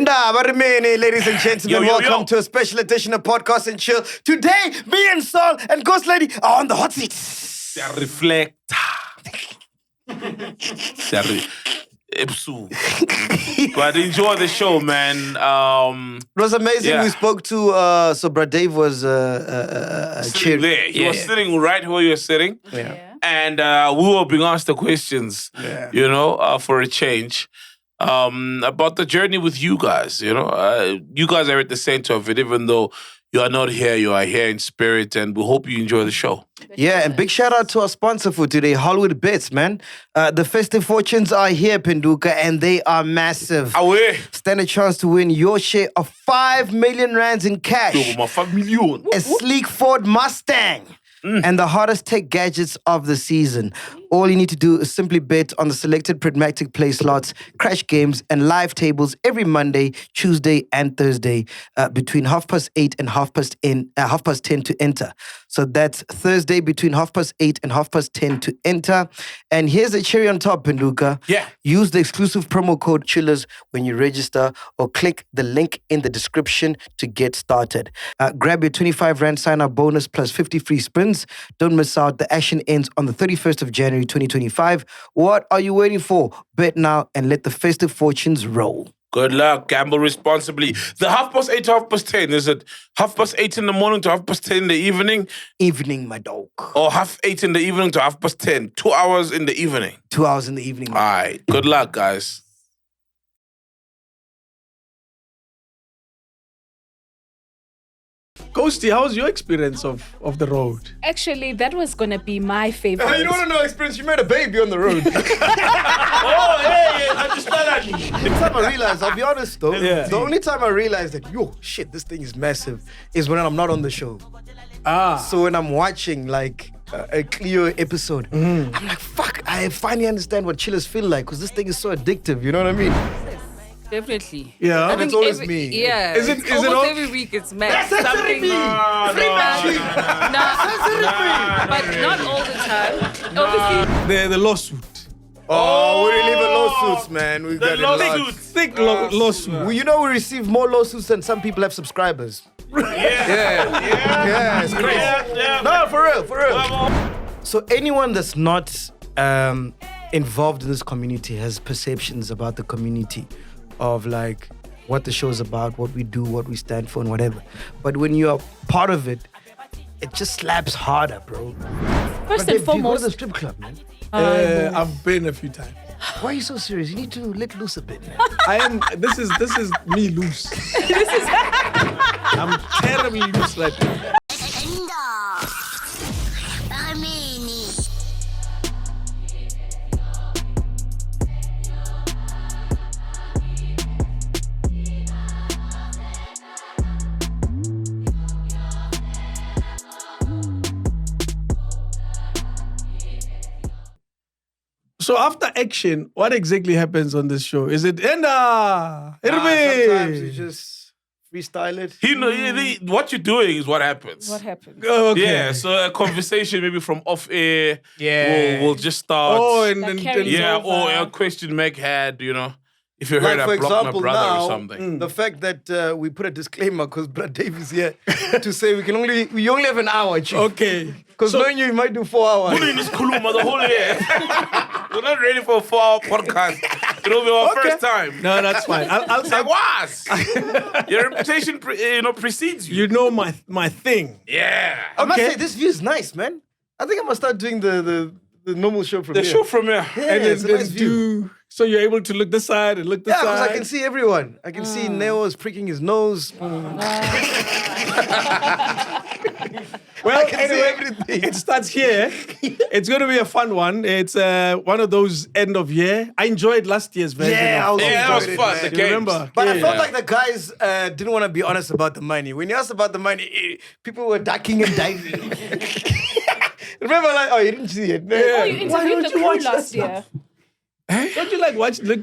Ladies and gentlemen, welcome to a special edition of Podcast and Chill. Today, me and Saul and Ghost Lady are on the hot seat. Reflect. But enjoy the show, man. It was amazing. We spoke to, so Brad Dave was sitting there. He was sitting right where you were sitting. Yeah. And we were being asked the questions, for a change. About the journey with you guys, you guys are at the center of it, even though you are not here, you are here in spirit, and we hope you enjoy the show. Yeah, and big shout out to our sponsor for today, Hollywood Bets, man. The festive fortunes are here, Phenduka, and they are massive. Away. Stand a chance to win your share of 5 million rands in cash. 5 million. A sleek Ford Mustang. And the hottest tech gadgets of the season. All you need to do is simply bet on the selected pragmatic play slots, crash games, and live tables every Monday, Tuesday, and Thursday between 8:30 and 10:10 to enter. So that's Thursday between 8:30 and 10:10 to enter. And here's the cherry on top, Phenduka. Yeah. Use the exclusive promo code CHILLERS when you register or click the link in the description to get started. Grab your 25 Rand sign-up bonus plus 50 free spins. Don't miss out. The action ends on the 31st of January 2025. What are you waiting for? Bet now and let the festive fortunes roll. Good luck. Gamble responsibly. The 8:30 to 10:30. Is it 8:30 in the morning to 10:30 in the evening? Evening, my dog. Or 8:30 in the evening to 10:30. 2 hours in the evening. 2 hours in the evening. All right. Good luck, guys. Ghosty, how was your experience of the road? Actually, that was going to be my favorite. You don't want to know experience. You made a baby on the road. I just thought that. The time I realized, I'll be honest though, the only time I realized that, this thing is massive is when I'm not on the show. So when I'm watching like a Clio episode, I'm like, fuck, I finally understand what chillers feel like because this thing is so addictive, you know what I mean? Definitely. Yeah. And it's always me. Yeah. Is it almost all? every week it's mad. That's Something. me. But not all the time. Obviously. The lawsuit. Oh, we didn't leave lawsuits, man. We got lawsuits. Thick lawsuit. Well, we receive more lawsuits than some people have subscribers. Yeah, it's crazy. Yeah. No, for real. So anyone that's not involved in this community has perceptions about the community of like what the show's about, what we do, what we stand for, and whatever. But when you're part of it, it just slaps harder, bro. First But and do you go to foremost. the strip club, man? I've been a few times. Why are you so serious? You need to let loose a bit, man. I am. This is me loose. I'm terribly loose right now. So after action, what exactly happens on this show? Is it Enda? Sometimes you just freestyle it. What you're doing is what happens. What happened? Okay. Yeah, so a conversation maybe from off air. Yeah. We'll just start. Oh, and Like then carries yeah, over. or a question Meg had, if you heard Like, I for blocked my example, brother now, or something. the fact that we put a disclaimer because Brad Dave is here to say we only have an hour, chief. Okay. Because knowing you might do 4 hours. Put in this kuluma the whole year. We're not ready for a 4-hour podcast. It'll be our first time. No, that's fine. It's like, what? Your reputation, precedes you. You know my thing. Yeah. I must Okay. say, this view is nice, man. I think I must start doing the normal show from The here. show from here. Yeah, And it's then a nice view. so you're able to look this side and look this Yeah, because side. I can see everyone. I can see Neo is pricking his nose. Well, I can see anyway, everything. it starts here. It's going to be a fun one. It's one of those end of year. I enjoyed last year's version. Yeah, I of also Yeah, that was enjoyed it, fun. man. The Do you games. remember? But I Yeah. felt like the guys didn't want to be honest about the money. When you asked about the money, people were ducking and diving. Remember, like, oh, you didn't see it. Oh, you Why interviewed don't the you crew watch last that year. Don't you like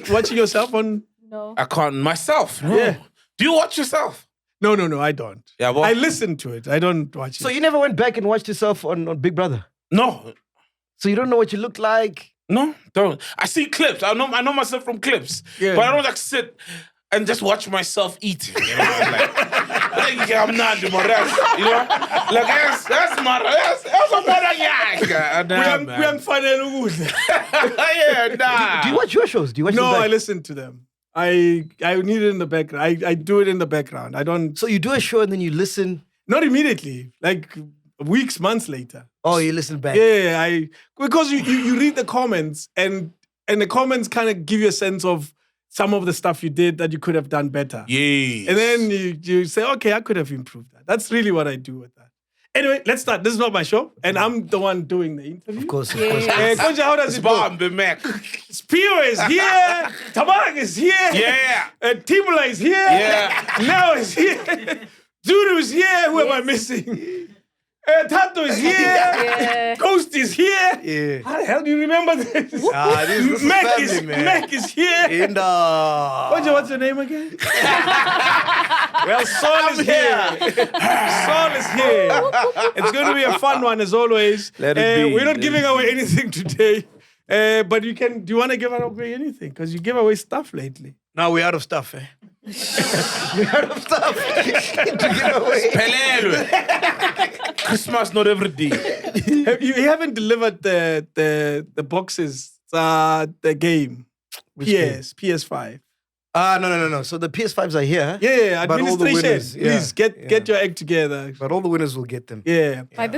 watching yourself on? No. I can't myself. No. Yeah. Do you watch yourself? No, I don't. Yeah, well, I listen to it. I don't watch it. So you never went back and watched yourself on Big Brother? No. So you don't know what you look like? No, don't. I see clips. I know myself from clips. Yeah. But I don't like sit. and just watch myself eating. You know? Like, I'm not doing that. You know? Like, that's my... Yeah, nah. Do you watch your shows? Do you watch No, them back? I listen to them. I need it in the background. I do it in the background. I don't... So you do a show and then you listen. Not immediately. Like weeks, months later. Oh, you listen back. Yeah, because you read the comments and the comments kind of give you a sense of some of the stuff you did that you could have done better. Yes. And then you say, okay, I could have improved that. That's really what I do with that. Anyway, let's start. This is not my show, and I'm the one doing the interview. Of course. Konja, how does it go? Bomb, the Mac. Spio is here. Tabak is here. Yeah. Timula is here. Yeah. Now is here. Zulu is here. Who am I missing? Tato is here. Yeah. Ghost is here. Yeah. How the hell do you remember this? This is family, man. Mac is here. Konja, what's your name again? Well, Saul is here. Saul is here. It's going to be a fun one as always. Let it be. We're not giving away anything today. But you can. Do you want to give away anything? Because you give away stuff lately. Now we're out of stuff, eh? We're out of stuff to give away. Pelelwe. Christmas, not every day. You haven't delivered the boxes. The game. PS5. No. So the PS5s are here. Yeah, But all the administration. winners, Please get your act together. But all the winners will get them. Yeah. By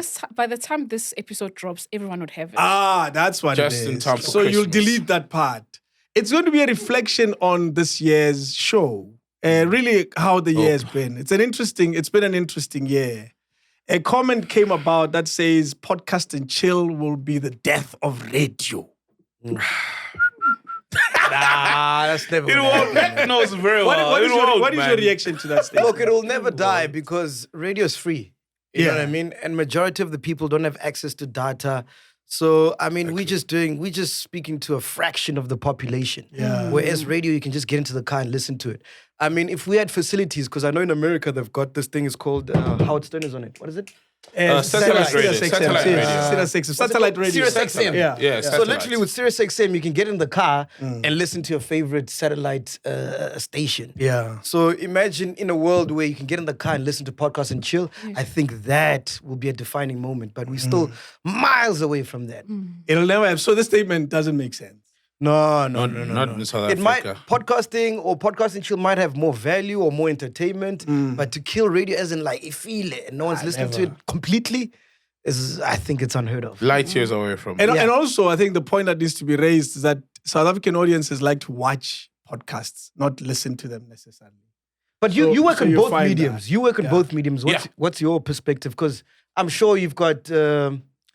the time this episode drops, everyone would have it. That's what Just it is. in time for So you'll Christmas. delete that part. It's going to be a reflection on this year's show. Really how the year has been. It's been an interesting year. A comment came about that says podcast and chill will be the death of radio. That's never It gonna won't. happen. Mac knows very well. What is It your won't, reaction to that statement? Look, it will never die because radio is free. You know what I mean? And majority of the people don't have access to data. So, I mean, we're just speaking to a fraction of the population. Yeah. Whereas radio, you can just get into the car and listen to it. I mean, if we had facilities, because I know in America they've got this thing, it's called Howard Stern is on it. What is it? Satellite radio. Satellite radio. Satellite radio. Sirius XM. Yeah. So satellite. literally with Sirius XM, you can get in the car and listen to your favorite satellite station. Yeah. So imagine in a world where you can get in the car and listen to podcasts and chill. I think that will be a defining moment, but we're still miles away from that. It'll never have. So this statement doesn't make sense. No. Not in South It might Africa. podcasting chill might have more value or more entertainment, but to kill radio as in like you feel it and no one's listening to it completely I think it's unheard of. Light years away from. And also, I think the point that needs to be raised is that South African audiences like to watch podcasts, not listen to them necessarily. But you work so on you both find mediums. that. You work on Yeah. both mediums. What's your perspective? Because I'm sure you've got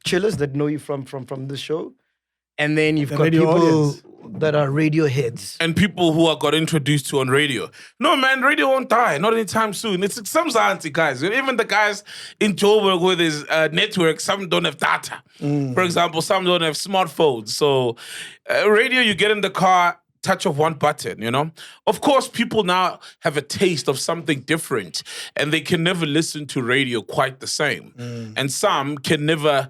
chillers that know you from the show. And then you've The got radio people audience. that are radio heads. And people who got introduced to on radio. No, man, radio won't die. Not anytime soon. It's some anti guys. Even the guys in Joburg with his network, some don't have data. For example, some don't have smartphones. So radio, you get in the car, touch of one button, you know? Of course, people now have a taste of something different and they can never listen to radio quite the same. And some can never...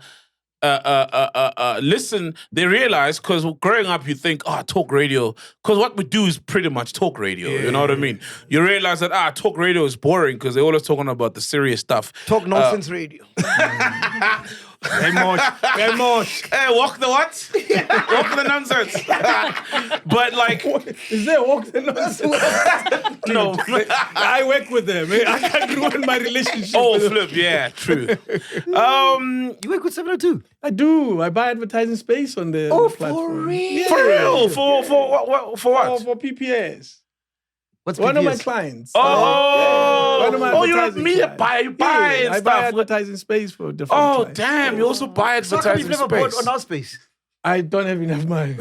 listen, they realize, because growing up you think, talk radio, because what we do is pretty much talk radio, you know what I mean? You realize that, talk radio is boring because they're always talking about the serious stuff. Talk nonsense radio. Very much. Hey, walk the what? Walk the nonsense. But like... Is there walk the nonsense? No. I work with them. I can't ruin my relationship. Oh, with them. flip, yeah, true. You work with 702? I do. I buy advertising space on the platform. real? For real? For what? For PPS. What's One of my PPS? clients. Oh, One of my you're not advertising media clients. buyer. You buy and I buy stuff. advertising space for different Oh, clients. damn. You also buy So how come advertising you've never bought space. on our space? I don't have enough money.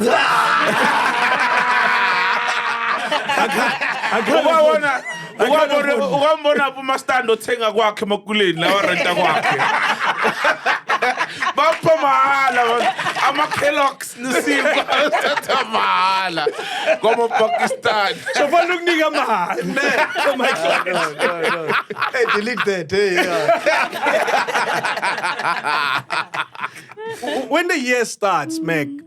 Ungambona kumastandi othenga kwakhe emakuleni lawa renta kwakhe. Bapha mahala ama-Kellogg's nesinkwa bathatha mahala kwama-Pakistan. So for ukunika mahali for my clients. No. Hey, delete that. Hey, When the year starts, Meg,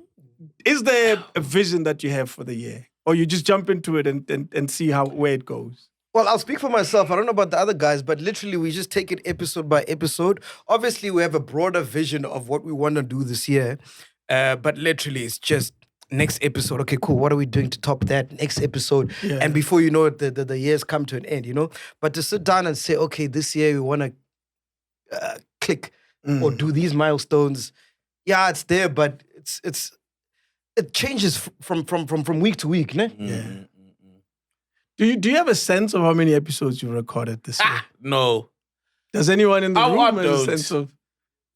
is there a vision that you have for the year? or you just jump into it and see where it goes? Well, I'll speak for myself. I don't know about the other guys, but literally we just take it episode by episode. Obviously, we have a broader vision of what we want to do this year. But literally, it's just next episode. Okay, cool. What are we doing to top that? Next episode. Yeah. And before you know it, the years come to an end, you know? But to sit down and say, okay, this year we want to click or do these milestones. Yeah, it's there, but it changes from week to week, ne? Yeah. Do you have a sense of how many episodes you recorded this year? No. Does anyone in the room have a don't. sense of...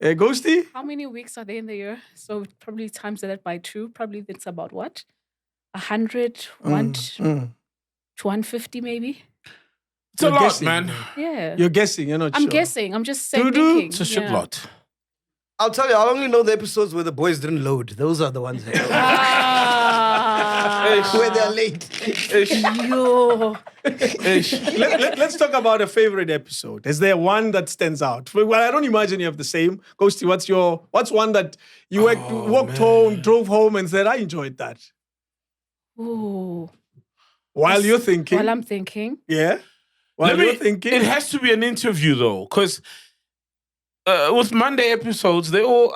Ghosty? How many weeks are there in the year? So probably times that by 2. Probably that's about what? 100, to 150 maybe? It's a You're lot, guessing. man. Yeah. You're guessing, you're not sure. I'm guessing. I'm just saying. Doo-doo. Thinking. It's a shit lot. I'll tell you, I only know the episodes where the boys didn't load. Those are the ones where they're late. Yo. Let's talk about a favorite episode. Is there one that stands out? Well, I don't imagine you have the same. Ghosty, what's one that you walked home, drove home, and said, I enjoyed that? Ooh. While you're thinking. While I'm thinking. Yeah. While you're thinking. It has to be an interview though, because with Monday episodes, they all,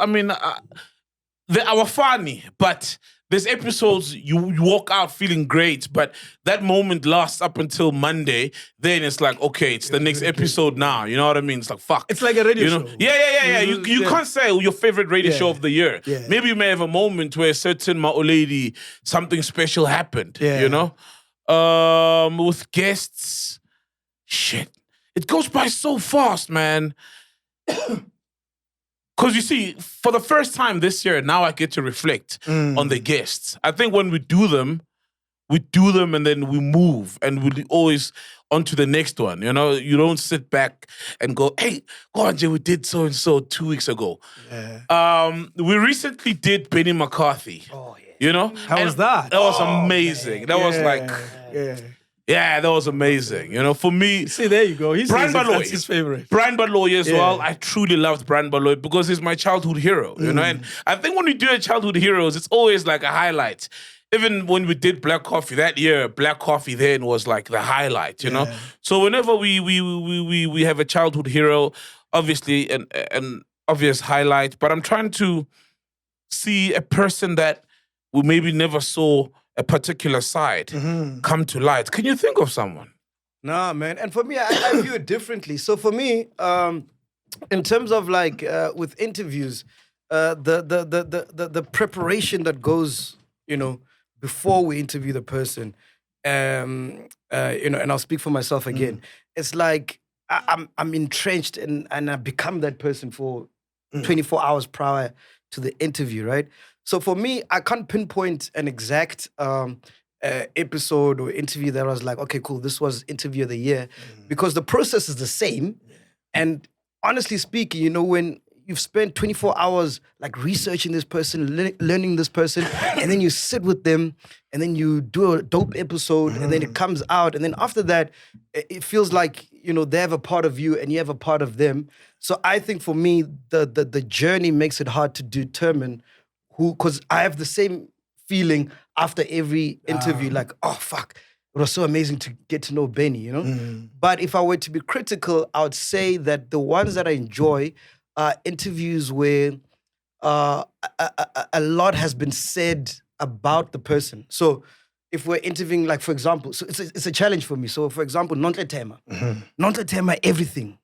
they are funny, but there's episodes you walk out feeling great, but that moment lasts up until Monday. Then it's like, okay, it's the next episode now. You know what I mean? It's like, fuck. It's like a radio show. Yeah. You can't say your favorite radio show of the year. Yeah. Maybe you may have a moment where a certain Ma'o lady, something special happened. Yeah. You know? With guests, shit. It goes by so fast, man. Because you see, for the first time this year, now I get to reflect on the guests. I think when we do them and then we move and we always on to the next one. You know, you don't sit back and go, hey, Gwanje, we did so-and-so 2 weeks ago. Yeah. We recently did Benny McCarthy. Oh, yeah. You know? How was that? That was amazing. That was like... Yeah. Yeah, that was amazing. You know, for me... See, there you go. Brian That's his favorite. Brian Baloy as well. I truly loved Brian Baloy because he's my childhood hero, you know? And I think when we do a childhood heroes, it's always like a highlight. Even when we did Black Coffee that year, Black Coffee then was like the highlight, you know? So whenever we have a childhood hero, obviously an obvious highlight, but I'm trying to see a person that we maybe never saw a particular side come to light. Can you think of someone? Nah, man. And for me, I view it differently. So for me, in terms of like with interviews, the preparation that goes, you know, before we interview the person, you know, and I'll speak for myself again. It's like I'm entrenched and I become that person for 24 hours prior to the interview, right? So for me, I can't pinpoint an exact episode or interview that I was like, okay, cool, this was interview of the year, because the process is the same. And honestly speaking, you know, when you've spent 24 hours like researching this person, learning this person, and then you sit with them, and then you do a dope episode, and then it comes out, and then after that, it feels like, you know, they have a part of you and you have a part of them. So I think for me, the journey makes it hard to determine who, because I have the same feeling after every interview, like, oh, fuck, it was so amazing to get to know Benny, you know? But if I were to be critical, I would say that the ones that I enjoy are interviews where a lot has been said about the person. So if we're interviewing, like, for example, so it's a challenge for me. So, for example, Nontle Tema, everything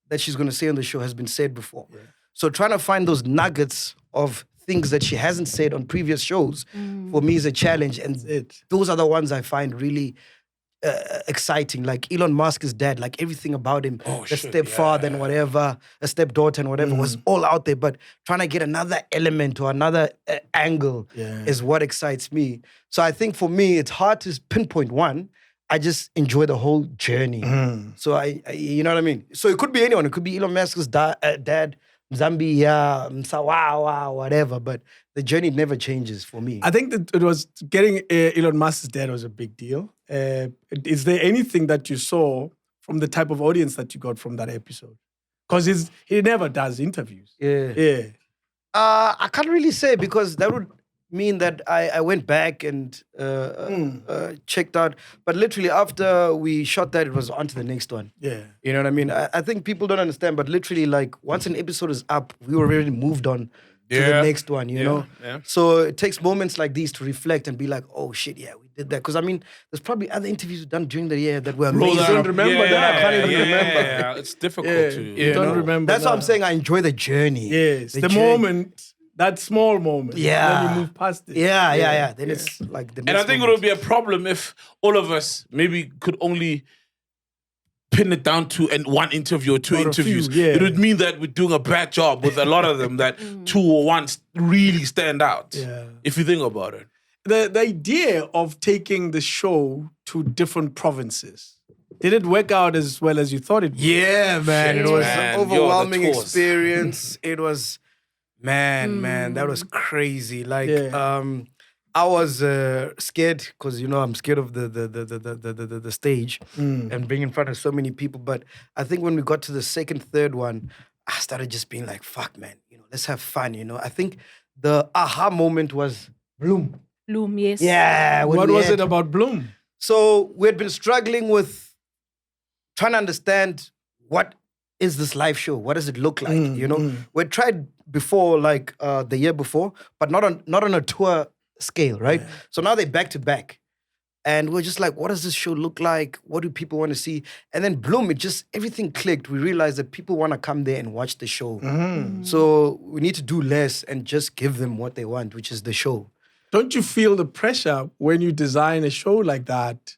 that she's going to say on the show has been said before. Yeah. So trying to find those nuggets of things that she hasn't said on previous shows, for me is a challenge. And those are the ones I find really exciting. Like Elon Musk's dad, like everything about him, the stepfather and whatever, a stepdaughter and whatever was all out there. But trying to get another element or another angle is what excites me. So I think for me, it's hard to pinpoint one. I just enjoy the whole journey. So I, you know what I mean? So it could be anyone. It could be Elon Musk's dad, Zambia, Msawawa, whatever. But the journey never changes for me. I think that it was getting Elon Musk's dad was a big deal. Is there anything that you saw from the type of audience that you got from that episode? Because he never does interviews. Yeah. I can't really say, because that would mean that I went back and checked out. But literally after we shot that, it was on to the next one. Yeah. You know what I mean? I think people don't understand, but literally, like, once an episode is up, we already moved on to the next one, you know? Yeah. So it takes moments like these to reflect and be like, oh shit, yeah, we did that. Because I mean, there's probably other interviews we've done during the year that were amazing. I don't remember that. I can't even remember. Yeah, it's difficult to. You don't remember That's what I'm that. saying. I enjoy the journey. Yes, the journey. moment, that small moment. Yeah. Then you move past it. Yeah. Then it's like the next And I think it would be a problem if all of us maybe could only pin it down to one interview or two Or a interviews. few, yeah. It would mean that we're doing a bad job with a lot of them that 2 or 1 really stand out. Yeah. If you think about it. The idea of taking the show to different provinces, did it work out as well as you thought it would? Yeah, man. It was man. an overwhelming Yo, the tours. experience. It was, man, that was crazy. Like, Yeah. I was scared because, you know, I'm scared of the stage and being in front of so many people. But I think when we got to the second, third one, I started just being like, fuck, man, you know, let's have fun, you know. I think the aha moment was Bloom. Bloom, yes. Yeah. when What we was had- it about Bloom? So we had been struggling with trying to understand what is this live show? What does it look like? You know, we tried before, like the year before, but not on a tour scale, right? So now they're back to back, and we're just like, what does this show look like? What do people want to see? And then Bloom, everything clicked. We realized that people want to come there and watch the show. So we need to do less and just give them what they want, which is the show. Don't you feel the pressure when you design a show like that,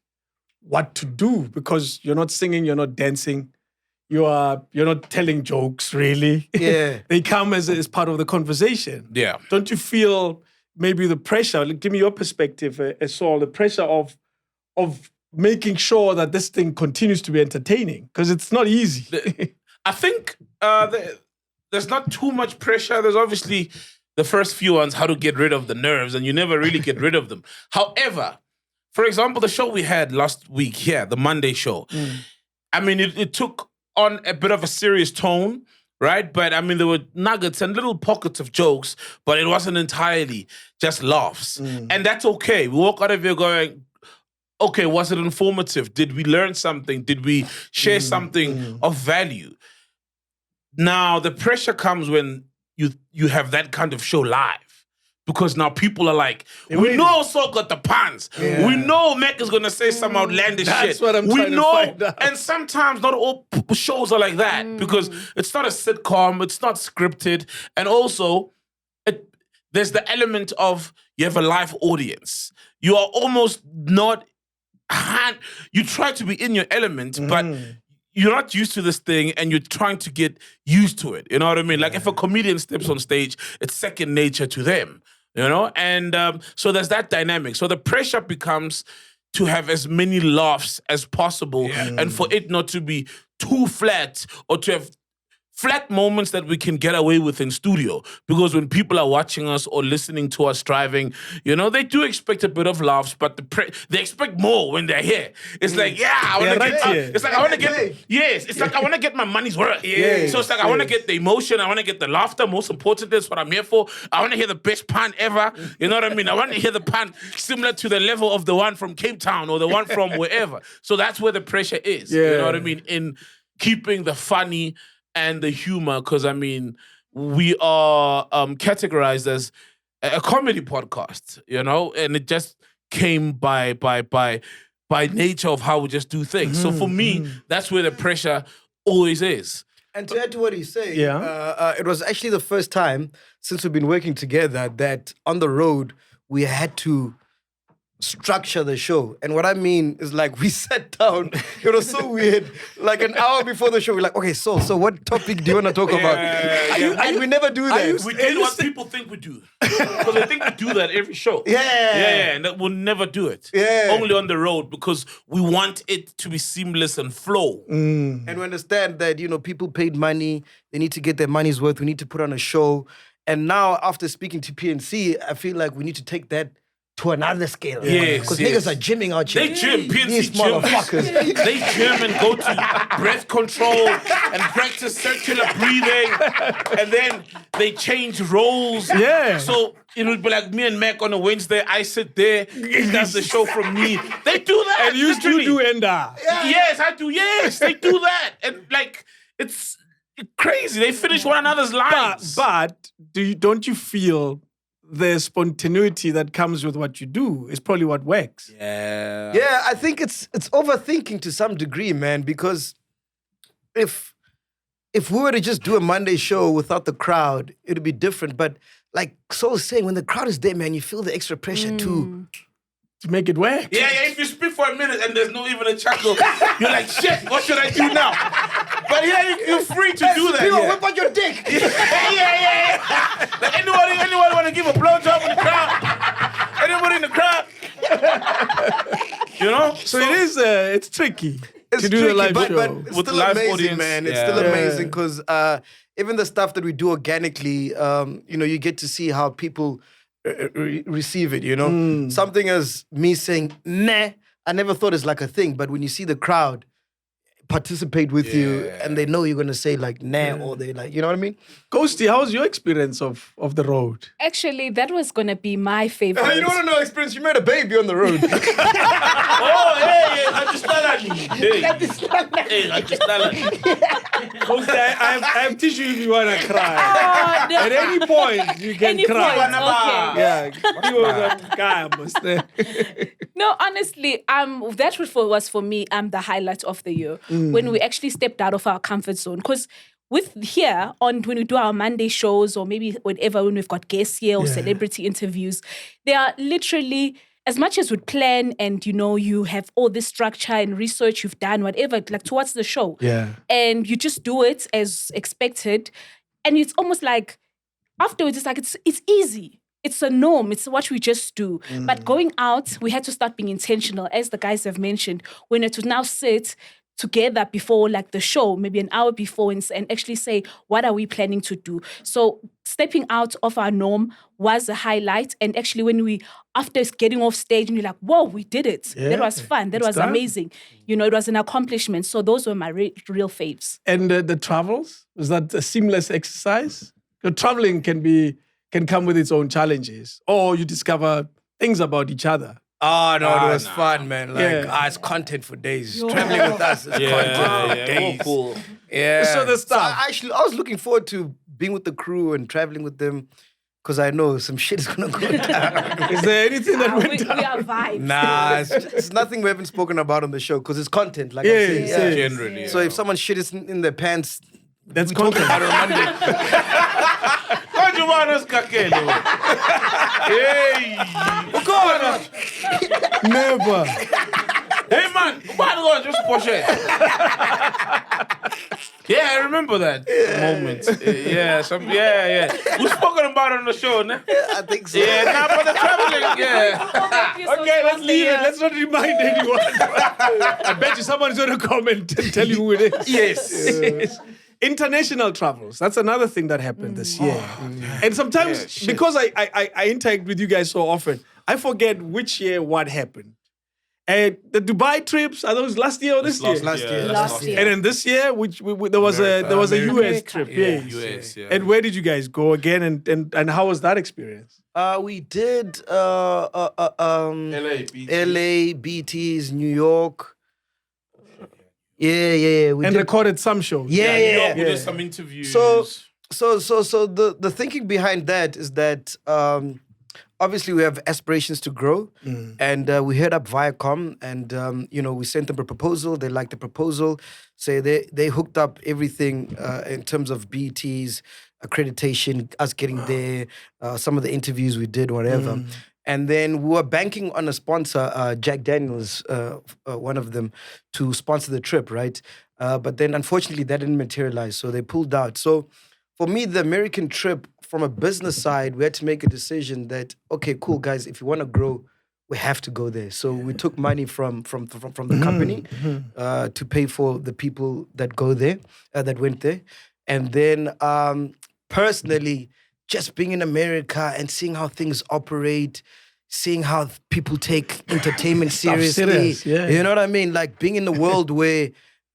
what to do? Because you're not singing, you're not dancing, you're not telling jokes, really. Yeah. They come as part of the conversation. Yeah. Don't you feel maybe the pressure, like, give me your perspective, Saul, the pressure of making sure that this thing continues to be entertaining? Because it's not easy. I think there's not too much pressure. There's obviously the first few ones, how to get rid of the nerves, and you never really get rid of them. However, for example, the show we had last week here, the Monday show, I mean, it took on a bit of a serious tone, right? But I mean, there were nuggets and little pockets of jokes, but it wasn't entirely just laughs. And that's okay. We walk out of here going, okay, was it informative? Did we learn something? Did we share something of value? Now, the pressure comes when you have that kind of show live. Because now people are like, we know Saul got the pants. Yeah. We know Mac is going to say some outlandish shit. That's what I'm we trying to know, find out. and sometimes not all shows are like that because it's not a sitcom, it's not scripted. And also, there's the element of you have a live audience. You are almost not, you try to be in your element, but you're not used to this thing and you're trying to get used to it. You know what I mean? Like if a comedian steps on stage, it's second nature to them, you know? And so there's that dynamic. So the pressure becomes to have as many laughs as possible and for it not to be too flat or to have flat moments that we can get away with in studio. Because when people are watching us or listening to us driving, you know, they do expect a bit of laughs, but they expect more when they're here. It's like, I want to get, it's like, I want to get, it's like, I want to get my money's worth. So it's like, I want to get the emotion, I want to get the laughter. Most important, that's what I'm here for. I want to hear the best pun ever. You know what I mean? I want to hear the pun similar to the level of the one from Cape Town or the one from wherever. So that's where the pressure is. You know what I mean? In keeping the funny and the humor, because I mean, we are categorized as a comedy podcast, you know, and it just came by nature of how we just do things. So for me, that's where the pressure always is. And to add to what he's saying, Yeah. it was actually the first time since we've been working together that on the road we had to structure the show. And what I mean is, like, we sat down. It was so weird. Like an hour before the show, we're like, okay, so what topic do you want to talk about? And we never do that. We did what people think we do. Because they think we do that every show. And that we'll never do it. Only on the road because we want it to be seamless and flow. And we understand that, you know, people paid money. They need to get their money's worth. We need to put on a show. And now, after speaking to PNC, I feel like we need to take that to another scale. Because niggas are gymming out here. They gym, PNC These gym. motherfuckers. They gym and go to breath control and practice circular breathing. And then they change roles. Yeah. So it would be like me and Mac on a Wednesday. I sit there. He does the show from me. They do that. And you do Enda. Yes, I do. Yes, they do that. And like, it's crazy. They finish one another's lines. But don't you feel the spontaneity that comes with what you do is probably what works? Yeah, I think it's overthinking to some degree, man, because if we were to just do a Monday show without the crowd, it'd be different. But like Saul was saying, when the crowd is there, man, you feel the extra pressure too. To make it work. Yeah, if you speak for a minute and there's no even a chuckle, you're like, shit, what should I do now? But yeah, you're free to do that. People, whip out your dick. Yeah. Like, anyone want to give a blowjob in the crowd? Anybody in the crowd? You know? So it is, it's tricky. It's to do tricky, a live but show. it's With still live amazing, audience, man. It's yeah. still amazing because even the stuff that we do organically, you get to see how people receive it, you know? Something as me saying, nah, I never thought it's like a thing, but when you see the crowd participate with you and they know you're going to say like, nah, or they like, you know what I mean? Ghosty, how was your experience of the road? Actually, that was going to be my favorite. You don't want to know experience. You made a baby on the road. Oh, hey, I just Ghosty, I have tissue if you want to cry. Oh, no. At any point, you can Any cry. point, Yeah, you was a guy, must No, honestly, that was for me the highlight of the year when we actually stepped out of our comfort zone. Because with here when we do our Monday shows or maybe whenever when we've got guests here or celebrity interviews, they are literally, as much as we'd plan and you have all this structure and research you've done, whatever, like towards the show. Yeah. And you just do it as expected. And it's almost like afterwards, it's like it's easy. It's a norm. It's what we just do. But going out, we had to start being intentional, as the guys have mentioned. We need to now sit together before like the show, maybe an hour before, and actually say, what are we planning to do? So stepping out of our norm was a highlight. And actually after getting off stage and you're like, whoa, we did it. Yeah, That was fun. That was done. amazing. It was an accomplishment. So those were my real faves. And the travels, was that a seamless exercise? Traveling can come with its own challenges, or you discover things about each other. Oh, no, it was fun, man. Like, it's content for days. Traveling with us is content for days. Cool. Yeah. So the stuff. I was looking forward to being with the crew and traveling with them because I know some shit is going to go down. Is there anything that went We down? are vibes. Nah, it's nothing we haven't spoken about on the show because it's content, like I Yeah, said. yeah. Generally. So if someone shit is in their pants, That's we talk content. about it on Monday. What you want us, Kakelo? Hey! Never. Hey, man! Why do I just push it? Yeah, I remember that moment. Yeah. We've spoken about it on the show, no? I think so. Yeah, now for the traveling, yeah. Okay, let's leave it. Let's not remind anyone. I bet you someone's going to comment and tell you who it is. Yes. International travels. That's another thing that happened this year. And sometimes, because I interact with you guys so often, I forget which year what happened. And the Dubai trips, are those last year or this year? Last year. Last year. And then this year, there was a US America. trip. Yeah. US, yeah. And where did you guys go again? And how was that experience? We did LA, BTs, New York. Yeah. We And did. recorded some shows. Yeah. We did some interviews. So the thinking behind that is that obviously we have aspirations to grow, and we hit up Viacom, and we sent them a proposal. They liked the proposal, so they hooked up everything in terms of BET's accreditation, us getting there, some of the interviews we did, whatever. And then we were banking on a sponsor, Jack Daniels, one of them, to sponsor the trip, right? But then unfortunately that didn't materialize, so they pulled out. So for me, the American trip, from a business side, we had to make a decision that, okay, cool, guys, if you want to grow, we have to go there. So we took money from the company to pay for the people that go there, that went there. And then personally, just being in America and seeing how things operate, seeing how people take entertainment seriously. serious, yeah. You know what I mean? Like being in the world where,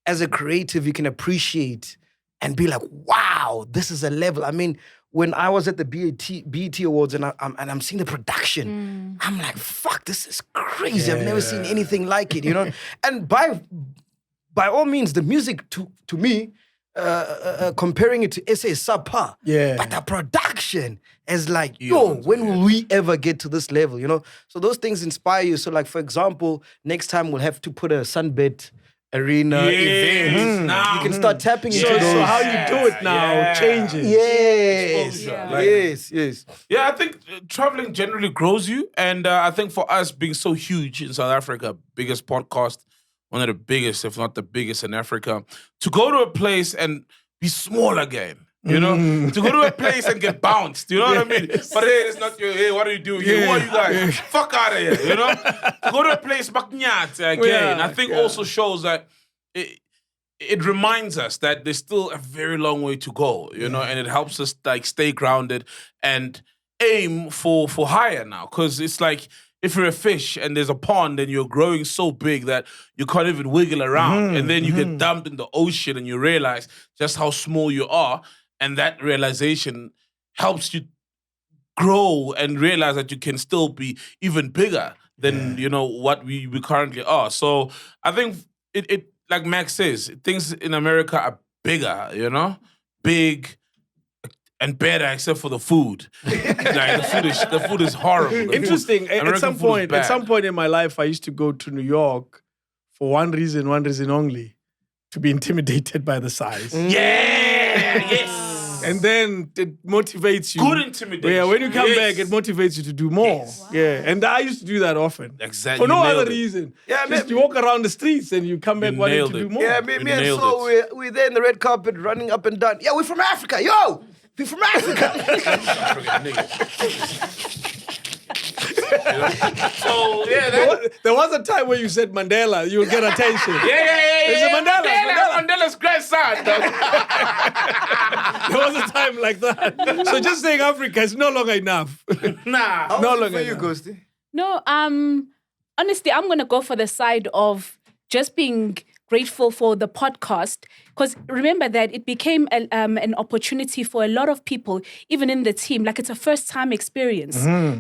as a creative, you can appreciate and be like, wow, this is a level. I mean, when I was at the BET Awards and I'm seeing the production, I'm like, fuck, this is crazy. I've never seen anything like it, you know? And by all means, the music to me, comparing it to SA is subpar. Yeah. But the production is like, yo, when will we ever get to this level, you know? So those things inspire you. So like, for example, next time we'll have to put a sunbed arena event. You can start tapping into those. So how you do it now changes. Yes. Yes. Yeah, I think traveling generally grows you. And I think for us being so huge in South Africa, biggest podcast, one of the biggest, if not the biggest in Africa, to go to a place and be small again. You know, to go to a place and get bounced. You know what I mean? But hey, it's not your. Hey, what are you doing here? Who are you guys? Fuck out of here. You know, to go to a place again. I think also shows that it reminds us that there's still a very long way to go. You know, and it helps us like stay grounded and aim for higher now. Because it's like, if you're a fish and there's a pond and you're growing so big that you can't even wiggle around, and then you get dumped in the ocean and you realize just how small you are. And that realization helps you grow and realize that you can still be even bigger than, you know, what we currently are. So I think it like Max says, things in America are bigger, you know? Big and better except for the food. Like the food is horrible. Interesting. At some point in my life, I used to go to New York for one reason only, to be intimidated by the size. Yes. And then it motivates you. Good intimidation. Yeah, when you come back, it motivates you to do more. Yes. Wow. Yeah, and I used to do that often. Exactly. For no other reason. Yeah, just you walk around the streets and you come back wanting to do more. Yeah, me and so we're there in the red carpet running up and down. Yeah, we're from Africa. Yo, we're from Africa. So there was a time where you said Mandela, you would get attention. Yeah. Mandela's grandson. There was a time like that. So just saying Africa is no longer enough. Nah. No longer for you, Ghosty? No, honestly, I'm gonna go for the side of just being grateful for the podcast, because remember that it became an opportunity for a lot of people, even in the team. Like, it's a first-time experience.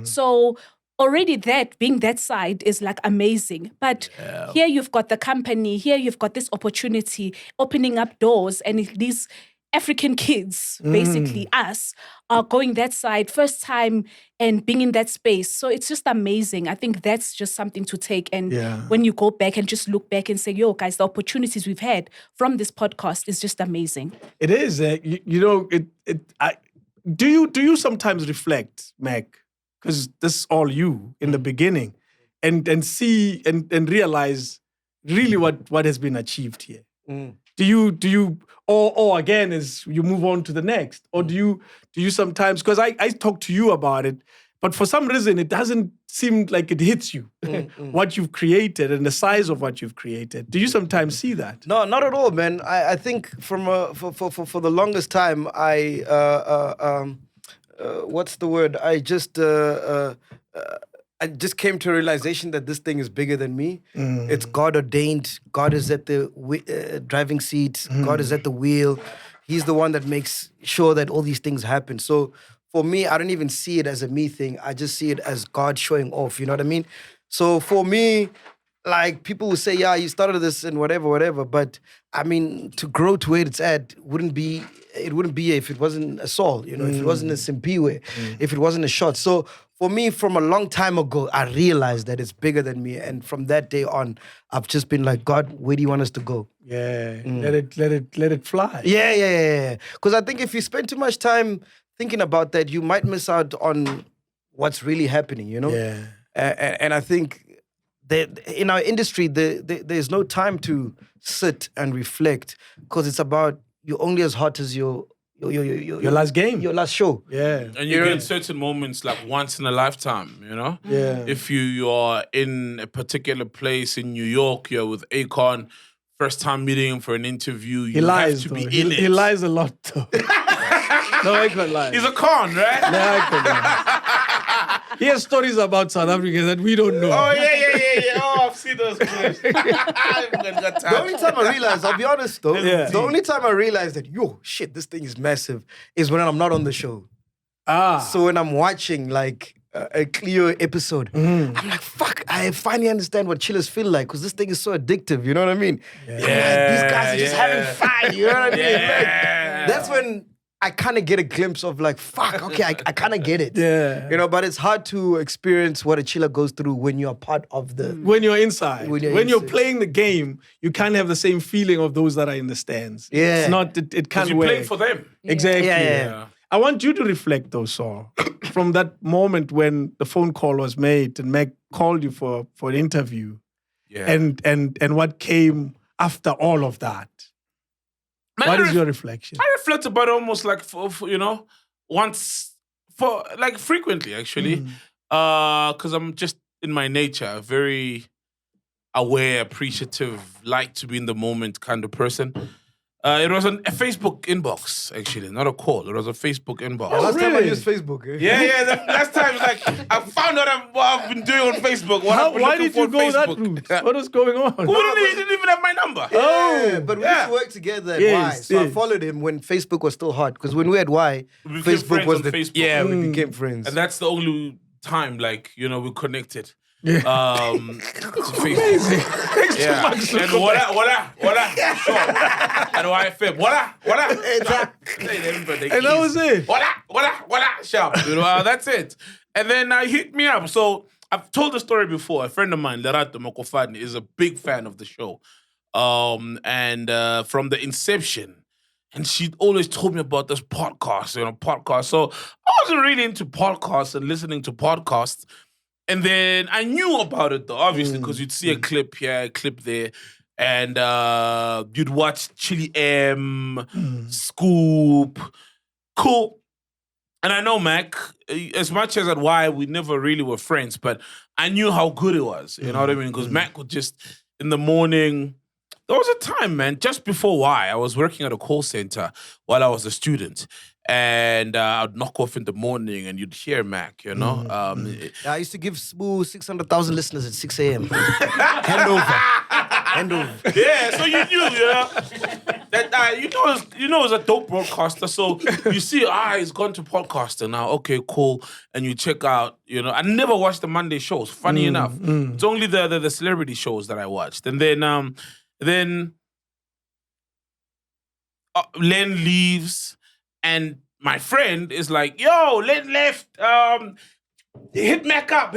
So already being that side is like amazing. But here you've got the company, here you've got this opportunity opening up doors, and these African kids, basically us, are going that side first time and being in that space. So it's just amazing. I think that's just something to take. And when you go back and just look back and say, yo, guys, the opportunities we've had from this podcast is just amazing. It is. You know, do you sometimes reflect, Mac? Because this is all you in the beginning, and see and realize really what has been achieved here. Do you or again as you move on to the next, or do you sometimes, because I talk to you about it, but for some reason it doesn't seem like it hits you what you've created and the size of what you've created. Do you sometimes see that? No, not at all, man. I think for the longest time what's the word? I just came to a realization that this thing is bigger than me. It's God ordained. God is at the driving seat. God is at the wheel. He's the one that makes sure that all these things happen. So for me, I don't even see it as a me thing. I just see it as God showing off. You know what I mean? So for me, like, people will say, yeah, you started this and whatever. But I mean, to grow to where it's at wouldn't be if it wasn't a Saul, you know, if it wasn't a Simpiwe, if it wasn't a shot. So for me, from a long time ago, I realized that it's bigger than me. And from that day on, I've just been like, God, where do you want us to go? Yeah, let it fly. Yeah. Because I think if you spend too much time thinking about that, you might miss out on what's really happening, you know? Yeah. And I think that in our industry, there's no time to sit and reflect, because it's about you're only as hot as your last game, your last show. Yeah, and you get certain moments like once in a lifetime, you know? Yeah. If you are in a particular place in New York, you're with Akon, first time meeting him for an interview, you have to be in it. He lies a lot, though. No, Akon lies. He's a con, right? No, Akon lies. He has stories about South Africa that we don't know. Oh, yeah. Oh, I've seen those clips. The only time I realized, I'll be honest though, the only time I realized that, yo, shit, this thing is massive, is when I'm not on the show. So when I'm watching like a Cleo episode, I'm like, fuck, I finally understand what chillers feel like because this thing is so addictive. You know what I mean? Like, these guys are just having fun. You know what I mean? Like, that's when I kind of get a glimpse of like, fuck, okay, I kind of get it. Yeah. You know, but it's hard to experience what a chiller goes through when you're part of the... When you're inside. When When you're you're playing the game, you can't have the same feeling of those that are in the stands. Yeah. It's not, it can't You work. play for them. Exactly. Yeah. I want you to reflect though, Saul, from that moment when the phone call was made and Mac called you for an interview Yeah. and what came after all of that. Man, What is your reflection? I reflect about it almost like for frequently actually, because I'm just in my nature very aware, appreciative, like to be in the moment kind of person. It was a Facebook inbox actually, not a call. It was a Facebook inbox. Last time I really? used Facebook. Yeah. The last time, like, I found out what I've been doing on Facebook. What I've been Why looking did for you on go that Facebook. route? What was going on? He didn't even have my number. Yeah, but we used to work together at Yes, Y. So I yes. followed him when Facebook was still hot. Because when we had Y, We became Facebook friends was on the... Facebook. Yeah, we became friends. And that's the only time, like, we connected. To Facebook. Yeah. And voila. Sure. And YFM. Voila. And that was it. Voila. Sharp. That's it. And then hit me up. So I've told the story before. A friend of mine, Lerato Mokofani, is a big fan of the show. And from the inception. And she always told me about this podcast. So I wasn't really into podcasts and listening to podcasts. And then I knew about it though, obviously, because you'd see a clip here, a clip there, and you'd watch Chili M, Scoop, cool. And I know Mac, as much as at Y, we never really were friends, but I knew how good it was. You know what I mean? Because Mac would just, in the morning, there was a time, man, just before Y, I was working at a call center while I was a student. And I'd knock off in the morning and you'd hear Mac, I used to give Smooth 600,000 listeners at 6 a.m. Hand over. Yeah, so you knew, that you know, as a dope broadcaster. So you see, he's gone to podcaster now. Okay, cool. And you check out, I never watched the Monday shows. Funny enough, it's only the celebrity shows that I watched. And then Len leaves. And my friend is like, yo, Len left. Hit Mac up.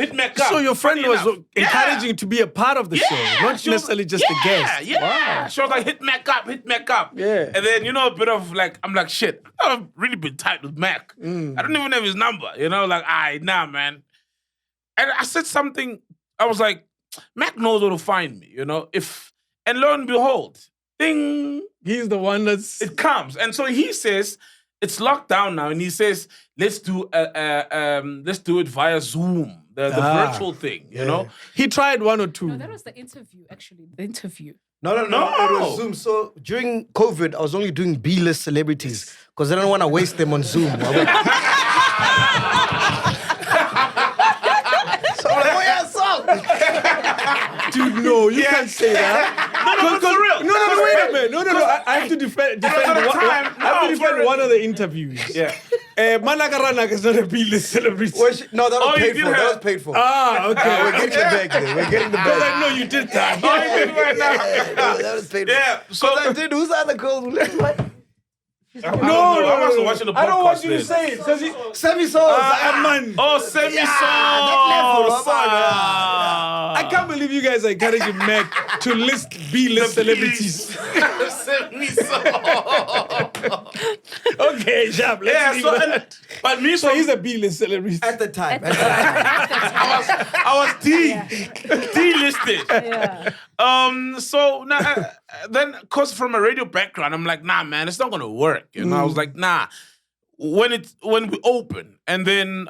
So your friend Funny was enough. encouraging you to be a part of the show, not she was- necessarily just a guest. Yeah. Wow. She was like, hit Mac up. Yeah. And then, a bit of like, I'm like, shit, I've really been tight with Mac. I don't even have his number, like, nah, man. And I said something, I was like, Mac knows where to find me, and lo and behold, ding, He's the one that's... it comes. And so he says, it's locked down now, and he says, let's do it via Zoom, the virtual thing, you know. He tried one or two. No, that was the interview, actually. The interview. No. It was Zoom. So during COVID, I was only doing B-list celebrities because I don't want to waste them on Zoom. So I'm like, oh yeah, so. Dude, no, you can't say that. No, for real. No, wait a minute. No. I have to defend one of the interviews. Yeah. Manakaranak is not a B-list celebrity. No, that was Oh, you paid did for. have- That was paid for. Okay. We're getting the bag there. We're getting the Because bag. I know you did that. Oh, you did right now. That was paid for. Yeah, so I did. Who's the other girl who left? What? I wasn't watching the podcast. I don't want you to then. say it. Because he... Semi-sauce. man. Oh, semi-sauce. that level, I can't believe you guys are encouraging Mac to list B-list celebrities. Okay, Sharp. Let's leave that. But me, So he's a B-list celebrity. At the time. I was delisted. Yeah. So now, then, cause from a radio background, I'm like, nah, man, it's not gonna work. I was like, nah. When we open, and then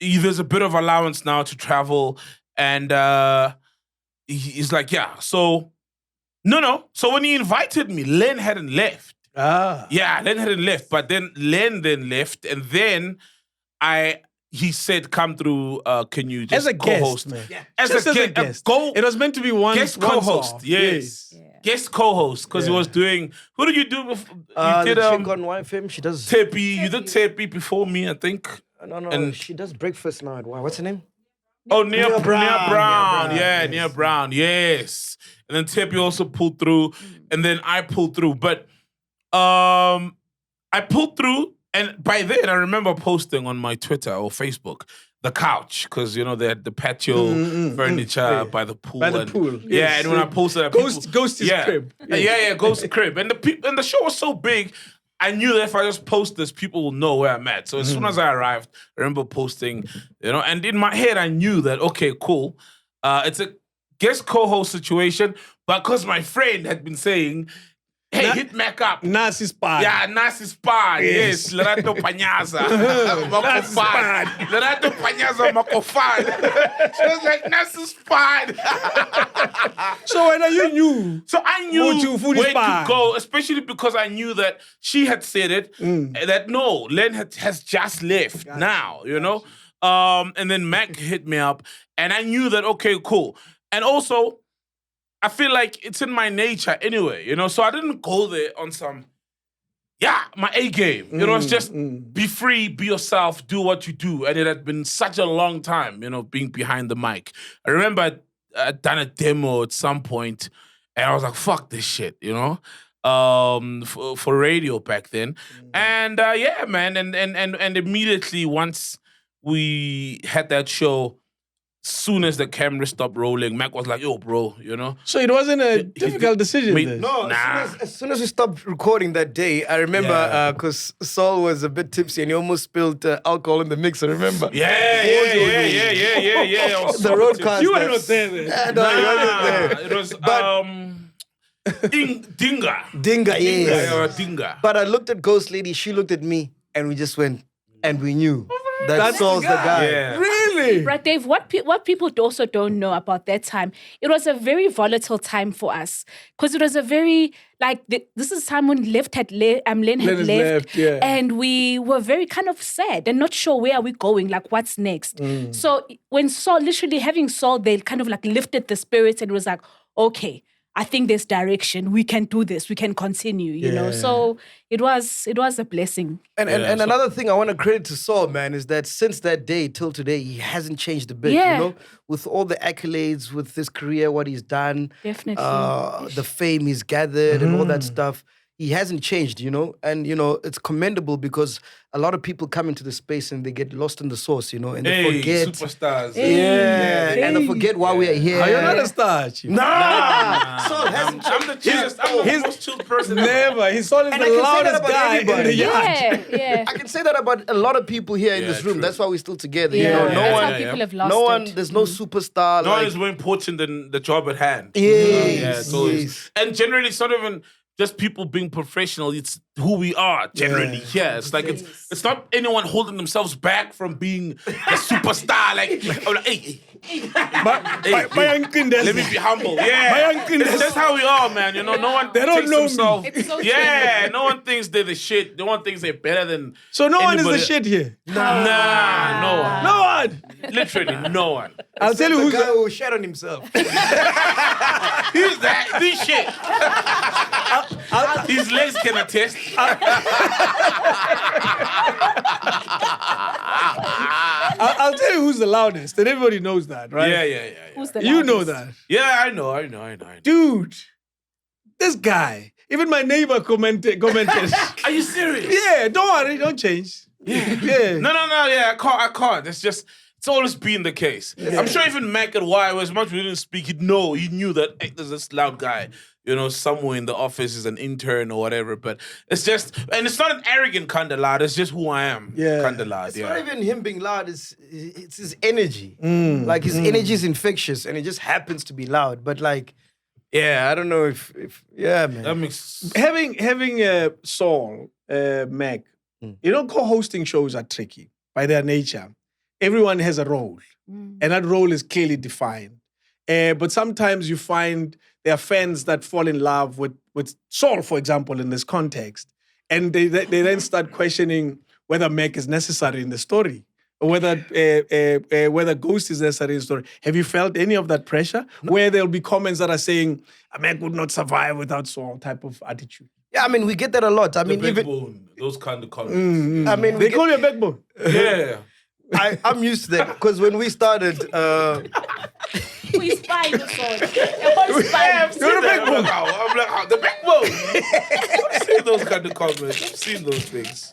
there's a bit of allowance now to travel, and he's like, yeah. So no. So when he invited me, Len hadn't left. Yeah, Len hadn't left, but then Len left, and then he said, "Come through. Can you just As a co-host?" guest, man. As Just a guest. It was meant to be one Guest once co-host. off. Yes. Yeah. guest co-host because he was doing. Who did you do before? You did the chick on YFM, she does... Tepi. You did Tepi before me, I think. No, And- she does breakfast now at What's her name? Oh, Nia Brown. Brown, Yeah, yes. Nia Brown. Yes. And then Tepi also pulled through, and then I pulled through. But I pulled through, and by then I remember posting on my Twitter or Facebook the couch because they had the patio furniture by the pool. By the and, pool, Yeah, yes. and when I posted that, Ghost's crib. Yeah, Ghost's crib. And the show was so big. I knew that if I just post this, people will know where I'm at. So as soon as I arrived, I remember posting, and in my head, I knew that, okay, cool. It's a guest co-host situation, but because my friend had been saying, hey, hit Mac up. Nasi Spad. Yeah, Nasi Spad. Yes, Lerato Panyaza. Makofad. Lerato Panyaza Makofad. She was like, Nasi Spad. So when you knew. So I knew Food where Spad. to go, especially because I knew that she had said it, that no, Len has just left now, And then Mac hit me up, and I knew that, okay, cool. And also, I feel like it's in my nature anyway, So I didn't go there on some, my A game. It's just be free, be yourself, do what you do. And it had been such a long time, being behind the mic. I remember I'd done a demo at some point, and I was like, fuck this shit, for radio back then. And man, and immediately once we had that show, soon as the camera stopped rolling, Mac was like, yo, bro, So it wasn't a difficult decision then? No, as soon as we stopped recording that day, I remember because Saul was a bit tipsy and he almost spilled alcohol in the mixer, remember? Yeah. I was The so roadcast. You were not there then. Yeah, no, you weren't there. It was Dinga. Dinga, yes. Yeah, Dinga. But I looked at Ghost Lady, she looked at me, and we just went, and we knew that That's Saul's the guy. Yeah. Really? Right, Dave, what people also don't know about that time, it was a very volatile time for us because it was a very, this is time when Len had left, yeah. and we were very kind of sad and not sure where are we going, what's next. So when having Saul, they kind of lifted the spirits and it was like, okay, I think there's direction. We can do this. We can continue, you know. So it was a blessing. And another thing I want to credit to Saul, man, is that since that day till today, he hasn't changed a bit, with all the accolades, with his career, what he's done, Definitely. the fame he's gathered and all that stuff. He hasn't changed, and, it's commendable because a lot of people come into the space and they get lost in the sauce, and they forget. Superstars. And they forget why we are here. Are you not a star, Chief? Nah! Saul hasn't I'm the chillest. I'm the most chilled person. Never. He's always And the I can say that loudest about guy in everybody. the yard. Yeah. I can say that about a lot of people here in this room. true. That's why we're still together. Yeah. No That's one, how people have lost no one. it. There's no superstar. No one is more important than the job at hand. Yes, Yeah, it's always. yes. And generally, it's not even just people being professional. It's who we are generally. Yeah, it's like it's not anyone holding themselves back from being a superstar. I'm like, hey, My uncle let me be humble. Yeah, My uncle it's just how we are, man. No one. They don't takes know me. themselves. It's so Yeah, no one thinks they're the shit. No one thinks they're better than. So no one is the anybody. shit here. Nah, no one. No one. Literally, no one. I'll tell you the who's guy the... who shat on himself. Who's that? This shit. His legs can attest. I'll tell you who's the loudest, and everybody knows that, right? Yeah. Who's the You know loudest? that. Yeah, I know. Dude, this guy, even my neighbor commented. Are you serious? Yeah, don't worry, don't change. Yeah. No. Yeah, I can't. It's always been the case. I'm sure even Mac at Y, as much as we didn't speak, he knew that hey, there's this loud guy, somewhere in the office is an intern or whatever. But it's just, and it's not an arrogant kind of loud. It's just who I am. Yeah. Kind of loud. It's Yeah. not even him being loud. It's his energy. His energy is infectious, and it just happens to be loud. But I don't know if man. That makes. Having Saul, Mac, co-hosting shows are tricky by their nature. Everyone has a role, and that role is clearly defined. But sometimes you find there are fans that fall in love with Saul, for example, in this context, and they then start questioning whether Mac is necessary in the story. whether ghost is necessary in the story. Have you felt any of that pressure? Where there'll be comments that are saying, a man would not survive without some type of attitude. Yeah, I mean, we get that a lot. I mean, even backbone, those kind of comments. I mean, They call you a backbone. Yeah. I'm used to that because when we started, We spy the sword. The whole spy. You're the backbone. I'm like, the backbone. I've seen those kind of comments. I've seen those things.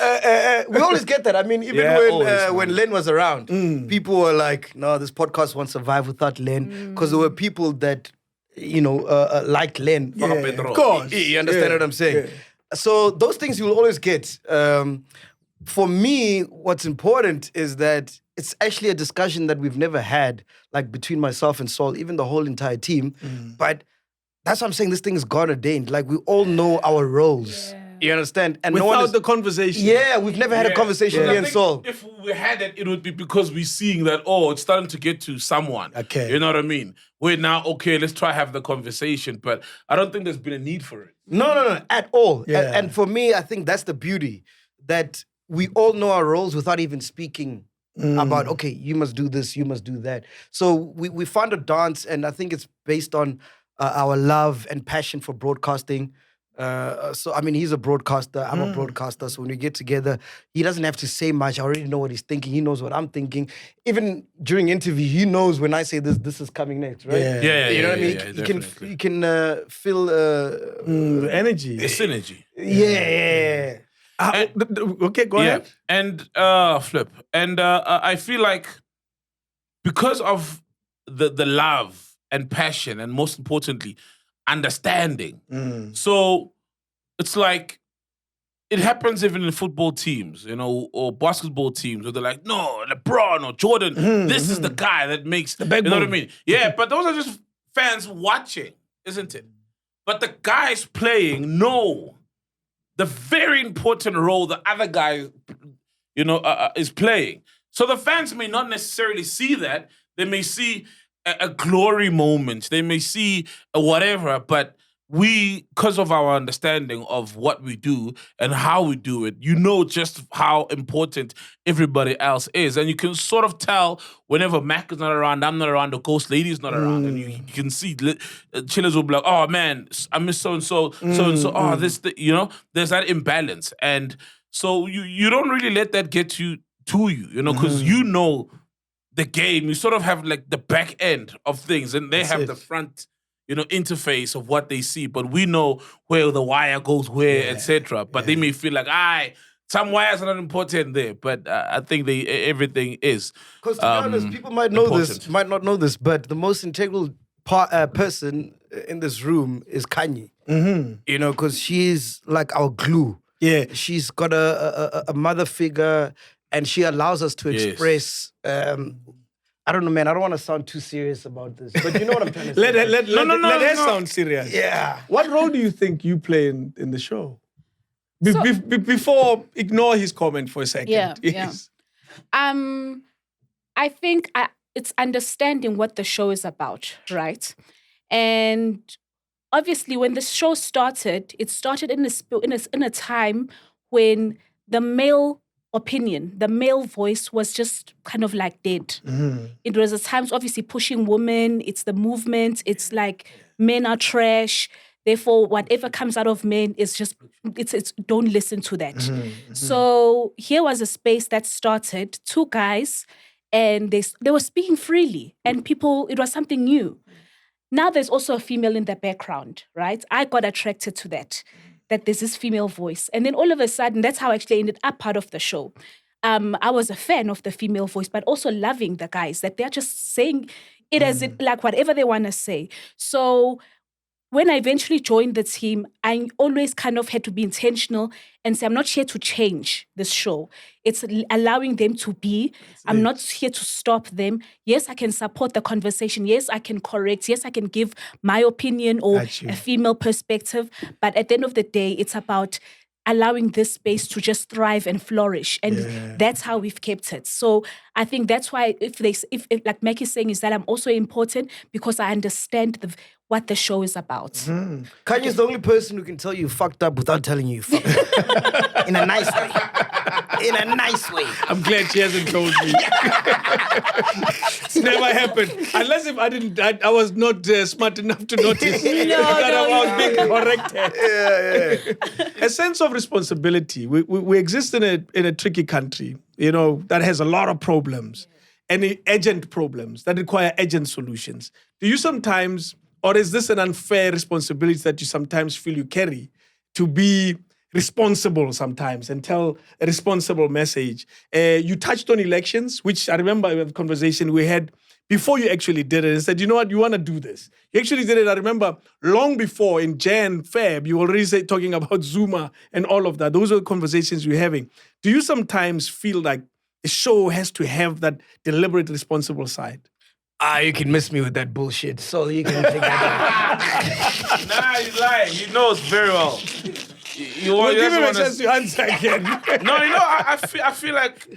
we always get that. I mean, even Yeah, always, when Len was around, people were like, "No, this podcast won't survive without Len," because there were people that, liked Len. Yeah, of course. You understand what I'm saying? Yeah. So those things you'll always get. For me, what's important is that it's actually a discussion that we've never had, like between myself and Saul, even the whole entire team. But that's what I'm saying. This thing is God ordained. Like we all know our roles. Yeah. You understand? And Without the conversation. yeah, we've never had a conversation But me I and think Saul. if we had it, it would be because we're seeing that, it's starting to get to someone. Okay. You know what I mean? We're now, okay, let's try have the conversation. But I don't think there's been a need for it. No, at all. Yeah. And for me, I think that's the beauty, that we all know our roles without even speaking about, okay, you must do this, you must do that. So we found a dance, and I think it's based on our love and passion for broadcasting. So, I mean, he's a broadcaster, I'm a broadcaster. So when we get together, he doesn't have to say much. I already know what he's thinking. He knows what I'm thinking. Even during interview, he knows when I say this is coming next, right? Yeah. You know what I mean? Yeah, You can feel... Energy. It's synergy. yeah. Okay, go ahead. And flip. And I feel like because of the love and passion, and most importantly, understanding. So it's like it happens even in football teams, or basketball teams, where they're like, no, LeBron or Jordan, this is the guy that makes you know what I mean? Yeah, but those are just fans watching, isn't it? But the guys playing know the very important role the other guy, is playing. So the fans may not necessarily see that. They may see a glory moment. They may see a whatever, but we, because of our understanding of what we do and how we do it, just how important everybody else is. And you can sort of tell whenever Mac is not around, I'm not around, the ghost lady is not around. And you can see chillers will be like, oh man, I miss so-and-so, so-and-so, there's that imbalance. And so you don't really let that get to you, because the game, you sort of have like the back end of things, and they have the front, interface of what they see. But we know where the wire goes where, etc. But they may feel like, some wires are not important there. But I think everything is. Because to be honest, people might know this, important. might not know this, but the most integral person in this room is Kanye. Because she's like our glue. Yeah. She's got a mother figure, and she allows us to express. I don't know, man. I don't want to sound too serious about this, but you know what I'm trying to say. Let her sound serious. Yeah. What role do you think you play in the show? Before, ignore his comment for a second. Yeah. Yes. I think it's understanding what the show is about, right? And obviously, when the show started, it started in a time when the male opinion, the male voice was just kind of like dead. It was at times obviously pushing women. It's the movement. It's like men are trash. Therefore, whatever comes out of men is just, it's don't listen to that. So here was a space that started, two guys, and they were speaking freely, and people, it was something new. Now there's also a female in the background, right? I got attracted to that there's this female voice. And then all of a sudden, that's how I actually ended up part of the show. I was a fan of the female voice, but also loving the guys, that they're just saying it as it, like whatever they want to say. So when I eventually joined the team, I always kind of had to be intentional and say, I'm not here to change this show. It's allowing them to be. I'm not here to stop them. Yes, I can support the conversation. Yes, I can correct. Yes, I can give my opinion or a female perspective. But at the end of the day, it's about allowing this space to just thrive and flourish. And that's how we've kept it. So I think that's why if like Mac is saying, is that I'm also important because I understand what the show is about. Kanye's the only person who can tell you fucked up without telling you fucked up. In a nice way. in a nice way. I'm glad she hasn't told me. It's never happened. Unless if I was not smart enough to notice that I was being corrected. A sense of responsibility. We exist in a tricky country, that has a lot of problems and urgent problems that require urgent solutions. Do you sometimes, or is this an unfair responsibility that you sometimes feel you carry to be responsible sometimes and tell a responsible message? You touched on elections, which I remember the conversation we had before you actually did it and said, you know what, you want to do this. You actually did it, I remember, long before in Feb, you already talking about Zuma and all of that. Those are the conversations we're having. Do you sometimes feel like a show has to have that deliberate, responsible side? You can miss me with that bullshit, so you can take that Nah, he's lying. He knows very well. We'll give him a chance to answer again. No, I feel like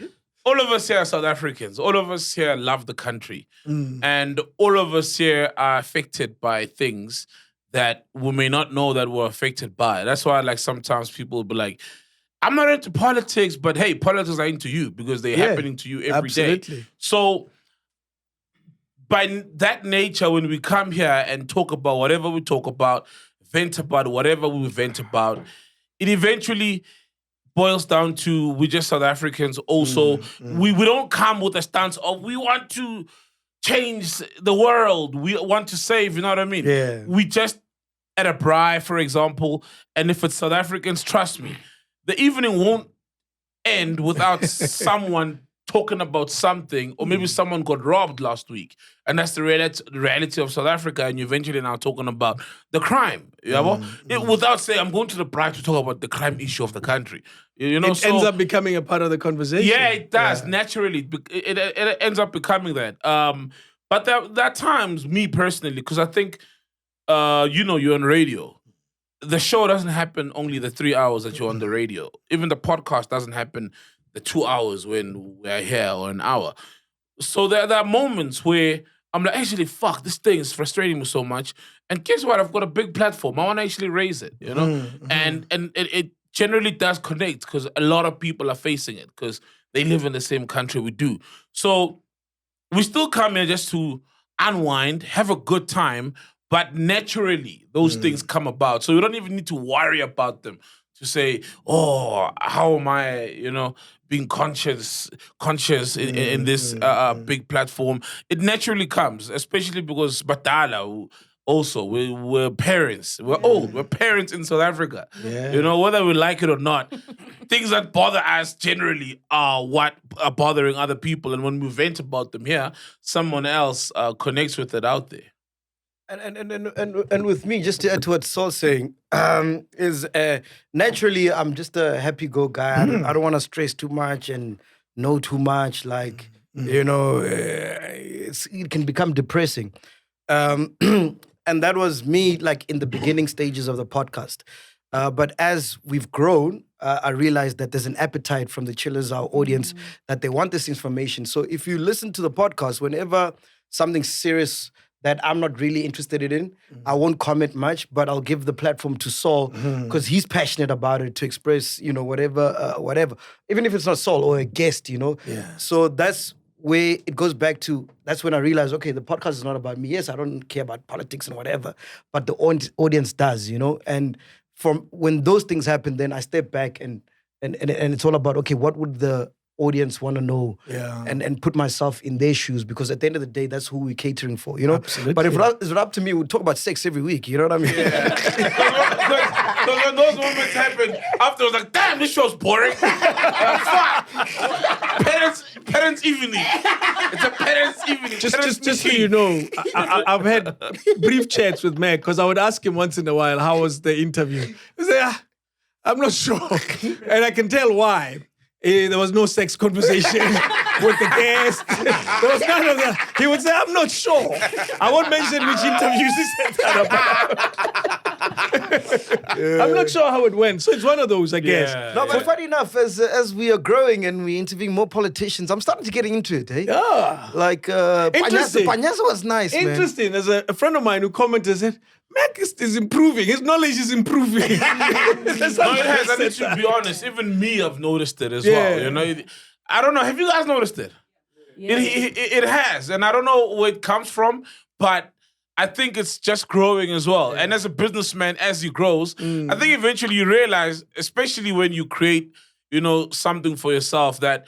all of us here are South Africans. All of us here love the country. And all of us here are affected by things that we may not know that we're affected by. That's why, like, sometimes people will be like, I'm not into politics, but hey, politics are into you because they're happening to you every day. So by that nature, when we come here and talk about whatever we talk about, vent about whatever we vent about, it eventually boils down to we're just South Africans also. We don't come with a stance of we want to change the world. We want to save, you know what I mean? Yeah. We just at a braai, for example, and if it's South Africans, trust me, the evening won't end without someone talking about something, or maybe someone got robbed last week. And that's the reality of South Africa, and you're eventually now talking about the crime. Without saying, I'm going to the braai to talk about the crime issue of the country. It ends up becoming a part of the conversation. Yeah, it does. Naturally, it ends up becoming that. But there are times, me personally, because I think, you're on radio. The show doesn't happen only the 3 hours that you're on the radio. Even the podcast doesn't happen the 2 hours when we're here, or an hour. So there are moments where I'm like, actually, fuck, this thing is frustrating me so much. And guess what? I've got a big platform. I want to actually raise it, And it generally does connect because a lot of people are facing it because they live in the same country we do. So we still come here just to unwind, have a good time, but naturally, those things come about. So we don't even need to worry about them to say, oh, how am I, being conscious in this big platform. It naturally comes, especially because Batala, also, we're parents. We're old. We're parents in South Africa. Yeah. Whether we like it or not, things that bother us generally are what are bothering other people. And when we vent about them here, someone else connects with it out there. And with me, just to add to what Saul's saying, is naturally I'm just a happy-go guy. I don't want to stress too much and know too much. Like, it can become depressing. And that was me, like, in the beginning stages of the podcast. But as we've grown, I realized that there's an appetite from the chillers, our audience, that they want this information. So if you listen to the podcast, whenever something serious that I'm not really interested in, I won't comment much, but I'll give the platform to Saul because he's passionate about it to express, whatever. Even if it's not Saul or a guest, Yeah. So that's where it goes back to, that's when I realized, okay, the podcast is not about me. Yes, I don't care about politics and whatever, but the audience does, And from when those things happen, then I step back and it's all about, okay, what would the audience want to know, and put myself in their shoes, because at the end of the day, that's who we're catering for, Absolutely. But if it's up to me, we'd talk about sex every week, you know what I mean? Yeah. Because when those moments happen, after I was like, damn, this show's boring. Fuck. Parents evening. It's a parents evening. Just so you know, I've had brief chats with Mac because I would ask him once in a while, how was the interview? He said, I'm not sure. And I can tell why. There was no sex conversation with the guest. There was none of that. He would say, I'm not sure. I won't mention which interviews he said that about. I'm not sure how it went. So it's one of those, I guess. No, but funny enough, as we are growing and we're interviewing more politicians, I'm starting to get into it, eh? Yeah. Like, Interesting. Panyaza was nice, man. Interesting. There's a friend of mine who commented, said, Mac is improving. His knowledge is improving. No, it has. I need to be honest. Even me, I've noticed it as well. You know, I don't know. Have you guys noticed it? Yeah. It has, and I don't know where it comes from, but I think it's just growing as well. And as a businessman, as he grows, I think eventually you realize, especially when you create, you know, something for yourself, that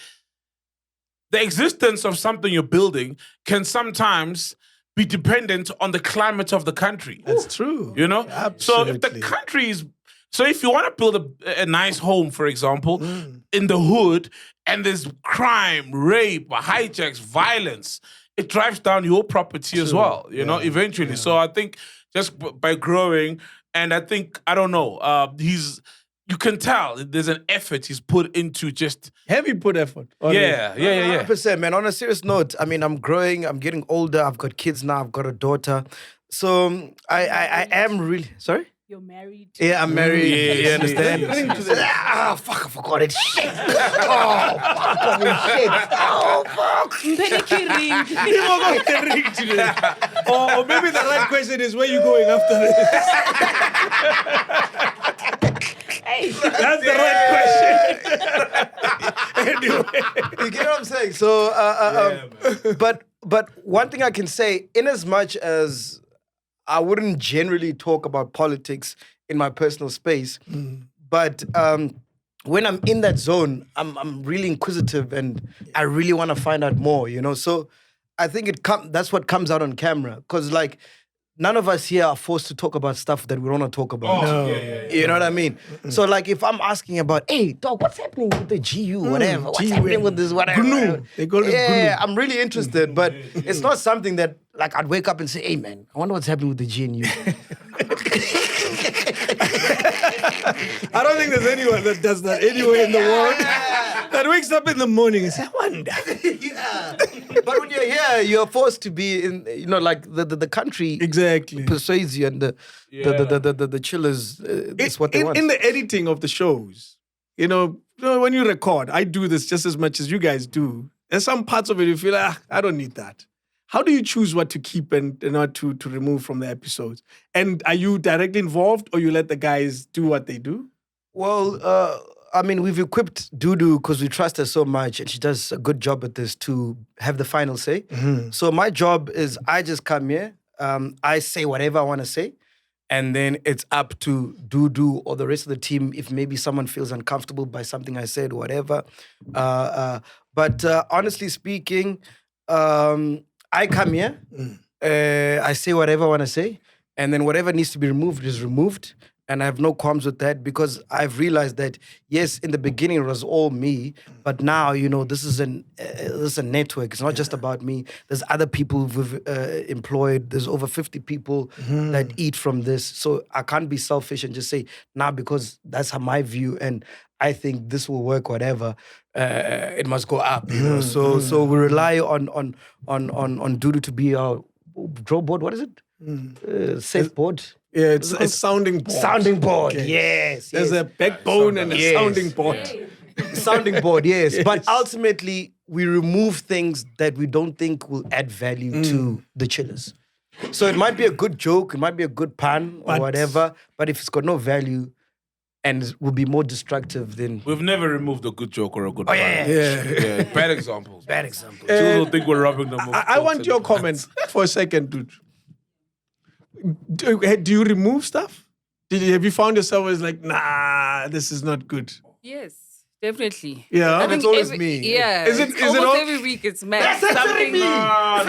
the existence of something you're building can sometimes be dependent on the climate of the country. That's true. You know? So if the Absolutely. country is... So if you want to build a nice home, for example, in the hood, and there's crime, rape, hijacks, violence, it drives down your property as well, you know, eventually. So I think just by growing, and I think, I don't know, you can tell there's an effort he's put into just... Heavy put effort. 100%, man. On a serious note, I mean, I'm growing, I'm getting older, I've got kids now, I've got a daughter. So I am really... Sorry? You're married. Yeah, I'm married. Yeah, You understand? Fuck, I forgot it. Shit. Oh, fuck, I mean, shit. Oh, fuck. Or maybe the right question is, where you going after this? Hey. That's the right question. Anyway. You get what I'm saying? So, but one thing I can say, in as much as I wouldn't generally talk about politics in my personal space, but when I'm in that zone, I'm really inquisitive and I really want to find out more, you know? So I think that's what comes out on camera. Because, like, none of us here are forced to talk about stuff that we don't want to talk about. You know what I mean? So, like, if I'm asking about, hey, dog, what's happening with the GU, whatever? What's happening with this, whatever? GNU. They call it Yeah, GNU. I'm really interested, but it's not something that, like, I'd wake up and say, hey, man, I wonder what's happening with the GNU. I don't think there's anyone that does that anywhere in the world. That wakes up in the morning and says, I wonder. Yeah. But when you're here, you're forced to be in, you know, like the country Exactly. persuades you, and the chillers, it's what they want. In the editing of the shows, you know, when you record, I do this just as much as you guys do. There's some parts of it you feel like, I don't need that. How do you choose what to keep and not to remove from the episodes? And are you directly involved, or you let the guys do what they do? Well, I mean, we've equipped Dudu because we trust her so much, and she does a good job at this to have the final say. So my job is I just come here, I say whatever I want to say, and then it's up to Dudu or the rest of the team if maybe someone feels uncomfortable by something I said, whatever. But honestly speaking, I come here, I say whatever I want to say, and then whatever needs to be removed is removed. And I have no qualms with that because I've realized that, yes, in the beginning it was all me, but now, you know, this is a network. It's not just about me. There's other people we've employed. There's over 50 people that eat from this. So I can't be selfish and just say, nah, because that's my view and I think this will work, whatever. It must go up, you know. So we rely on Dudu to be our draw board. What is it? Safe board. Yeah, it's a sounding board. Sounding board, Okay. yes. There's a backbone and a Yes. sounding board. Sounding board, yes. Yes. But ultimately, we remove things that we don't think will add value to the chillers. So it might be a good joke, it might be a good pun or But- whatever, but if it's got no value and it will be more destructive, then... We've never removed a good joke or a good pun. yeah. Yeah. Bad examples. Bad example. People don't think we're robbing them. of I want jokes your and- comment for a second, dude. Do you remove stuff? Have you found yourself as like, nah, this is not good? Yes, definitely. Yeah. I And think it's always me. Yeah. Is it- it's is it almost all- every week it's mad. Something. Nah,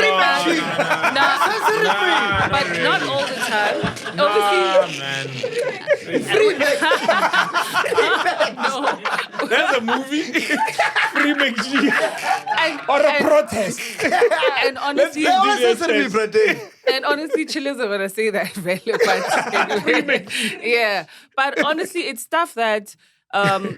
But not all the time. Obviously, man. That's a movie. Free MacG. Or a and, protest. and honestly, They always answer me, brother. and honestly, chillers are gonna say that value, but anyway. Yeah. But honestly, it's stuff that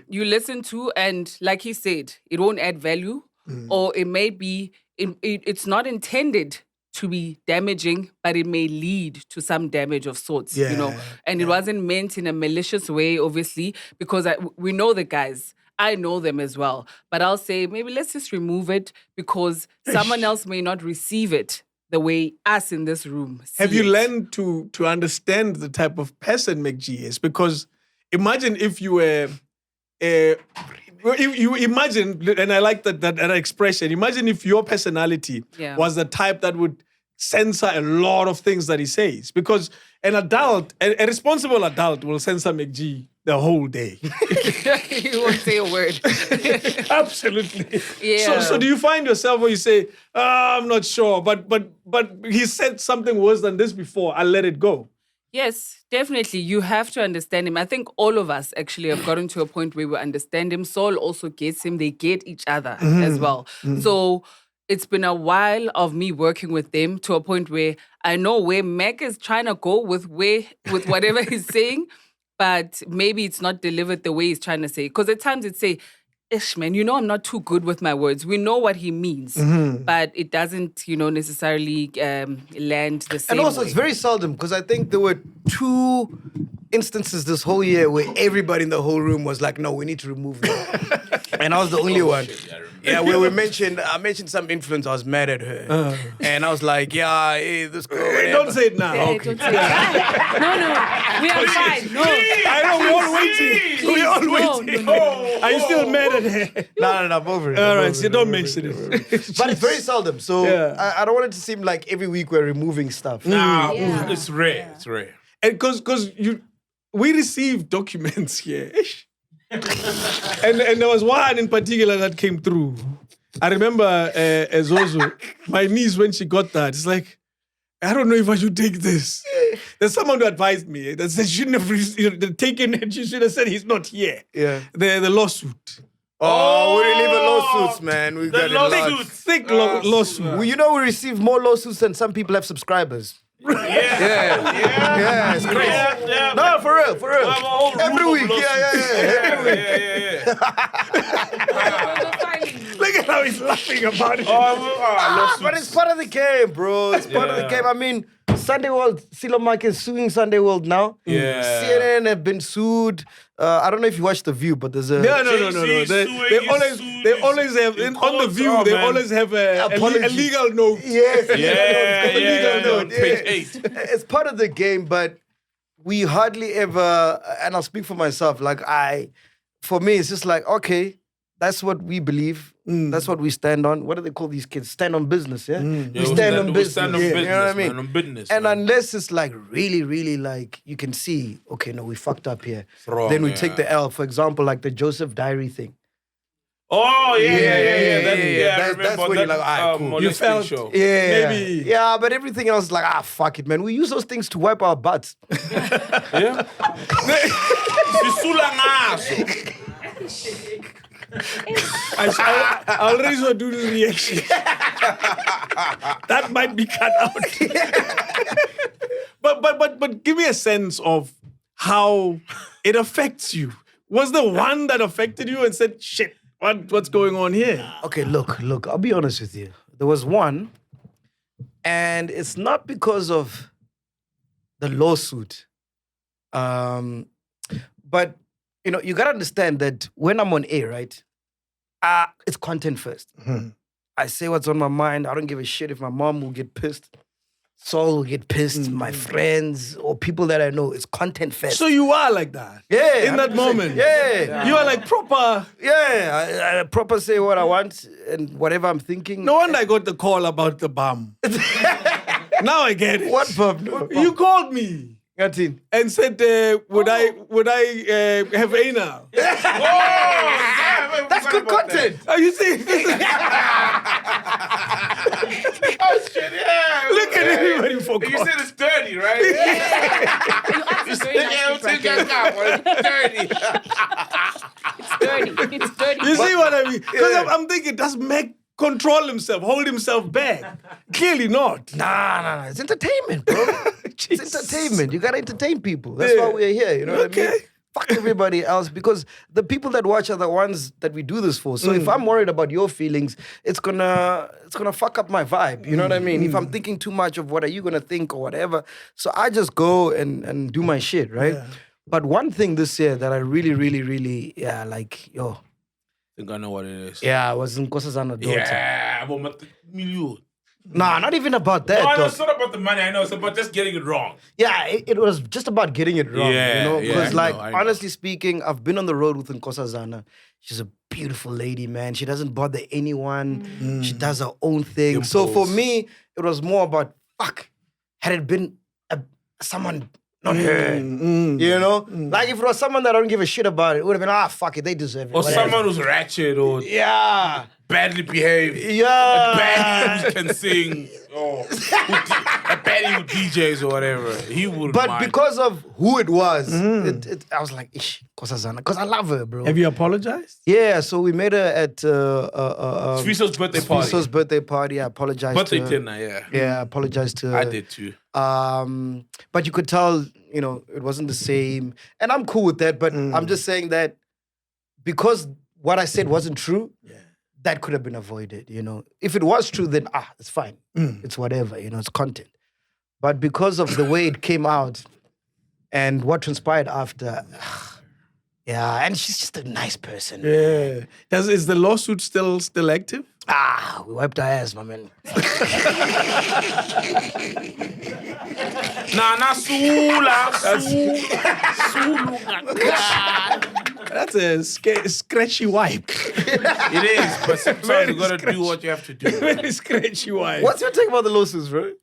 you listen to, and like he said, it won't add value, or it may be it's not intended to be damaging, but it may lead to some damage of sorts, you know. And it wasn't meant in a malicious way, obviously, because we know the guys. I know them as well. But I'll say, maybe let's just remove it because someone else may not receive it the way us in this room see Have you it. learned to understand the type of person MacG is? Because imagine if you were... you imagine, and I like that expression, imagine if your personality was the type that would censor a lot of things that he says. Because an adult, a responsible adult will censor MacG the whole day. You won't say a word. Absolutely. Yeah. So do you find yourself where you say, I'm not sure, but he said something worse than this before, I'll let it go? Yes, definitely. You have to understand him. I think all of us actually have gotten to a point where we understand him. Saul also gets him. They get each other as well. So it's been a while of me working with them to a point where I know where Mac is trying to go with whatever he's saying, but maybe it's not delivered the way he's trying to say. Because at times it's say, ish, man, you know I'm not too good with my words. We know what he means, but it doesn't, necessarily land the same And also, way. it's very seldom because I think there were 2 instances this whole year where everybody in the whole room was like, no, we need to remove that. And I was the only one. Yeah, where I mentioned some influence. I was mad at her. And I was like, yeah, hey, this girl. Don't say it now. Hey, don't say that. No, we are fine. No. I know, we're all waiting. We're all waiting. No. Are you still mad at her? No, I'm over it. All I'm right, over so it, don't I'm mention over it. But it's very seldom. So Yeah. I don't want it to seem like every week we're removing stuff. Nah, Yeah. it's rare. It's rare. And because we received documents here. and there was one in particular that came through. I remember Zozo, my niece, when she got that, it's like, I don't know if I should take this. There's someone who advised me that said she shouldn't have taken it. She should have said he's not here. Yeah. The lawsuit. Oh, we deliver lawsuits, man. We got The a lot. lawsuits. Thick lawsuit. Well, we receive more lawsuits than some people have subscribers. Yeah, it's crazy. Yeah. No, for real. have a whole room Every of week, every week. Look at how he's laughing about it. But it's part of the game, bro. It's part of the game. I mean, Sunday World, Silo Mike is suing Sunday World now. Yeah. CNN have been sued. I don't know if you watched The View, but there's a... No. Jay-Z They always have, in on The court, View, they man. always have a Apology. legal note. Yes. Yeah. note. Page 8. It's part of the game, but we hardly ever, and I'll speak for myself, for me, it's just like, okay, that's what we believe. That's what we stand on. What do they call these kids? Stand on business, yeah? We stand on business. Stand on You business, know what I mean? man, on business. And man. unless it's like really, really like you can see, okay, no, we fucked up here. Wrong, Then we yeah. take the L. For example, like the Joseph Diary thing. Oh, yeah. I That's remember when that you're like, all right, cool. molesting You felt- show. Yeah. Maybe. Yeah, but everything else is like, fuck it, man. We use those things to wipe our butts. Yeah. Sisula ngaso. I already saw do the reaction. That might be cut out. but give me a sense of how it affects you. Was there one that affected you and said, shit, what's going on here? Okay, look, I'll be honest with you. There was one, and it's not because of the lawsuit. But, you got to understand that when I'm on air, right, it's content first. I say what's on my mind. I don't give a shit if my mom will get pissed. Saul will get pissed, my friends, or people that I know. It's content first. So you are like that? Yeah. In that 100%. moment? Yeah. You are like proper... Yeah, I proper say what I want and whatever I'm thinking. No wonder I got the call about the bum. Now I get it. What bum? No, You called me got in. and said, would I have anal? That's good content. Are you saying? Oh, shit, yeah. Look at everybody for You God. said it's dirty, right? You said, take that cop. It's dirty. It's dirty. You see what I mean? Because I'm thinking, does Mac control himself, hold himself back? Clearly not. Nah. It's entertainment, bro. It's entertainment. You gotta entertain people. That's why we're here. You know what I mean? fuck everybody else, because the people that watch are the ones that we do this for. So if I'm worried about your feelings, it's gonna fuck up my vibe. You know what I mean? If I'm thinking too much of what are you gonna think or whatever, so I just go and do my shit, right? Yeah. But one thing this year that I really, really, really, like, I think I know what it is. yeah, was Nkosazana daughter. Yeah, about million. Nah, not even about that. No, dog. it's not about the money. I know. It's about just getting it wrong. Yeah, it was just about getting it wrong, Yeah, you know? yeah, Because, I know. honestly speaking, I've been on the road with Nkosazana. She's a beautiful lady, man. She doesn't bother anyone. She does her own thing. So for Impulse. me, it was more about, fuck, had it been someone, not her, you know? Like, if it was someone that I don't give a shit about, it would have been, fuck it, they deserve it. Or whatever. someone who's ratchet or Yeah. badly behaved. Yeah. Bad who can sing. Or a baddie who DJs or whatever. He would But mind. because of who it was, I was like, ish, Nkosazana. Because I love her, bro. Have you apologized? Yeah, so we met her at Sfiso's birthday party. Sfiso's birthday party. I apologized Birthday to her. dinner, yeah. Yeah, I apologized to her. I did too. But you could tell, it wasn't the same. And I'm cool with that, but I'm just saying that because what I said wasn't true, that could have been avoided, If it was true, then, it's fine. It's whatever, it's content. But because of the way it came out and what transpired after, yeah, and she's just a nice person. Yeah. Is the lawsuit still active? We wiped our ass, my man. Nah, Sula. That's a scratchy wipe. It is, but sometimes you gotta do what you have to do. Very scratchy wipe. What's your take about the lawsuits, bro?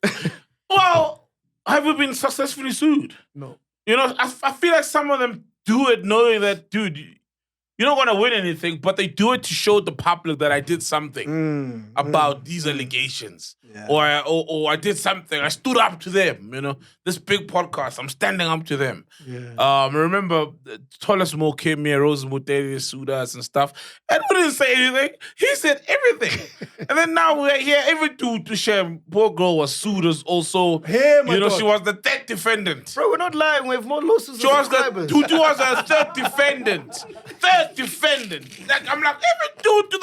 Well, have you been successfully sued? No. I feel like some of them do it knowing that, dude, you're not gonna win anything, but they do it to show the public that I did something about these allegations. Yeah. Or I did something. I stood up to them, This big podcast, I'm standing up to them. Yeah. Remember, Thomas Mo came here, Rose Muteri sued us and stuff, and we didn't say anything. He said everything. And then now we're here, even to share, poor girl was sued us also. Hey, my God. She was the third defendant. Bro, we're not lying. We have more lawsuits She than was subscribers. Tutu was a third defendant. Third defendant. Like, I'm like, even Tutu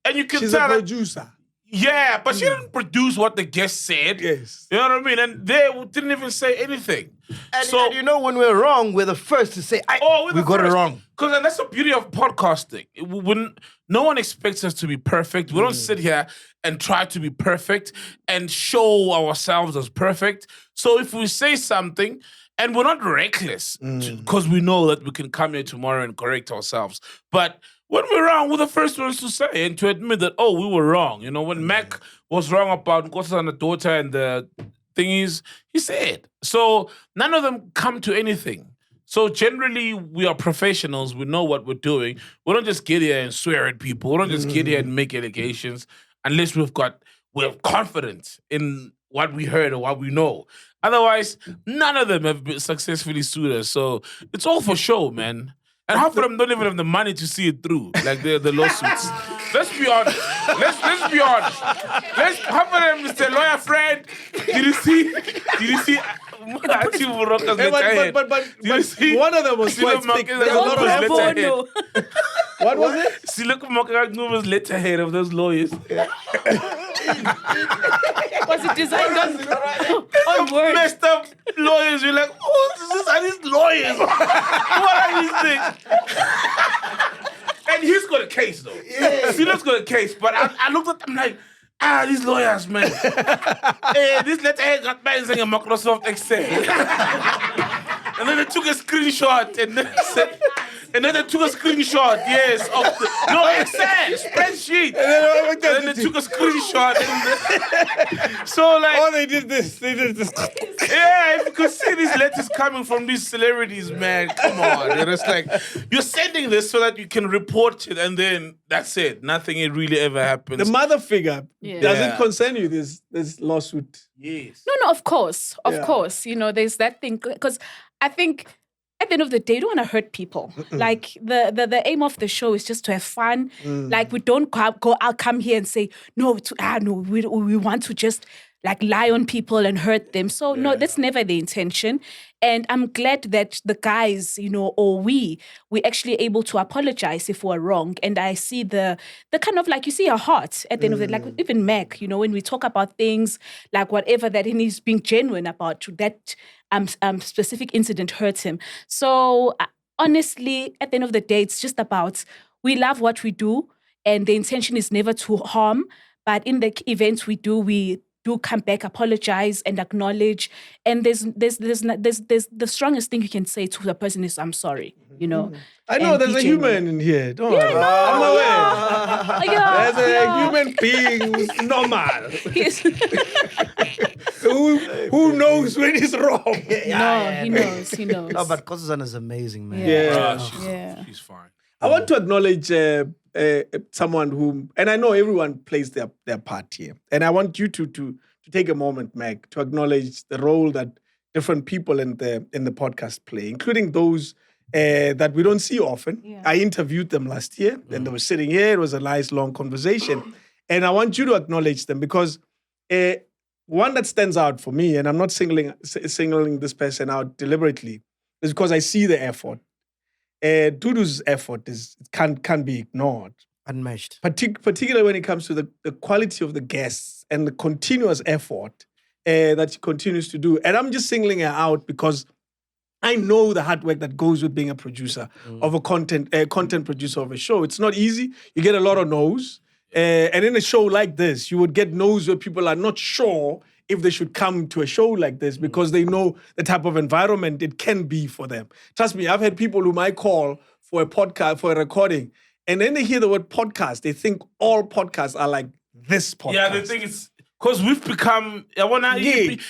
and you can She's a tell that, producer. yeah, but she didn't produce what the guest said. Yes. You know what I mean? And they didn't even say anything. And when we're wrong, we're the first to say, we got it wrong. Because that's the beauty of podcasting. No one expects us to be perfect. We don't sit here and try to be perfect and show ourselves as perfect. So if we say something, and we're not reckless, because we know that we can come here tomorrow and correct ourselves. But when we're wrong, we're the first ones to say and to admit that, we were wrong. When Mac was wrong about Nkosazana daughter and the thingies, he said. So none of them come to anything. So generally, we are professionals. We know what we're doing. We don't just get here and swear at people. We don't just get here and make allegations unless we have confidence in what we heard or what we know. Otherwise, none of them have been successfully sued us. So it's all for show, man. And half of them don't even have the money to see it through, like the lawsuits. Let's be honest. Let's be honest. Half of them is their lawyer friend. Did you see? But one of them was quite thick. There's a lot of letterhead. What was it? See, look at Moka's letterhead of those lawyers. Was it designed on Word? Messed up lawyers. You're like, are these lawyers? What are these things? And he's got a case, though. Yeah. Silo's got a case. But I looked at them like, these lawyers, man. Hey, this letterhead got back in Microsoft Excel. And then they took a screenshot and then said... And then they took a screenshot, yes, of Excel, spreadsheet. And then they took a screenshot. So, like... Oh, they did this. Yeah, if you could see these letters coming from these celebrities, man, come on. It's like, you're sending this so that you can report it, and then that's it. Nothing really ever happens. The mother figure, Yeah. does it concern you, this lawsuit? Yes. No, of course. Yeah. Of course. There's that thing. Because I think... At the end of the day, you don't want to hurt people. Like the aim of the show is just to have fun. Like we don't come here and say no. We want to just like lie on people and hurt them. So no, that's never the intention. And I'm glad that the guys, or we actually able to apologize if we're wrong. And I see the kind of like, you see a heart at the end of it, like even Mac, when we talk about things like whatever that he's being genuine about, that specific incident hurts him. So honestly, at the end of the day, it's just about, we love what we do and the intention is never to harm. But in the events we do come back, apologize and acknowledge. And there's the strongest thing you can say to the person is, I'm sorry, I know And there's be a genuine. human in here. Don't Yeah, worry. no. I'm aware. Yeah, There's a yeah. human being who's normal. Yes. who knows when he's wrong. He knows. He knows. No, but Kozuzana is amazing, man. Yeah. She's fine. I want to acknowledge someone who, and I know everyone plays their part here, and I want you to take a moment, Meg, to acknowledge the role that different people in the podcast play, including those that we don't see often. Yeah. I interviewed them last year, and they were sitting here. It was a nice long conversation, and I want you to acknowledge them because one that stands out for me, and I'm not singling this person out deliberately, is because I see the effort. Dudu's effort can't be ignored. Unmatched. Particularly when it comes to the quality of the guests and the continuous effort that she continues to do. And I'm just singling her out because I know the hard work that goes with being a producer of a content producer of a show. It's not easy. You get a lot of no's. And in a show like this, you would get no's where people are not sure if they should come to a show like this because they know the type of environment it can be for them. Trust me, I've had people who might call for a podcast, for a recording, and then they hear the word podcast, they think all podcasts are like this podcast. Yeah, the thing is, because we've become, plastic.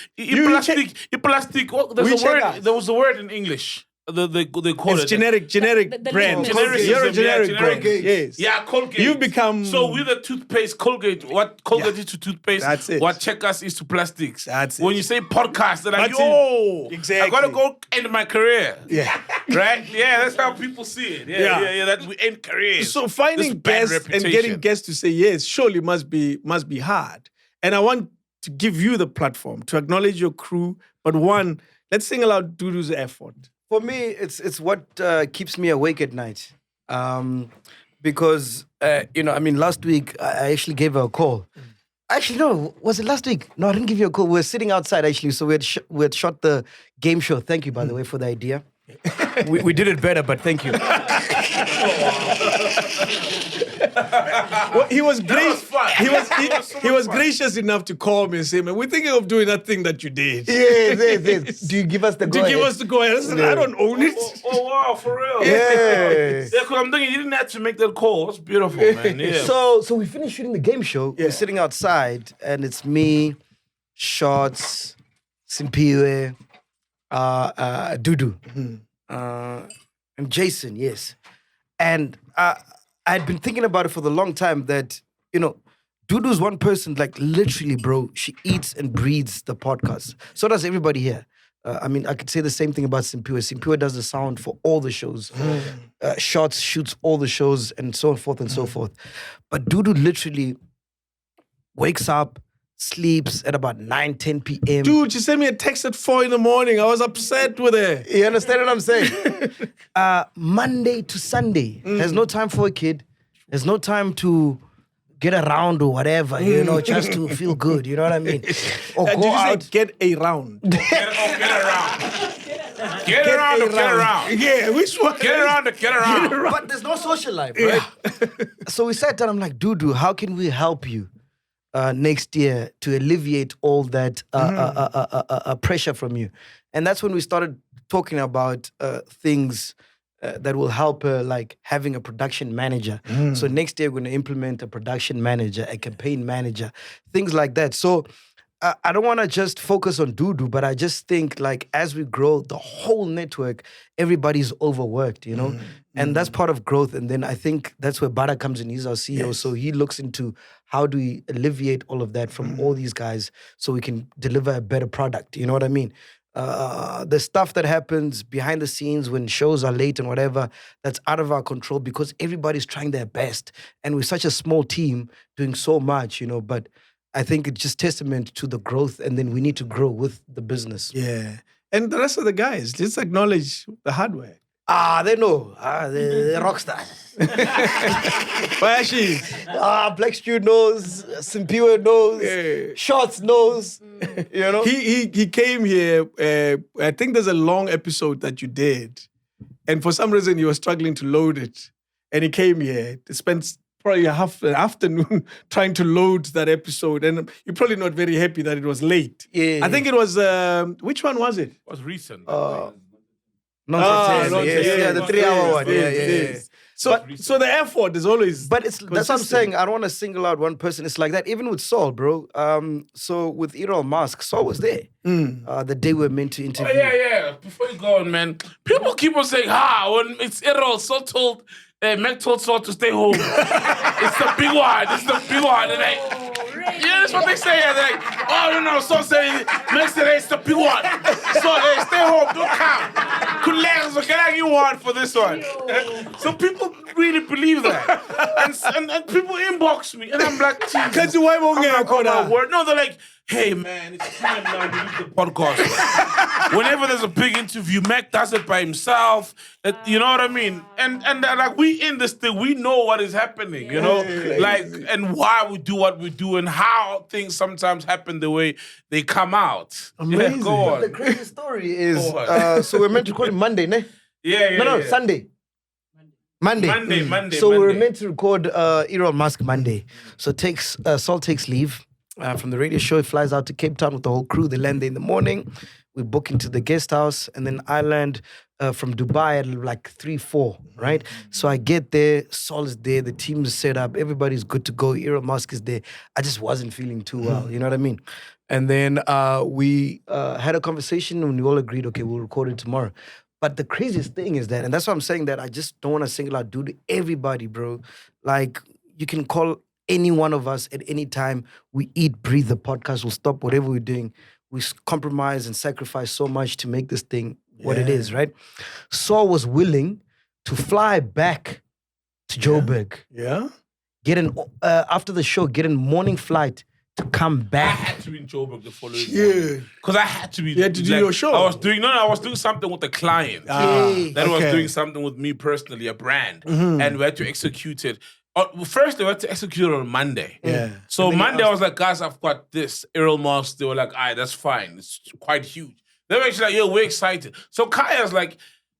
There was a word in English. They call It's it generic the brand. labels. You're a generic brand. Colgate. Yes. Yeah, Colgate. You've become... So with the toothpaste, Colgate, what Colgate is to toothpaste, That's it. what Checkers is to plastics. That's it. When you say podcast, they're like, That's yo, Exactly. I gotta go end my career. Yeah. Right? Yeah, that's how people see it. Yeah, that we end careers. So This finding bad guests and reputation. getting guests to say yes surely must be hard. And I want to give you the platform to acknowledge your crew. But one, let's single out Dudu's effort. For me, it's what keeps me awake at night. Because, last week, I actually gave her a call. Actually, no, was it last week? No, I didn't give you a call. We were sitting outside, actually, so we had shot the game show. Thank you, by the way, for the idea. we did it better, but thank you. Well, he was fun. He was gracious enough to call me and say, "Man, we're thinking of doing that thing that you did. Yes. Do you give us the go Give us the go ahead." I said, "I don't own it." Oh, wow, for real. Yeah. Yeah, because I'm thinking you didn't have to make that call. It's beautiful, man. Yeah. So we finished shooting the game show. We're sitting outside, and it's me, Shots, Simpiwe, Dudu, and Jason, yes. And I had been thinking about it for the long time that, Dudu's one person, like literally, bro, she eats and breathes the podcast. So does everybody here. I could say the same thing about Simpiwe. Simpiwe does the sound for all the shows. Shots shoots all the shows and so forth and so forth. But Dudu literally wakes up, sleeps at about 9, 10 p.m. Dude, she sent me a text at 4 a.m. I was upset with her. You understand what I'm saying? Monday to Sunday. There's no time for a kid. There's no time to get around or whatever, just to feel good. You know what I mean? Or Did go you out. say get around? Get around. Get around. Yeah, which one? Get around. But there's no social life, right? So we sat down. I'm like, Dudu, how can we help you next year to alleviate all that pressure from you? And that's when we started talking about things that will help her, like having a production manager. So next year we're going to implement a production manager, a campaign manager, things like that. So I don't want to just focus on Dudu, but I just think like as we grow the whole network, everybody's overworked, and that's part of growth. And then I think that's where Bada comes in. He's our CEO. Yes. So he looks into how do we alleviate all of that from all these guys so we can deliver a better product. You know what I mean? The stuff that happens behind the scenes when shows are late and whatever, that's out of our control because everybody's trying their best. And we're such a small team doing so much, but I think it's just testament to the growth, and then we need to grow with the business. Yeah. And the rest of the guys, just acknowledge the hard work. They know. The rock stars. Bayashi. Black Stew knows. Simpiwe knows. Yeah. Shots knows. You know? He came here. I think there's a long episode that you did, and for some reason you were struggling to load it. And he came here to spend probably half an afternoon trying to load that episode, and you're probably not very happy that it was late. Yeah. I think it was. Which one was it? It was recent. Nonsense. Nonsense. The 3-hour one. Yeah. So the effort is always. But that's what I'm saying. I don't want to single out one person. It's like that. Even with Saul, bro. So with Elon Musk, Saul was there the day we were meant to interview. Yeah. Before you go on, man, people keep on saying, when it's Errol, Saul told, Mac told Saul to stay home. It's the big one. It's the big one. And yeah, that's what they say. They're like, no. Saul saying, Mac said, it's the big one. So stay home, don't come. Can I get one for this one? So people really believe that. And people inbox me. And I'm like, Jesus. No, they're like, hey, man, it's time now to leave the podcast. Whenever there's a big interview, Mac does it by himself. You know what I mean? And like, we in this thing, we know what is happening, you know? Like, and why we do what we do and how things sometimes happen the way they come out. Amazing. Yeah, go on. The crazy story is, so we're meant to record it Monday, ne? Yeah. Sunday. Monday. So we were meant to record Elon Musk Monday. So Saul takes leave from the radio show. He flies out to Cape Town with the whole crew. They land there in the morning. We book into the guest house, and then I land from Dubai at like 3-4, right? So I get there, Saul is there, the team is set up, everybody's good to go, Elon Musk is there. I just wasn't feeling too well, you know what I mean? And then we had a conversation and we all agreed, okay, we'll record it tomorrow. But the craziest thing is that, and that's why I'm saying that I just don't want to single out dude, everybody, bro. Like, you can call any one of us at any time. We eat, breathe the podcast. We'll stop whatever we're doing. We compromise and sacrifice so much to make this thing what it is, right? Saul was willing to fly back to Joburg. Yeah. After the show, get a morning flight to come I back. had to be in Joburg the following morning. Because I had to be. You had to do your show. I was doing something with the client. That was doing something with me personally, a brand. And we had to execute it. First, they had to execute it on Monday. Yeah. So Monday, I was like, guys, I've got this. Errol Musk, they were like, all right, that's fine. It's quite huge. They were actually like, yo, we're excited. So Kaya's like,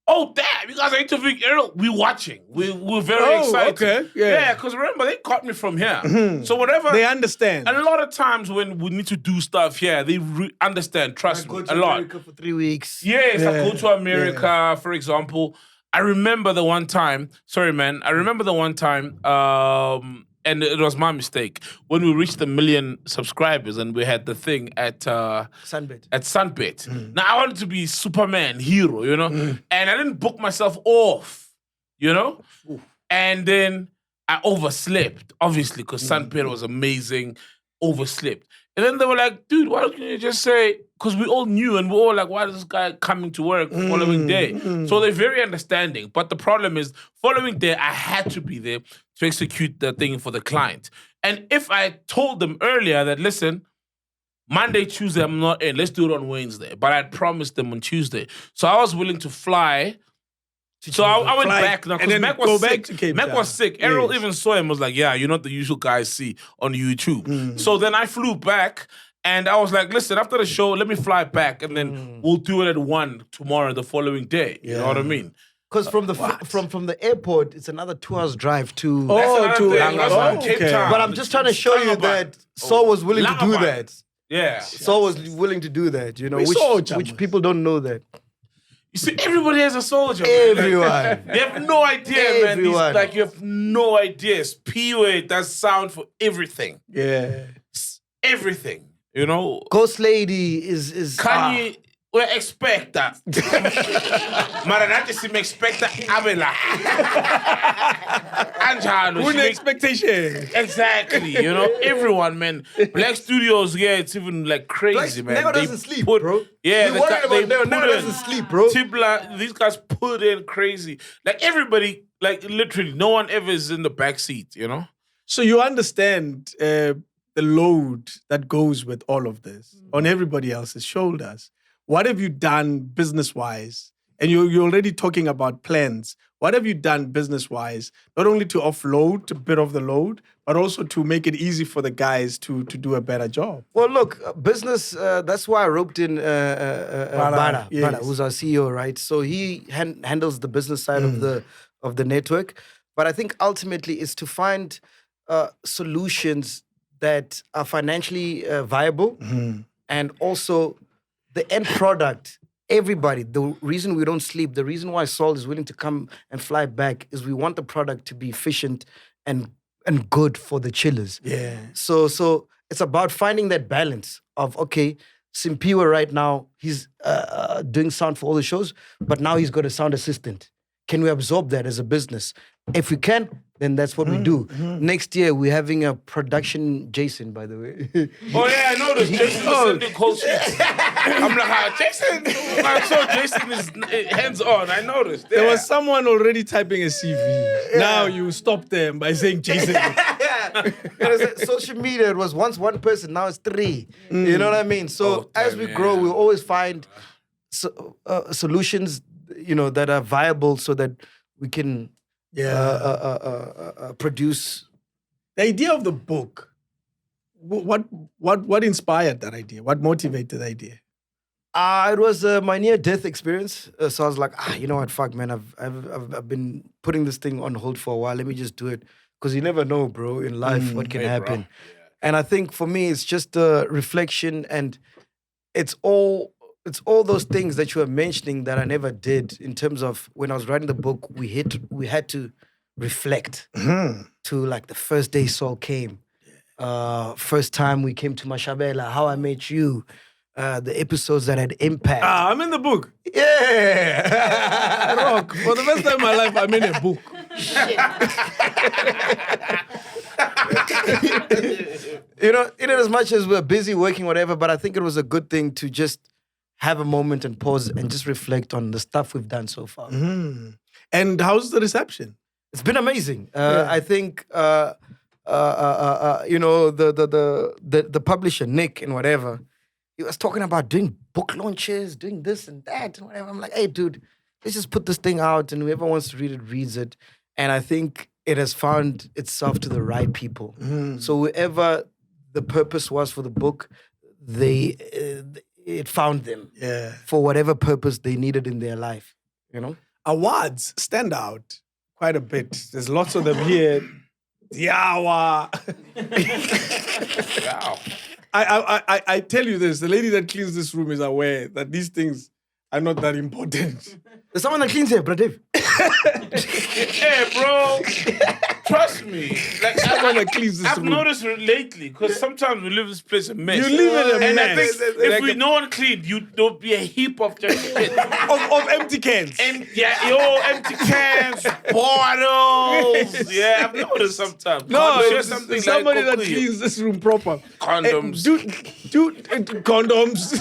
oh, damn, you guys are interviewing Errol. We're watching. We're very excited. Okay. Yeah. Because remember, they caught me from here. So whatever. They understand. And a lot of times when we need to do stuff here, they understand, trust me, a lot. America for 3 weeks. Yes, I go to America, for example. I remember the one time, and it was my mistake, when we reached 1 million subscribers and we had the thing at Sunbet. Now, I wanted to be Superman, hero, you know? And I didn't book myself off, you know? And then I overslept, obviously, because Sunbet was amazing, overslept. And then they were like, dude, why don't you just say, because we all knew and we all like, why is this guy coming to work the following day? So they're very understanding. But the problem is, following day, I had to be there to execute the thing for the client. And if I told them earlier that, listen, Monday, Tuesday, I'm not in, let's do it on Wednesday. But I'd promised them on Tuesday. So I was willing to fly. So I went back now because Mac was sick. Mac was sick. Errol even saw him, was like, yeah, you're not the usual guy I see on YouTube. So then I flew back and I was like, listen, after the show, let me fly back and then we'll do it at 1 tomorrow, the following day. You know what I mean? Because from the airport, it's another 2 hours drive to... Cape Town. But I'm just trying to show you that Saul was willing to do that. Yeah. Saul was willing to do that, you know, which people don't know that. You see, everybody has a soldier. Everyone. Like, you have no idea, man. You have no idea. Spiwe does sound for everything. Yeah. Everything. You know? Ghost Lady is Kanye, we expect that. Maranati sim expect that Abela. Anjalo. Who's the expectation? Exactly. You know, everyone, man. Black Studios, yeah, it's even like crazy, man. Never doesn't sleep, bro. Yeah, they never doesn't sleep, bro. Tibla, these guys put in crazy. Like everybody, like literally, no one ever is in the back seat, you know? So you understand the the load that goes with all of this on everybody else's shoulders. What have you done business-wise? And you're already talking about plans. What have you done business-wise, not only to offload a bit of the load, but also to make it easy for the guys to do a better job? Well, look, business, that's why I roped in Bada, yes. who's our CEO, right? So he handles the business side of the network. But I think ultimately it's to find solutions that are financially viable and also the end product. Everybody, the reason we don't sleep, the reason why Saul is willing to come and fly back is we want the product to be efficient and good for the chillers. Yeah. So it's about finding that balance of, okay, Simpiwa right now, he's doing sound for all the shows, but now he's got a sound assistant. Can we absorb that as a business? If we can, then that's what we do. Next year, we're having a production Jason, by the way. Oh yeah, I noticed. Jason is sending cold sheets. I'm like, Jason. I saw Jason is hands on. I noticed. There was someone already typing a CV. Now you stop them by saying Jason. Social media, it was once one person, now it's three. You know what I mean? So as we grow, we'll always find solutions, that are viable so that we can produce. The idea of the book, what inspired that idea? What motivated the idea? It was my near-death experience. So I was like, you know what, fuck, man, I've been putting this thing on hold for a while. Let me just do it. Because you never know, bro, in life what can happen. And I think for me, it's just a reflection, and it's all those things that you were mentioning that I never did. In terms of when I was writing the book, we had to reflect to like the first day Saul came, first time we came to Mashabela, How I Met You, the episodes that had impact. I'm in the book. Yeah, Rock. For the first time in my life, I'm in a book. In as much as we're busy working, whatever, but I think it was a good thing to just have a moment and pause and just reflect on the stuff we've done so far. And how's the reception? It's been amazing. I think the publisher Nick and whatever, he was talking about doing book launches, doing this and that and whatever. I'm like, hey, dude, let's just put this thing out, and whoever wants to read it reads it. And I think it has found itself to the right people. So whoever the purpose was for the book, it found them for whatever purpose they needed in their life. Awards stand out quite a bit. There's lots of them here. Yawa. Wow. I tell you this, the lady that cleans this room is aware that these things are not that important. There's someone that cleans here, Brother Dave. Hey, bro. Trust me. Like, Someone that cleans this I've room. noticed lately, because sometimes we leave this place a mess. You leave it a and mess. I think if no one cleaned, there'll be a heap of just shit. of empty cans. And empty cans, bottles. Yeah, I've noticed sometimes. No, It's it's something somebody like that cleans this room proper. Condoms. Dude, condoms.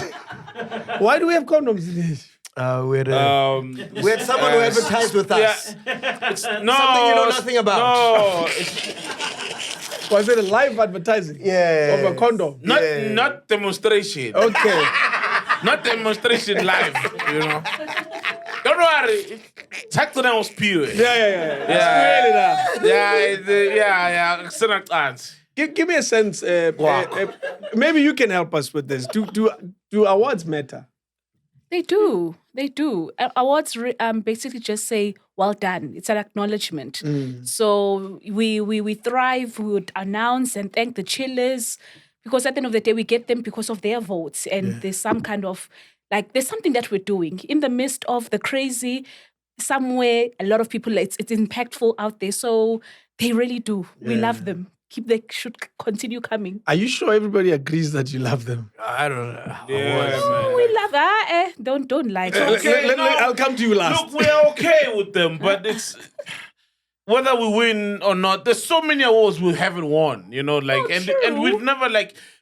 Why do we have condoms in here? We had someone who advertised with us. No, Something you know nothing about. No, Was it a live advertising? Yeah. Of a condom? not demonstration. Okay. Not demonstration live, Don't worry. Talk to them on spirit. Yeah. Give me a sense. Maybe you can help us with this. Do awards matter? They do. Awards basically just say, well done. It's an acknowledgement. So we thrive, we would announce and thank the chillers, because at the end of the day, we get them because of their votes. And there's some kind of, there's something that we're doing. In the midst of the crazy, somewhere, a lot of people, it's impactful out there. So they really do. We love them. They should continue coming. Are you sure everybody agrees that you love them? I don't know. Yeah, We love don't lie. I'll come to you last. Look, we're okay with them, but it's whether we win or not. There's so many awards we haven't won, and we've never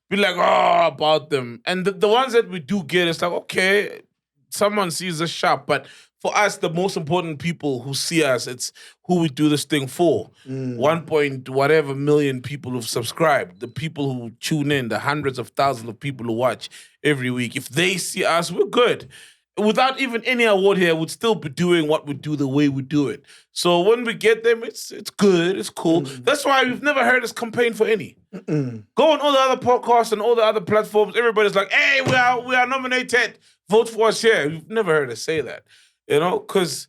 been about them. And the ones that we do get, it's okay, someone sees us sharp, but for us, the most important people who see us, it's who we do this thing for. 1 point whatever million people who've subscribed, the people who tune in, the hundreds of thousands of people who watch every week. If they see us, we're good. Without even any award here, we'd still be doing what we do the way we do it. So when we get them, it's good, it's cool. That's why you've never heard us campaign for any. Go on all the other podcasts and all the other platforms. Everybody's like, "Hey, we are nominated. Vote for us here." You've never heard us say that, because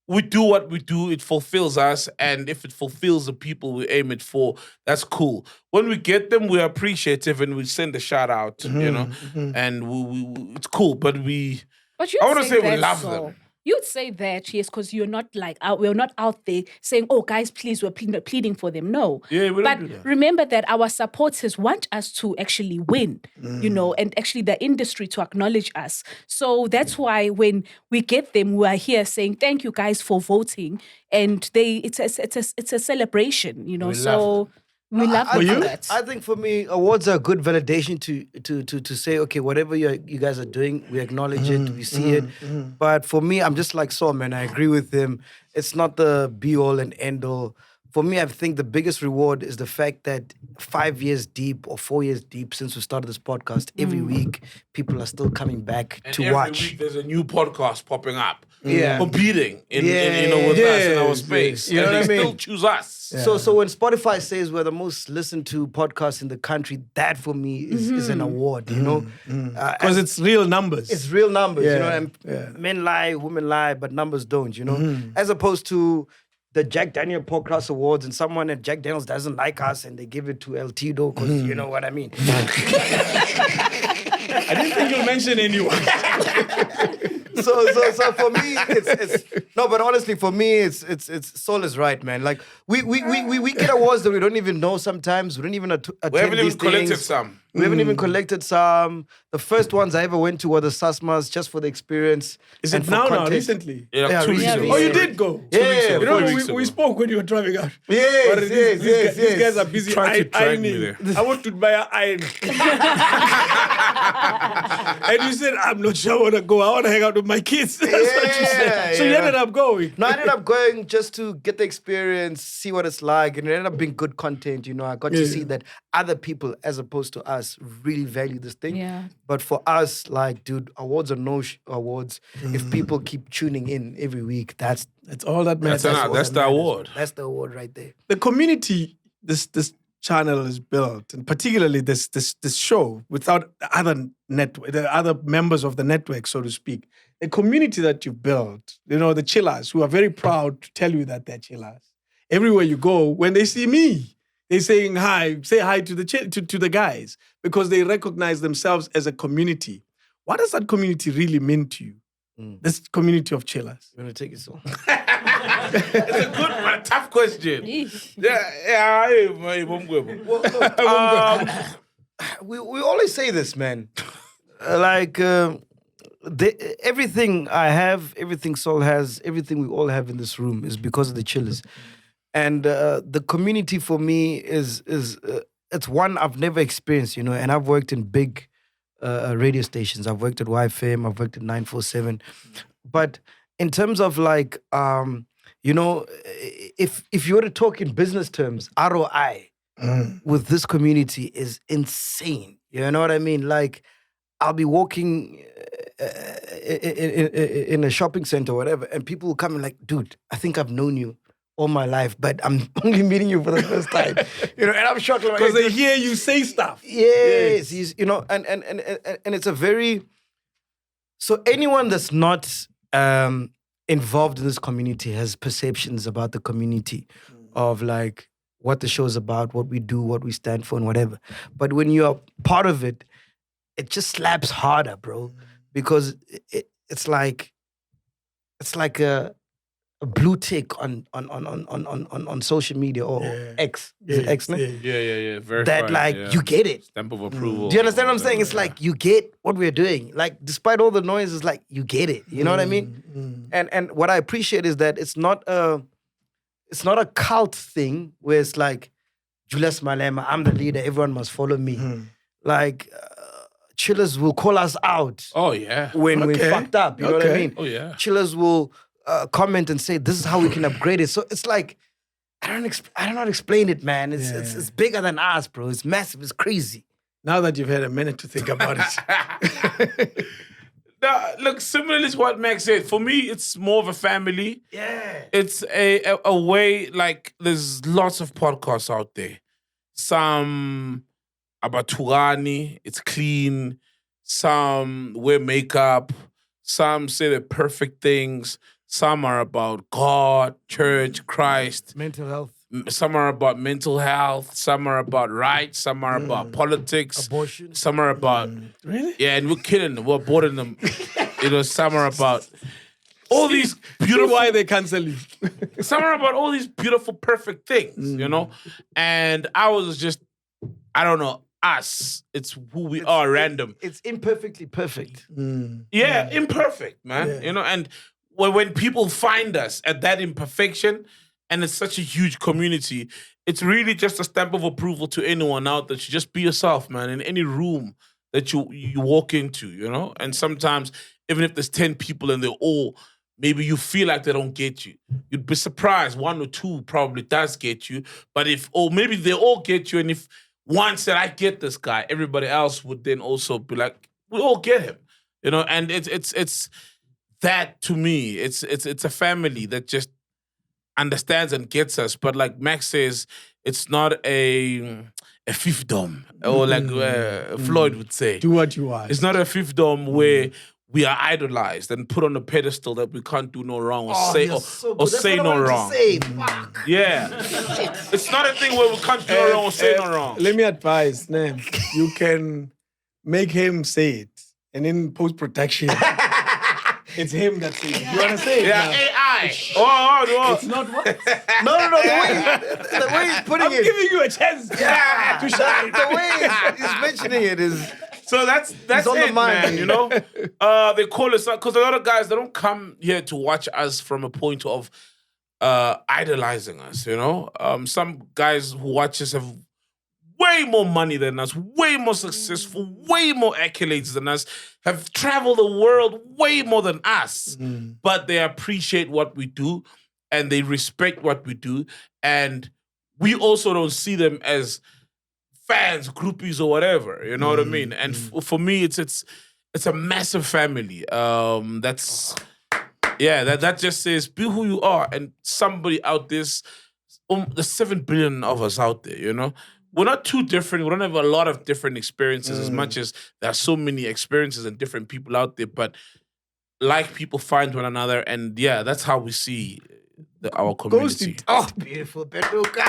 we do what we do. It fulfills us, and if it fulfills the people we aim it for, that's cool. When we get them, we're appreciative and we send a shout out, and we it's cool. But I want to say we love them. You'd say that, yes, because you're not we're not out there saying, "Oh, guys, please, we're pleading for them." No. Yeah, we don't do But that. remember that our supporters want us to actually win, and actually the industry to acknowledge us. So that's why when we get them, we are here saying, "Thank you guys for voting," and it's a celebration, love we love I, them for I- that. I think for me, awards are a good validation to say, okay, whatever you guys are doing, we acknowledge it, we see it. But for me, I'm just like Saul, man. I agree with him. It's not the be all and end all. For me, I think the biggest reward is the fact that 5 years deep or 4 years deep since we started this podcast, every week people are still coming back And to every watch. week there's a new podcast popping up, Yeah. competing with Yeah, us in our yes, space. you know and what they I still mean? choose us. So when Spotify says we're the most listened to podcast in the country, that for me is an award, Because it's real numbers. It's real numbers, Yeah, and men lie, women lie, but numbers don't, As opposed to the Jack Daniel Podcast Awards and someone at Jack Daniels doesn't like us and they give it to El Tito because you know what I mean. I didn't think you'll mention anyone. So for me, it's no, but honestly, for me, it's Saul is right, man. Like we get awards that we don't even know sometimes. We don't even attend We haven't even these collected things. some. We haven't even collected some. The first ones I ever went to were the Sasmas, just for the experience. Is and it for now, context. recently? Yeah, Yeah, 2 weeks recently. ago. Oh, you did go? Yeah, You know, 4 weeks we ago. spoke when you were driving out. Yes, But yes, these guys are busy Try to drag me ironing. there. I want to buy an iron. And you said, "I'm not sure I want to go. I want to hang out with my kids." That's what you said. So you ended up going. No, I ended up going just to get the experience, see what it's like, and it ended up being good content. I got to see that other people, as opposed to us, really value this thing. Yeah. But for us, like, dude, awards or no awards, if people keep tuning in every week, that's all that matters. That's all the that matters. award. That's the award right there. The community this channel is built, and particularly this show, without the other members of the network, so to speak, a community that you've built, the chillers, who are very proud to tell you that they're chillers. Everywhere you go, when they see me, they're saying hi, say hi to the guys, because they recognize themselves as a community. What does that community really mean to you? This community of chillers. You want to take it so? It's a good but a tough question. Eesh. We always say this, man. Everything I have, everything Saul has, everything we all have in this room is because of the chillers. And the community for me is it's one I've never experienced, and I've worked in big radio stations. I've worked at YFM, I've worked at 947. But in terms of if you were to talk in business terms, ROI with this community is insane. You know what I mean? Like, I'll be walking in a shopping center or whatever, and people will come and like, dude, I think I've known you all my life, but I'm only meeting you for the first time. And I'm shocked. Like, Because they hear you say stuff. yes, and it's a very... So anyone that's not involved in this community has perceptions about the community of like what the show's about, what we do, what we stand for, and whatever. But when you're part of it, it just slaps harder, bro, because it's like a blue tick on social media or X. Is it X now? Yeah. Verified, That like you get it. Stamp of approval. Do you understand what I'm saying? It's like you get what we're doing. Like, despite all the noise, it's like you get it. You know what I mean? And what I appreciate is that it's not a cult thing where it's like Julius Malema, I'm the leader, everyone must follow me. Like chillers will call us out Oh yeah. when we Okay. fucked up. You know what I Okay. mean? Oh yeah. Chillers will comment and say, "This is how we can upgrade it." So it's like I don't know how to explain it, man. It's bigger than us, bro. It's massive. It's crazy. Now that you've had a minute to think about it. Now, look, similarly to what Max said, for me, it's more of a family. Yeah. It's a way, like, there's lots of podcasts out there. Some about Turani, it's clean. Some wear makeup. Some say the perfect things. Some are about God, church, Christ. Mental health, Some are about mental health. Some are about rights. Some are about politics. abortion. Some are about Really? yeah, and we're killing them. We're aborting them. Some are about all these beautiful. Why they cancel you? Some are about all these beautiful, perfect things. And I was just, I don't know, us. It's who we are. Random. It's imperfectly perfect. Yeah, imperfect, man. And when people find us at that imperfection, and it's such a huge community, it's really just a stamp of approval to anyone out there. You just be yourself, man, in any room that you walk into, And sometimes, even if there's 10 people and they're all, maybe you feel like they don't get you. You'd be surprised. 1 or 2 probably does get you. But maybe they all get you, and if one said, I get this guy, everybody else would then also be like, we all get him. And it's that to me, it's a family that just understands and gets us. But like Max says, it's not a fiefdom, or like Floyd would say. Do what you want. It's not a fiefdom where we are idolized and put on a pedestal that we can't do no wrong or say no wrong. Fuck. Yeah. It's not a thing where we can't do no wrong or say no wrong. Let me advise, Nam. You can make him say it, and in post-production, it's him that says it. You want to say it? Yeah, now? AI. Oh. It's not what? No. The way he's putting I'm it. giving you a chance to shine. The way he's mentioning it is. So that's on the it, mind. man. They call us because a lot of guys, they don't come here to watch us from a point of idolizing us. Some guys who watch us have way more money than us, way more successful, way more accolades than us, have traveled the world way more than us. But they appreciate what we do and they respect what we do. And we also don't see them as fans, groupies, or whatever. You know what I mean? And for me, it's a massive family. That just says be who you are. And somebody out there's 7 billion of us out there. We're not too different. We don't have a lot of different experiences as much as there are so many experiences and different people out there. But like people find one another, and that's how we see our community. Oh, beautiful Phenduka.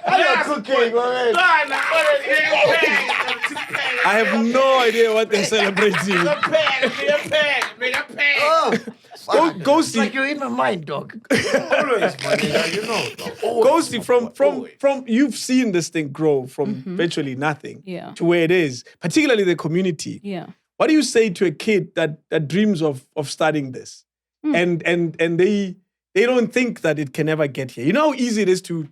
I love cooking, man. I have no idea what they're celebrating. Oh, fuck. Ghosty. It's like you're in my mind, dog. Always, my nigga, dog. Always. Ghosty, from you've seen this thing grow from virtually nothing to where it is, particularly the community. Yeah. What do you say to a kid that dreams of starting this, and they don't think that it can ever get here? You know how easy it is to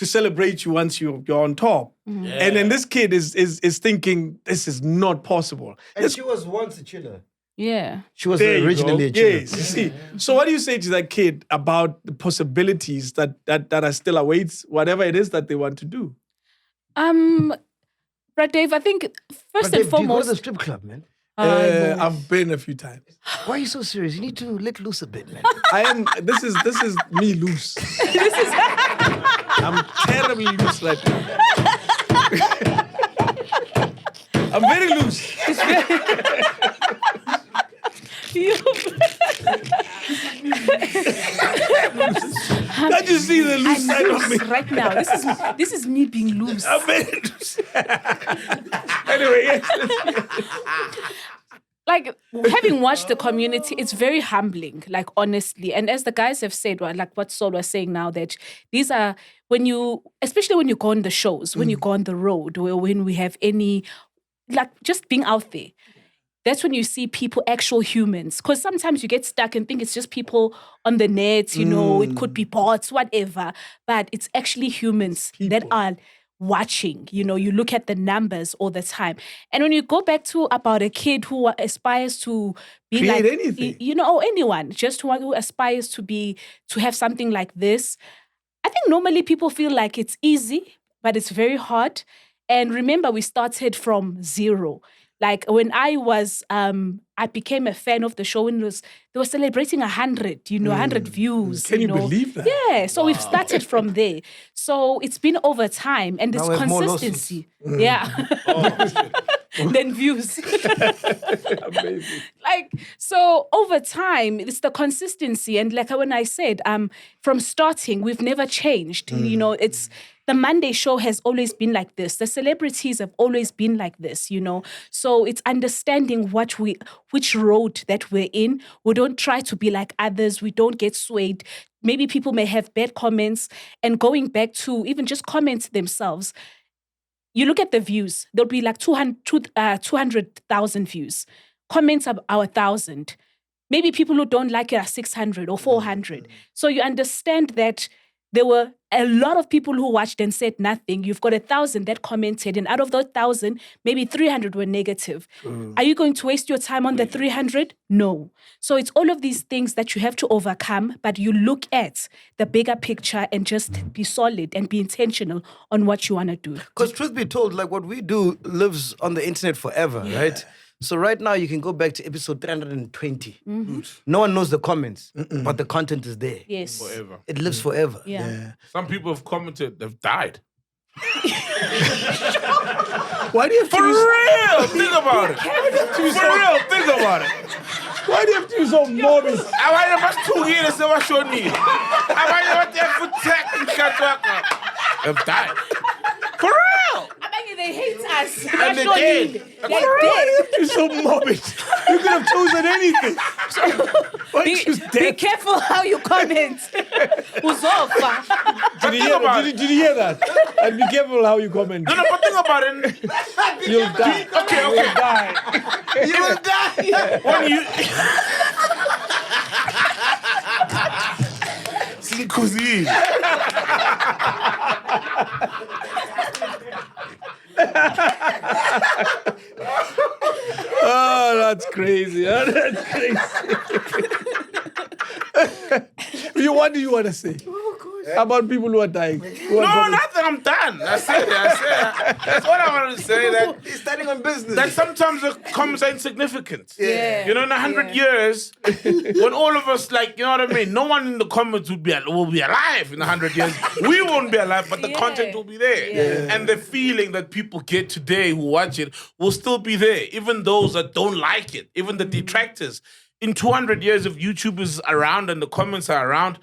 celebrate you once you're on top, and then this kid is thinking this is not possible. And she was once a chiller. Yeah. She was There you originally go. a chiller. Yes, you see. So what do you say to that kid about the possibilities that are still awaits whatever it is that they want to do? Brad Dave, I think first But and Dave, do you go to foremost, the strip club, man? no. I've been a few times. Why are you so serious? You need to let loose a bit, man. I am. This is me loose. I'm terribly loose right now. I'm very loose. Can't you see the loose side of me? right now. This is me being loose. I'm very loose. Anyway, yes. Like having watched the community, it's very humbling, like honestly. And as the guys have said, like what Saul was saying now, that these are especially when you go on the shows, when you go on the road, or when we have any, like just being out there. That's when you see people, actual humans. Because sometimes you get stuck and think it's just people on the net, it could be bots, whatever. But it's actually humans that are watching. You know, you look at the numbers all the time. And when you go back to about a kid who aspires to be Create like anything. you know, or anyone just who aspires to have something like this, I think normally people feel like it's easy, but it's very hard. And remember, we started from zero. Like when I became a fan of the show when they were celebrating 100, 100 views. Can you believe that? Yeah. So we've started from there. So it's been over time and it's Now we have more consistency. Yeah. Than views. Amazing. Like, so over time, it's the consistency. And like when I said, from starting, we've never changed. You know, it's the Monday show has always been like this. The celebrities have always been like this, So it's understanding which road that we're in. We don't try to be like others. We don't get swayed. Maybe people may have bad comments, and going back to even just comments themselves. You look at the views, there'll be like 200,000 views. Comments are 1,000. Maybe people who don't like it are 600 or 400. So you understand that there were a lot of people who watched and said nothing. You've got 1,000 that commented, and out of those 1,000, maybe 300 were negative. Are you going to waste your time on the 300? No. So it's all of these things that you have to overcome, but you look at the bigger picture and just be solid and be intentional on what you want to do. Because truth be told, like what we do lives on the internet forever, right? So right now you can go back to episode 320. No one knows the comments, but the content is there. Yes. Forever. It lives forever. Yeah. Some people have commented they've died. Why do you have to For use, real, think about it. For real, think about it. why do you have to use so morbid? Abanye basithukile sebashonile. Abanye bathi protect umkhatshaka. They've died. For real. They hate us. And they did. You're so morbid. You could have chosen anything. Why choose Be death? careful how you comment. Uzofa. Did you hear that? And be careful how you comment. No, but think about it. You'll die. Okay. You'll die. You will die. When you... Slikuzini. Oh, that's crazy. Oh, that's crazy. What do you want to say about people who are dying? No, nothing. I'm done. I said it. That's what I wanted to say. That He's standing on business. that sometimes the comments are insignificant. Yeah. You know, in 100 years, when all of us, like, you know what I mean? No one in the comments will be alive in 100 years. We won't be alive, but the content will be there. Yeah. And the feeling that people get today who watch it will still be there. Even those that don't like it, even the detractors. In 200 years, if YouTube is around and the comments are around,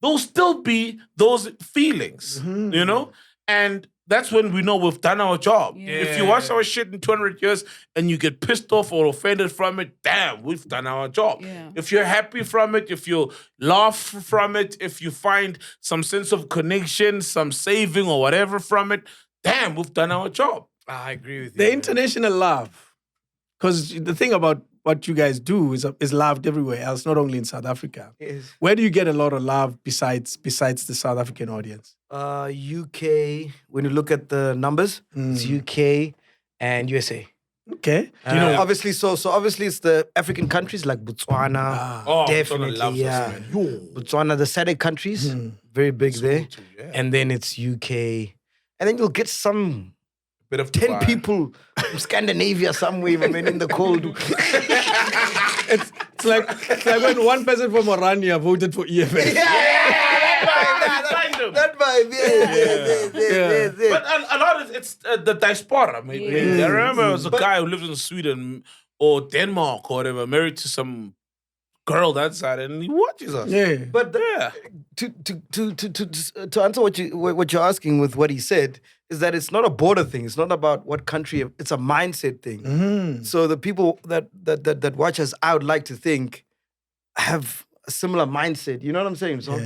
there'll still be those feelings, you know? And that's when we know we've done our job. Yeah. If you watch our shit in 200 years and you get pissed off or offended from it, damn, we've done our job. Yeah. If you're happy from it, if you laugh from it, if you find some sense of connection, some saving or whatever from it, damn, we've done our job. I agree with you. The international love. Because the thing about what you guys do is loved everywhere else, not only in South Africa. Yes. Where do you get a lot of love besides the South African audience? UK, when you look at the numbers, it's UK and USA. Okay. Obviously, so obviously it's the African countries like Botswana, Oh, definitely, Botswana loves yeah. us, man. Yo. Botswana, the SADC countries, very big there. too, yeah. And then it's UK. And then you'll get some Bit of 10 Dubai. people from Scandinavia somewhere, man, in the cold. It's like when one person from Orania voted for EFF. That vibe, yes. But a lot of it's the diaspora. Maybe. I remember there was a guy who lives in Sweden or Denmark or whatever, married to some girl that side, and he watches us. Yeah. But to answer what you're asking with what he said is that it's not a border thing. It's not about what country. It's a mindset thing. So the people that watch us, I would like to think, have a similar mindset. You know what I'm saying? So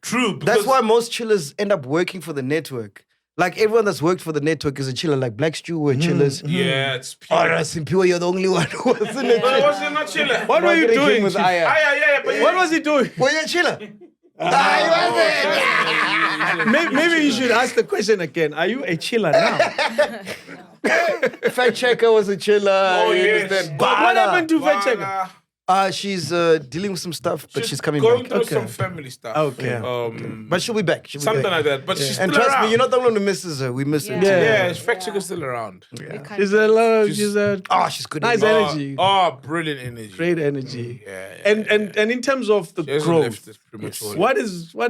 True. that's because- why most chillers end up working for the network. Like everyone that's worked for the network is a chiller. Like Black Stew were chillers. Yeah, it's pure. Oh, Simpiwe, you're the only one who was in it. But was he not chilling? What were you doing? with Aya? Yeah, but What was he doing? Were you a chiller? Maybe you should ask the question again. Are you a chiller now? Fact checker was a chiller. Oh, you yes. understand? What happened to fact checker? Bana. She's dealing with some stuff, but she's coming going back. through some family stuff. Okay. But she'll be back. She'll be Something back. like that. But she's And still trust around. me, you're not the one who misses her. We miss her too. Yeah, fact checker's still around. She's a lot. She's a She's good. nice energy. Brilliant energy. Great energy. Yeah. And in terms of the She hasn't growth, left us prematurely. what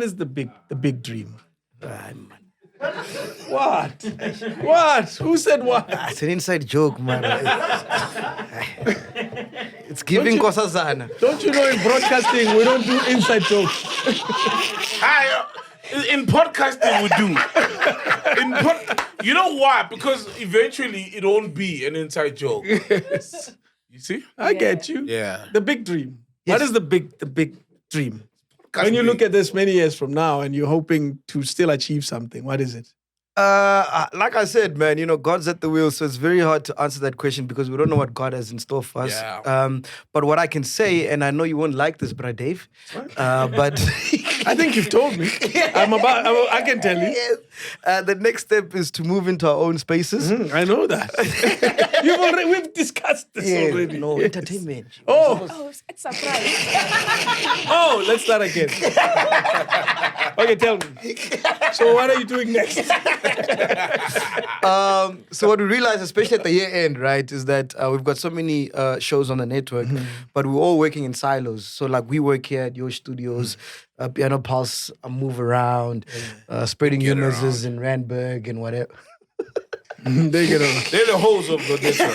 is the big dream? What? What? Who said what? It's an inside joke, man. It's giving Kosazana. Don't you know in broadcasting we don't do inside jokes? In podcasting, we do. You know why? Because eventually it won't be an inside joke. You see? I get you. Yeah. The big dream. What is the big dream? When you look at this many years from now and you're hoping to still achieve something, what is it? Like I said, man, God's at the wheel, so it's very hard to answer that question because we don't know what God has in store for us. Yeah. But what I can say, and I know you won't like this, Brother Dave, but I think you've told me. I can tell you. Yes. The next step is to move into our own spaces. I know that. We've discussed this already. No, entertainment. Oh, Oh, it's surprise. let's start again. Okay, tell me. So what are you doing next? So what we realized, especially at the year end, right, is that we've got so many shows on the network, but we're all working in silos. So like we work here at your studios, Piano Pulse, move around, spreading humors in Randburg and whatever. They get on. They're the hoes of the network.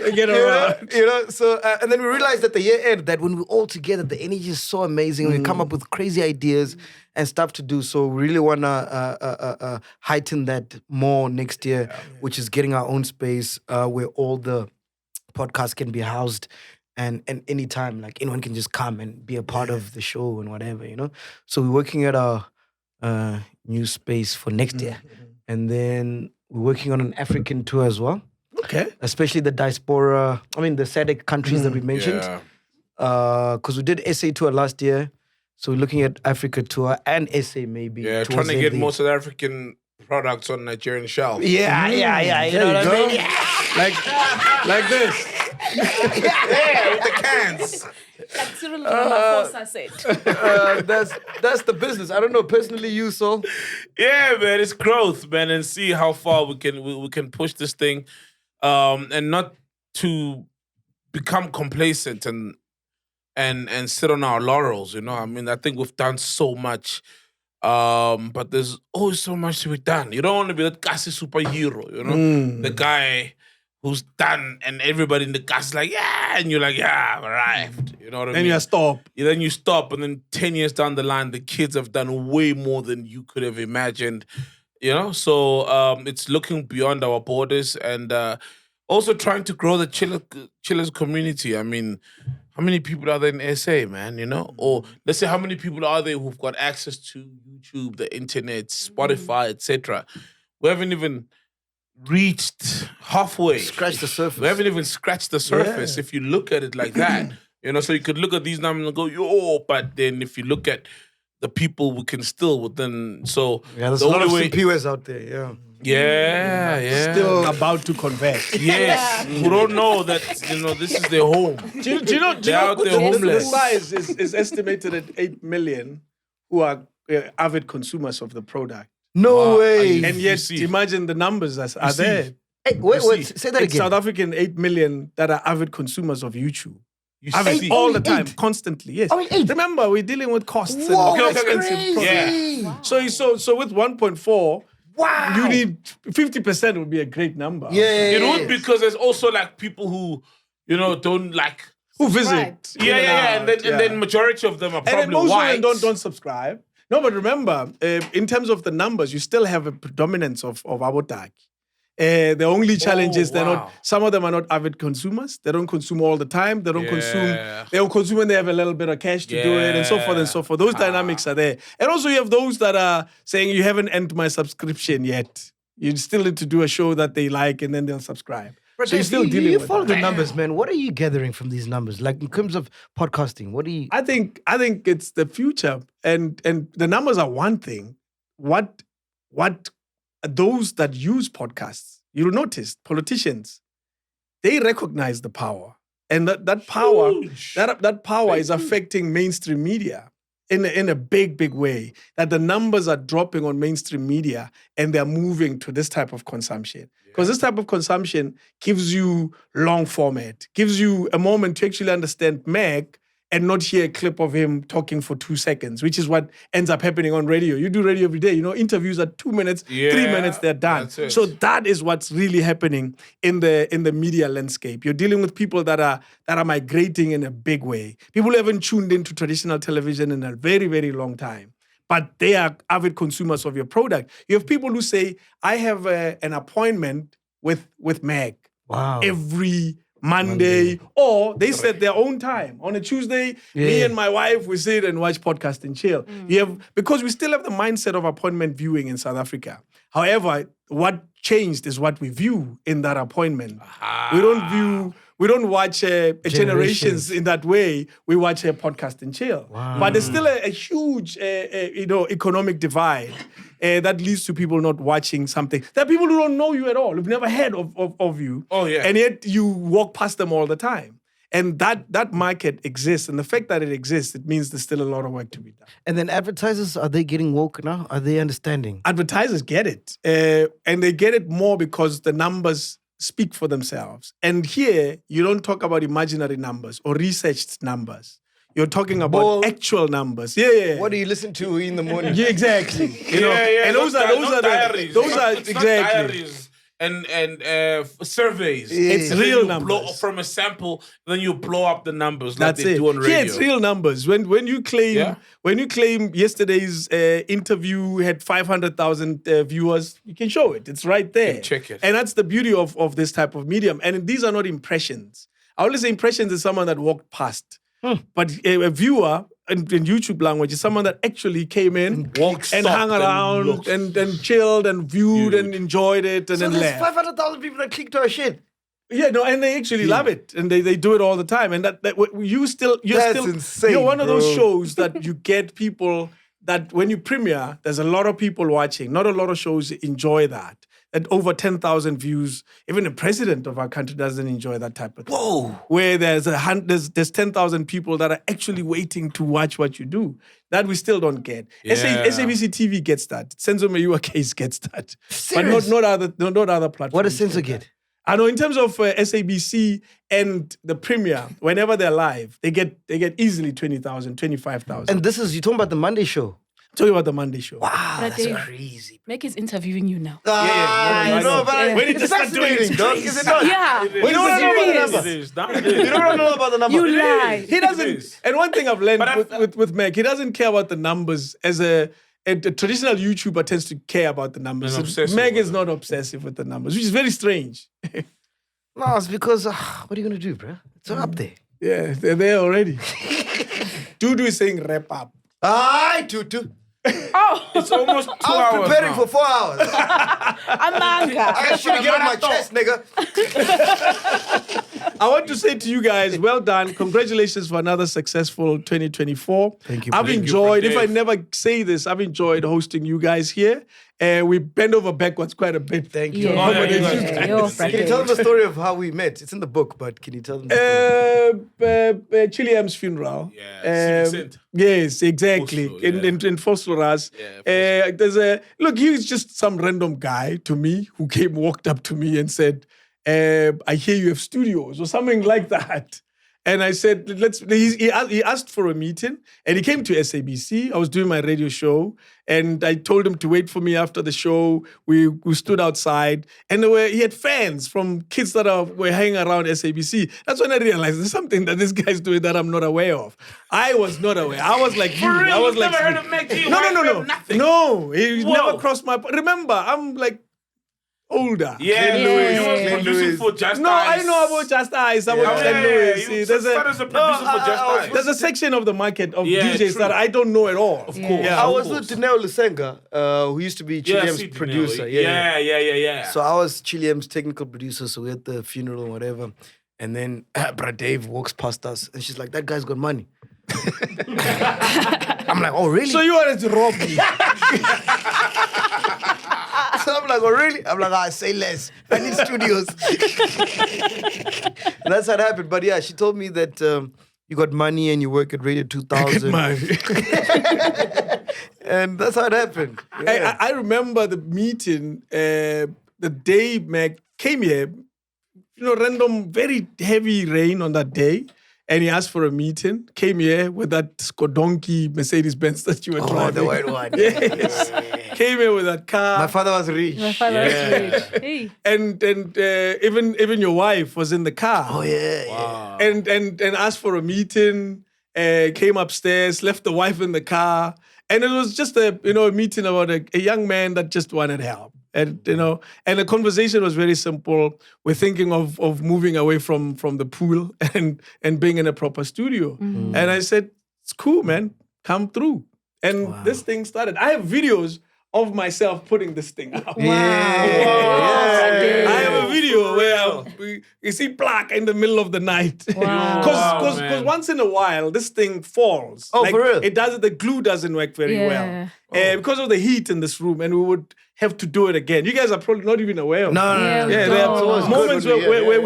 They get around. So and then we realized at the year end that when we're all together, the energy is so amazing. We come up with crazy ideas and stuff to do. So we really want to heighten that more next year, which is getting our own space where all the podcasts can be housed. And anytime, like anyone can just come and be a part of the show and whatever, So we're working at our new space for next year. And then we're working on an African tour as well. Okay. Especially the diaspora, the SADC countries that we mentioned. Because we did SA tour last year. So we're looking at Africa tour and SA maybe. Yeah, trying to get more South African products on Nigerian shelves. Yeah. You know what I mean? Yeah. Like this. Yeah, with the cans. Like Cyril Ramaphosa said. That's the business. I don't know, personally you, Sol. Yeah, man, it's growth, man, and see how far we can push this thing, and not to become complacent and sit on our laurels. I think we've done so much, but there's always so much to be done. You don't want to be that gassy superhero, the guy who's done, and everybody in the cast is like, yeah, and you're like, yeah, I've arrived. You know what I mean? And you stop. Yeah, then you stop, and then 10 years down the line, the kids have done way more than you could have imagined. So it's looking beyond our borders and also trying to grow the chillers community. How many people are there in SA, man, Or let's say how many people are there who've got access to YouTube, the internet, Spotify, etc. We haven't even reached halfway. Scratch the surface. We haven't even scratched the surface if you look at it like that. So you could look at these numbers and go, yo, but then if you look at the people we can still within, so there's the a lot of only way, CPUs out there, yeah. Still about to convert. Yes, who don't know that, this is their home. Do you know They're out there the homeless. size is estimated at 8 million who are avid consumers of the product. No way. And yet, imagine the numbers are there. Hey, wait, say that It's again. South African 8 million that are avid consumers of YouTube. You Avid see. all the time, constantly. Yes. Only 8? Remember, we're dealing with costs Whoa, and that's expensive crazy. products. So with 1.4, Wow. you need 50% would be a great number. Yeah. It would, because there's also like people who, don't like. Who visit? Yeah. And then majority of them are And then probably most white. women don't subscribe. No, but remember, in terms of the numbers, you still have a predominance of Abotaki. The only challenge is some of them are not avid consumers. They don't consume all the time. They don't consume. They don't consume when they have a little bit of cash to do it, and so forth and so forth. Those dynamics are there. And also you have those that are saying, you haven't ended my subscription yet. You still need to do a show that they like, and then they'll subscribe. So you're still dealing you with follow that. the numbers, man. What are you gathering from these numbers? Like in terms of podcasting, what do you? I think it's the future, and the numbers are one thing. What those that use podcasts, you'll notice politicians, they recognize the power, and that power that power is affecting mainstream media in a big way. That the numbers are dropping on mainstream media, and they're moving to this type of consumption. Because this type of consumption gives you long format, gives you a moment to actually understand MacG and not hear a clip of him talking for 2 seconds, which is what ends up happening on radio. You do radio every day. Interviews are 2 minutes, 3 minutes, they're done. That's it. So that is what's really happening in the media landscape. You're dealing with people that are migrating in a big way. People who haven't tuned into traditional television in a very, very long time, but they are avid consumers of your product. You have people who say, I have an appointment with MacG Wow. every Monday, or they set their own time. On a Tuesday, me and my wife, we sit and watch Podcast and Chill. Because we still have the mindset of appointment viewing in South Africa. However, what changed is what we view in that appointment. We don't watch Generations in that way. We watch a Podcast and Chill. Wow. But there's still a huge economic divide that leads to people not watching something. There are people who don't know you at all, who've never heard of you. Oh, yeah. And yet you walk past them all the time. And that market exists. And the fact that it exists, it means there's still a lot of work to be done. And then advertisers, are they getting woke now? Are they understanding? Advertisers get it. And they get it more because the numbers speak for themselves. And here, you don't talk about imaginary numbers or researched numbers. You're talking about actual numbers. Yeah. What do you listen to in the morning? Yeah, exactly. And those are diaries. Those are It's not exactly. diaries and surveys. It's And then real you numbers. blow from a sample, then you blow up the numbers like That's they it. do on radio. Yeah, it's real numbers. When you claim yesterday's interview had 500,000 viewers, you can show it. It's right there. can check it. And that's the beauty of this type of medium. And these are not impressions. I always say impressions is someone that walked past. But a viewer in YouTube language is someone that actually came in and hung around and chilled and viewed and enjoyed it and So then there's left. 500,000 people that clicked our shit. Yeah, no, and they actually love it, and they do it all the time. And you're still insane, you're one of those bro. shows that you get people that when you premiere, there's a lot of people watching. Not a lot of shows enjoy that. At over 10,000 views, even the president of our country doesn't enjoy that type of thing. Whoa. Where there's 10,000 people that are actually waiting to watch what you do. That we still don't get. Yeah. SABC TV gets that. Senzo Mayua case gets that. Serious? But not other platforms. What does Sensor get that. get? I know in terms of SABC and the premiere, whenever they're live, they get easily 20,000, 25,000. And this is, you're talking about the Monday show. Tell you about the Monday show. Wow, But that's Dave, crazy. MacG is interviewing you now. I know. When it it's just starts doing fascinating, it, dog. Is it not? Yeah. It is. We don't know about the Serious. number. It is. Nah, it You is. don't know about the number. You lie. He doesn't. is. And one thing I've learned But with MacG, he doesn't care about the numbers as a traditional YouTuber tends to care about the numbers. And obsessive MacG with is not obsessive with the numbers, which is very strange. No, it's because, what are you going to do, bro? It's up there. Yeah, they're there already. Dudu is saying wrap up. Aye, Tutu. It's almost 2 I was hours preparing now. for 4 hours. Amanga. I got shit to get on my chest, nigga. I want to say to you guys, well done. Congratulations for another successful 2024. Thank you, I've Thank you, enjoyed, if I Dave. never say this, I've enjoyed hosting you guys here. We bend over backwards quite a bit. Thank you. Yeah. Oh, yeah, you Accommodations. guys- Yo, Can you tell them the story of how we met? It's in the book, but can you tell them the story? Chiliam's funeral. Yeah, St. Yes, exactly. Vosloo, yeah. In Vosloorus. Yeah, He was just some random guy to me who walked up to me and said, I hear you have studios or something like that. And I said, he asked for a meeting and he came to SABC. I was doing my radio show and I told him to wait for me after the show. We stood outside and he had fans from kids that were hanging around SABC. That's when I realized there's something that this guy's doing that I'm not aware of. I was not aware. I was like, For real? I was You've like, never heard of MacG? no. Nothing. No, he Whoa. never crossed my. Remember, I'm like older. Yeah, Glenn Yeah. Lewis. you were Yeah. producing for Just No, Ice. I know about Just Ice, about Glenn Lewis. You There's started as a producer for Just Ice. there's a section of the market of Yeah, DJs true. that I don't know at all. Of course. Yeah. I Of was course. with Dineo Lusenga, who used to be Yeah, Chilean's see, Dineo. producer. Yeah. So I was Chilean's technical producer, so we had the funeral and whatever. And then Brad Dave walks past us and she's like, that guy's got money. I'm like, oh, really? So you wanted to rob me? So I'm like, oh, really? I'm like, I say less. I need studios. And that's how it happened. But yeah, she told me that you got money and you work at Radio 2000. And that's how it happened. Yeah. I remember the meeting, the day Mac came here, random, very heavy rain on that day. And he asked for a meeting, came here with that Skodonki Mercedes-Benz that you were Oh, driving. the white one. Yes. Came here with that car. My father was rich. My father was rich. Hey. And even your wife was in the car. Oh, yeah. And asked for a meeting, came upstairs, left the wife in the car. And it was just a meeting about a young man that just wanted help. And and the conversation was very simple. We're thinking of moving away from the pool and being in a proper studio. And I said, it's cool, man. Come through. And this thing started. I have videos of myself putting this thing out. Wow. I have a video where you see black in the middle of the night. Wow. Because once in a while, this thing falls. Oh, for real? The glue doesn't work very well. Because of the heat in this room, and we would have to do it again. You guys are probably not even aware of No. Yeah, we there don't. are moments where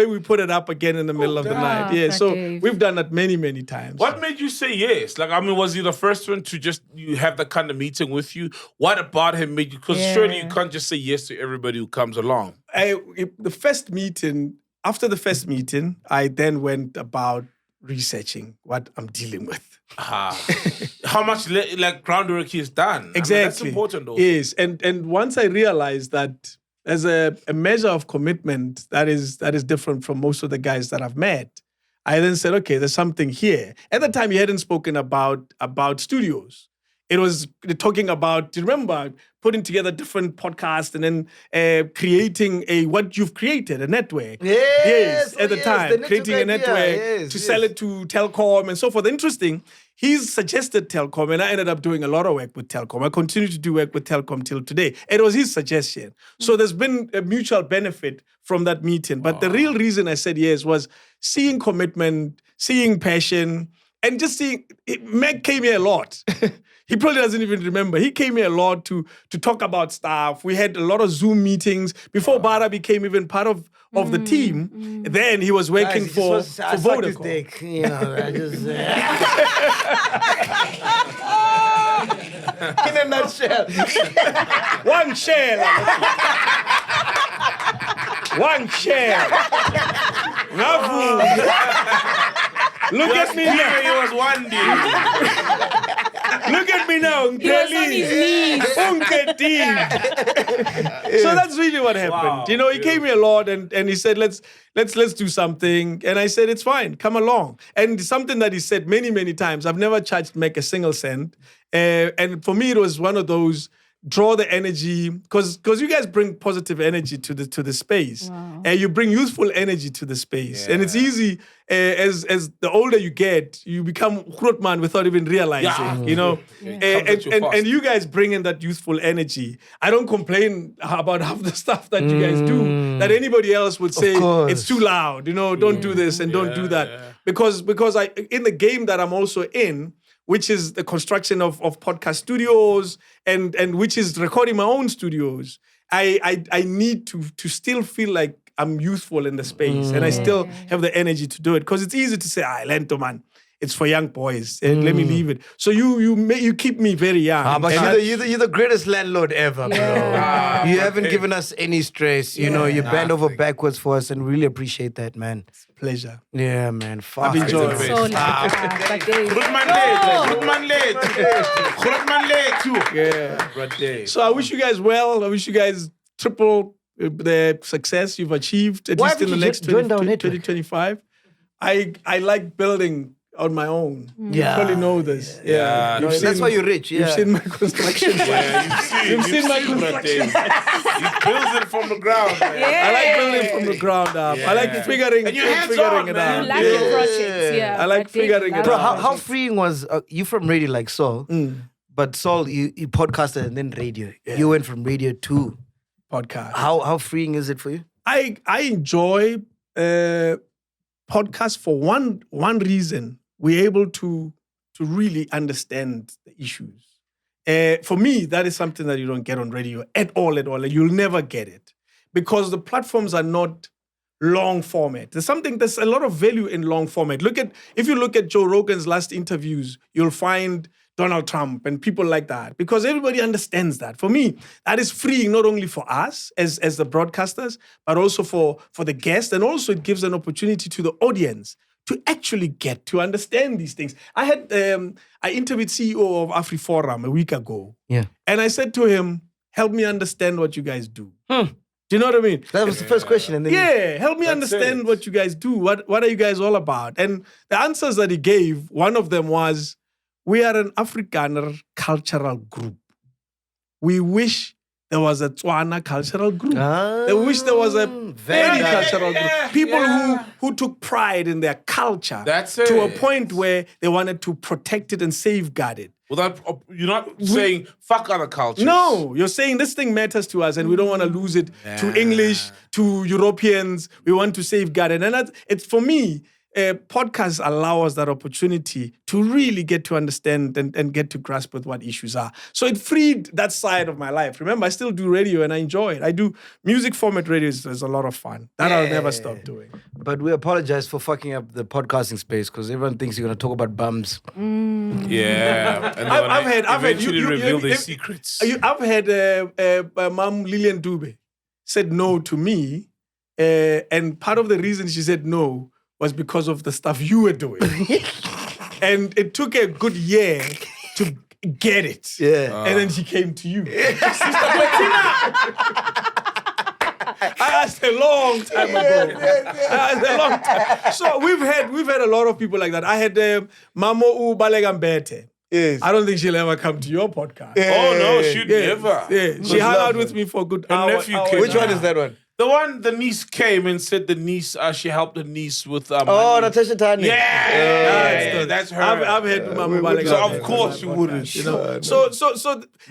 we put it up again in the middle of the damn. night. Yeah, so Dave. we've done that many, many times. What made you say yes? Like, I mean, was he the first one to just you have that kind of meeting with you? What about him made you? Because surely you can't just say yes to everybody who comes along. After the first meeting, I then went about researching what I'm dealing with. How much groundwork he's done? Exactly. I mean, that's important though. Yes, and once I realized that there's a measure of commitment that is different from most of the guys that I've met, I then said, okay, there's something here. At the time, he hadn't spoken about studios. It was talking about, do you remember, putting together different podcasts and then creating what you've created, a network. Yes, at the time, the network creating a idea. network Yes, to sell it to Telkom and so forth. Interesting. He's suggested Telkom, and I ended up doing a lot of work with Telkom. I continue to do work with Telkom till today. It was his suggestion. So there's been a mutual benefit from that meeting. But the real reason I said yes was seeing commitment, seeing passion, and just seeing, Meg came here a lot. He probably doesn't even remember. He came here a lot to talk about stuff. We had a lot of Zoom meetings. Before Bara became even part of the team, then he was working Guys, for I sucked his Vodacom. dick. I just... in a nutshell. One share. One share. Nafu. Look at me now. He was one day. Look at me now. He was on his knees. So that's really what happened. Wow, He came here a lot and he said, let's do something. And I said, it's fine, come along. And something that he said many, many times, I've never charged Mac a single cent. And for me, it was one of those, draw the energy, because you guys bring positive energy to the space. Wow. And you bring youthful energy to the space. And it's easy, as the older you get, you become Grootman without even realizing, Yeah. And you guys bring in that youthful energy. I don't complain about half the stuff that you guys do, that anybody else would say, course. it's too loud, don't do this and don't do that. Because I in the game that I'm also in, which is the construction of podcast studios and which is recording my own studios, I need to still feel like I'm youthful in the space and I still have the energy to do it. Because it's easy to say, Lento man, it's for young boys and let me leave it. So you keep me very young. But And you're the greatest landlord ever, bro. You haven't given us any stress. You bend over backwards for us and we really appreciate that, man. pleasure. Yeah, man. Fuck. I've enjoyed So like, but they, Grootman late too. Yeah. Right there. So I wish you guys well. I wish you guys triple the success you've achieved, at Why least in the haven't you next joined our network? 2025. I like building on my own. Yeah. You probably know this. Yeah. You've That's why you're rich. Yeah. You've seen my construction. You've seen my that thing. He builds it from the ground, man. I like building from the ground up. I like figuring And your hands figuring on, it man. out. You like your projects, yeah. I like but David figuring it loves out. Bro, how projects. freeing was you from radio like Saul? But Saul, you podcasted and then radio. You went from radio to Podcast. how freeing is it for you? I enjoy podcasts for one reason. We're able to really understand the issues. For me, that is something that you don't get on radio at all. And you'll never get it because the platforms are not long format. There's a lot of value in long format. If you look at Joe Rogan's last interviews, you'll find Donald Trump and people like that because everybody understands that. For me, that is freeing not only for us as the broadcasters, but also for the guests, and also it gives an opportunity to the audience to actually get to understand these things. I interviewed CEO of AfriForum a week ago. Yeah. And I said to him, help me understand what you guys do. Do you know what I mean? That was the first question. And then Help me understand what you guys do. What are you guys all about? And the answers that he gave, one of them was, we are an Afrikaner cultural group. We wish there was a Tswana cultural group. They wish there was a very cultural group. People who took pride in their culture to a point where they wanted to protect it and safeguard it. You're not saying fuck other cultures. No, you're saying this thing matters to us and we don't want to lose it to English, to Europeans. We want to safeguard it. And it's for me, podcasts allow us that opportunity to really get to understand and get to grasp with what issues are. So it freed that side of my life. Remember, I still do radio and I enjoy it. I do music format radio is a lot of fun. That I'll never stop doing. But we apologize for fucking up the podcasting space because everyone thinks you're going to talk about bums. Yeah. And I've had you reveal their secrets. I've had Mom Lillian Dube said no to me. And part of the reason she said no was because of the stuff you were doing. And it took a good year to get it. Yeah. And then she came to you. I asked a long time ago. So we've had a lot of people like that. I had Mamo Balegambete. Yes. I don't think she'll ever come to your podcast. Oh no, she'd never. Yeah. She hung out with me for a good hour. nephew came. Which one is that one? The one the niece came and said the niece she helped the niece with Oh, money. Natasha Tani. Yeah, that's her. I've had Mamo Balegambete. So of course you wouldn't. You know? So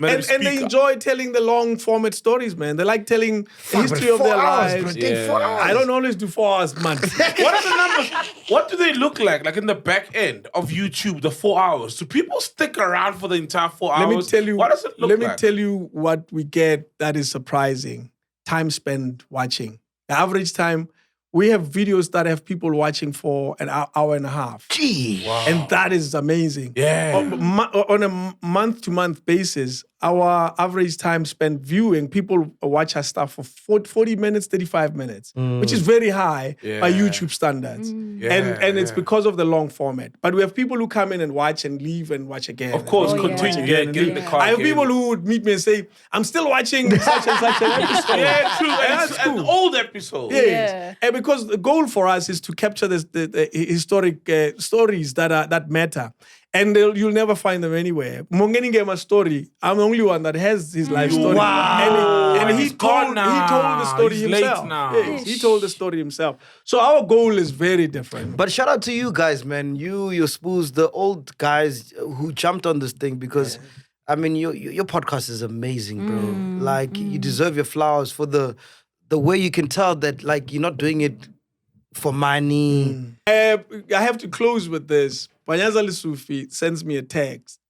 Madam and they Speaker. enjoy telling the long format stories, man. They like telling the history of 4 their hours, lives. bro. Take 4 hours. I don't always do 4 hours, man. What are the numbers? What do they look like? Like in the back end of YouTube, the 4 hours. Do people stick around for the entire 4 hours? Let me tell you. What does it look let like? me tell you what we get that is surprising. Time spent watching. The average time, we have videos that have people watching for an hour and a half. Gee. And that is amazing. Yeah. On a month-to-month basis, our average time spent viewing, people watch our stuff for 40 minutes, 35 minutes, which is very high by YouTube standards. And it's because of the long format. But we have people who come in and watch and leave and watch again. Of course, and watch continue. again Yeah, and get in leave. the car I have again. people who would meet me and say, I'm still watching such and such an episode. Yeah, true. And And that's it's an cool. old episode. Yes. Yeah. And because the goal for us is to capture the historic stories that matter. And you'll never find them anywhere. Mongeni gave a story. I'm the only one that has his life story. Wow. And he He's gone told the now. story He's late himself. now. Yes, he told the story himself. So our goal is very different. But shout out to you guys, man. Your spoos, the old guys who jumped on this thing because, I mean, your podcast is amazing, bro. Like, you deserve your flowers for the way you can tell that, like, you're not doing it for money. I have to close with this. Panyaza Lisufi sends me a text,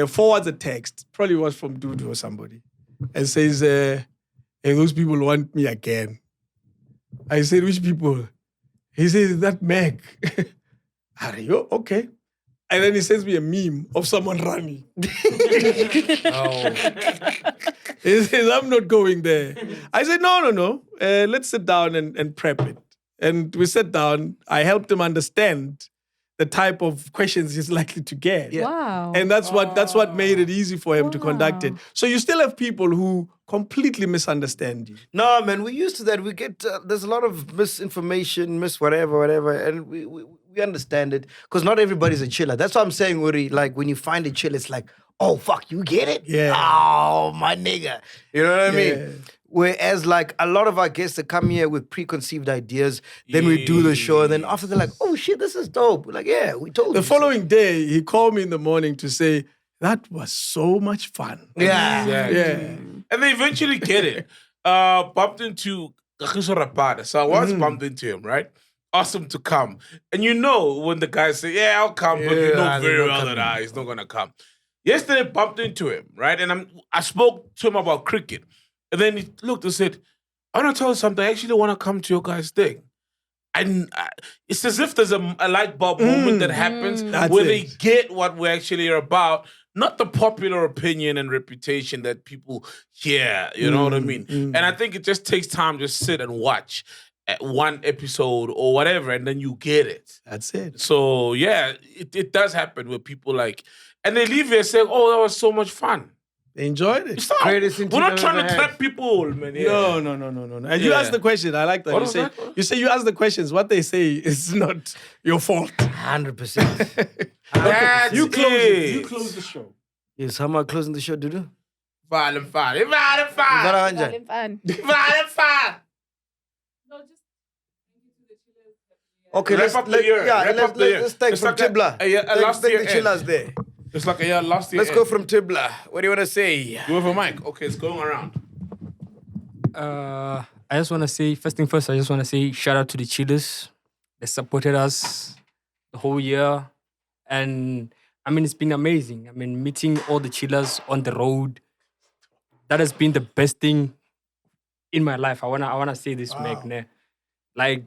forwards a text, probably was from Dudu or somebody, and says, hey, those people want me again. I said, which people? He says, that MacG. Are you okay? And then he sends me a meme of someone running. He says, I'm not going there. I said, no. Let's sit down and prep it. And we sat down. I helped him understand the type of questions he's likely to get. Wow. And that's what made it easy for him to conduct it. So you still have people who completely misunderstand you. No, man, we're used to that. We get, there's a lot of misinformation, whatever, and we We understand it because not everybody's a chiller. That's what I'm saying, Uri. Like when you find a chill, it's like, oh fuck, you get it? Yeah. Oh my nigga. You know what I Yeah. mean? Whereas like a lot of our guests that come here with preconceived ideas, then we do the show, and then after they're like, oh shit, this is dope. We're like, yeah, we told you. The following day, he called me in the morning to say, that was so much fun. Yeah. Exactly. Yeah. And they eventually get it. Bumped into Kagiso Rapata. So I once bumped into him, right? Asked him to come. And you know when the guys say, yeah, I'll come, but you know very well that he's not going to come. Yesterday, bumped into him, right? And I spoke to him about cricket. And then he looked and said, I want to tell you something. I actually want to come to your guys' thing. And it's as if there's a light bulb moment that happens where they get what we actually are about, not the popular opinion and reputation that people hear, you know what I mean? And I think it just takes time to sit and watch one episode or whatever, and then you get it. That's it. So, yeah, it does happen where people like, and they leave here saying, oh, that was so much fun. They enjoyed it. Stop. Greatest We're interview not I've trying ever to had. trap people, man. Yeah. No. And you asked the question. I like that. What You was say, that? you say you ask the questions. What they say is not your fault. 100%. That's You close it. it. You close the show. Yes, how am I closing the show, Dudu? Violent fun. Fun. Okay, Wrap up the year. Wrap up the year. Let's take It's from like a- Tibla. last Take year the end. chillers there. It's like a year last year. Let's go from Tibla. What do you want to say? You have a mic. Okay, it's going around. I just want to say, first thing first, I just want to say shout out to the chillers. They supported us the whole year. And I mean, it's been amazing. I mean, meeting all the chillers on the road, that has been the best thing in my life. I wanna say this, Magne. Like,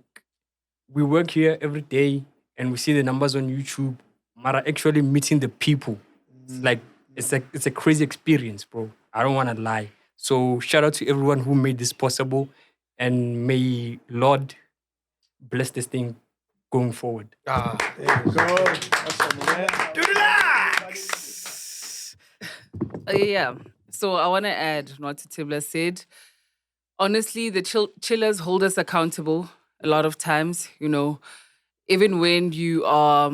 we work here every day and we see the numbers on YouTube. Mara actually meeting the people. It's like, it's a crazy experience, bro. I don't want to lie. So shout out to everyone who made this possible, and may Lord bless this thing going forward. There you go. Awesome, man. Yeah. So I want to add what Tibla said. Honestly, the chillers hold us accountable a lot of times, you know, even when you are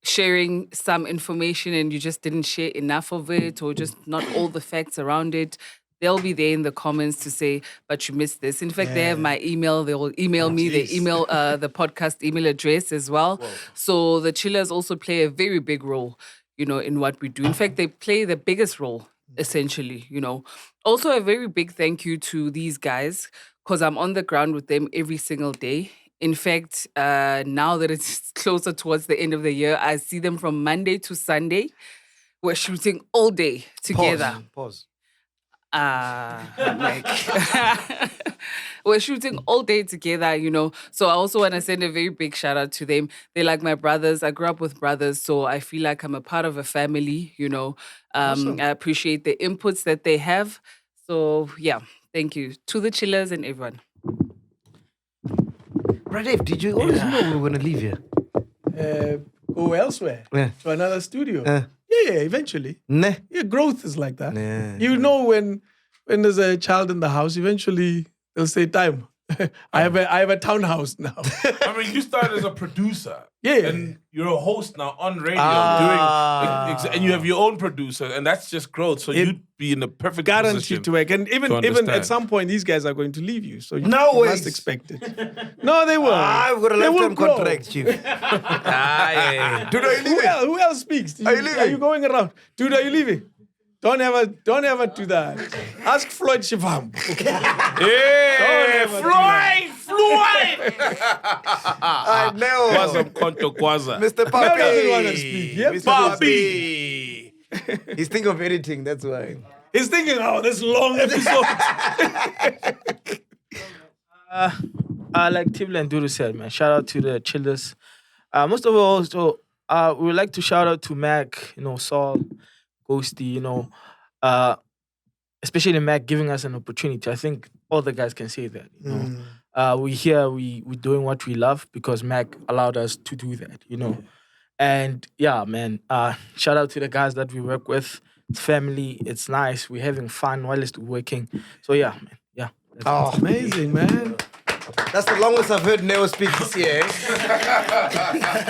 sharing some information and you just didn't share enough of it or just not all the facts around it, they'll be there in the comments to say, but you missed this. In fact, they have my email. They will email me. They email the podcast email address as well. Whoa. So the chillers also play a very big role, you know, in what we do. In fact, they play the biggest role, essentially, you know. Also, a very big thank you to these guys because I'm on the ground with them every single day. In fact, now that it's closer towards the end of the year, I see them from Monday to Sunday. We're shooting all day together. Pause. Like, we're shooting all day together, you know. So I also want to send a very big shout out to them. They're like my brothers. I grew up with brothers, so I feel like I'm a part of a family, you know. Awesome. I appreciate the inputs that they have. So yeah, thank you to the chillers and everyone. Right, Dave, did you always know we were going to leave here? Go elsewhere. Yeah. To another studio. Yeah. Yeah, eventually. Nah. Yeah, growth is like that. Yeah. You know when there's a child in the house, eventually they'll say, time. I have a townhouse now. I mean, you started as a producer. Yeah. And you're a host now on radio and you have your own producer, and that's just growth. So you'd be in the perfect Guaranteed position to work. And even understand. at some point, these guys are going to leave you. So you No you ways. must expect it. No, they will. I've got a They will lifetime grow. contract, Chief. Dude, are you leaving? Who else speaks? Are you leaving? Are you going around? Dude, are you leaving? Don't ever do that. Ask Floyd Shivambu. Yeah, Floyd! I know. Kwaza Mkonto Kwaza. Mr. Papi. Mel doesn't want to speak. Yep. Mr. Papi. Papi. He's thinking of editing, that's why. He's thinking, oh, this long episode. Like Tibla and Dudu said, man, shout out to the chillers. Most of all, so we would like to shout out to Mac, you know, Saul, Ghosty, you know, especially Mac giving us an opportunity. I think all the guys can say that, you know. We here, we're doing what we love because Mac allowed us to do that, you know. And yeah, man, shout out to the guys that we work with. It's family, it's nice, we're having fun while it's working. So yeah, man, yeah. Oh, Amazing, man. That's the longest I've heard Neo speak this year.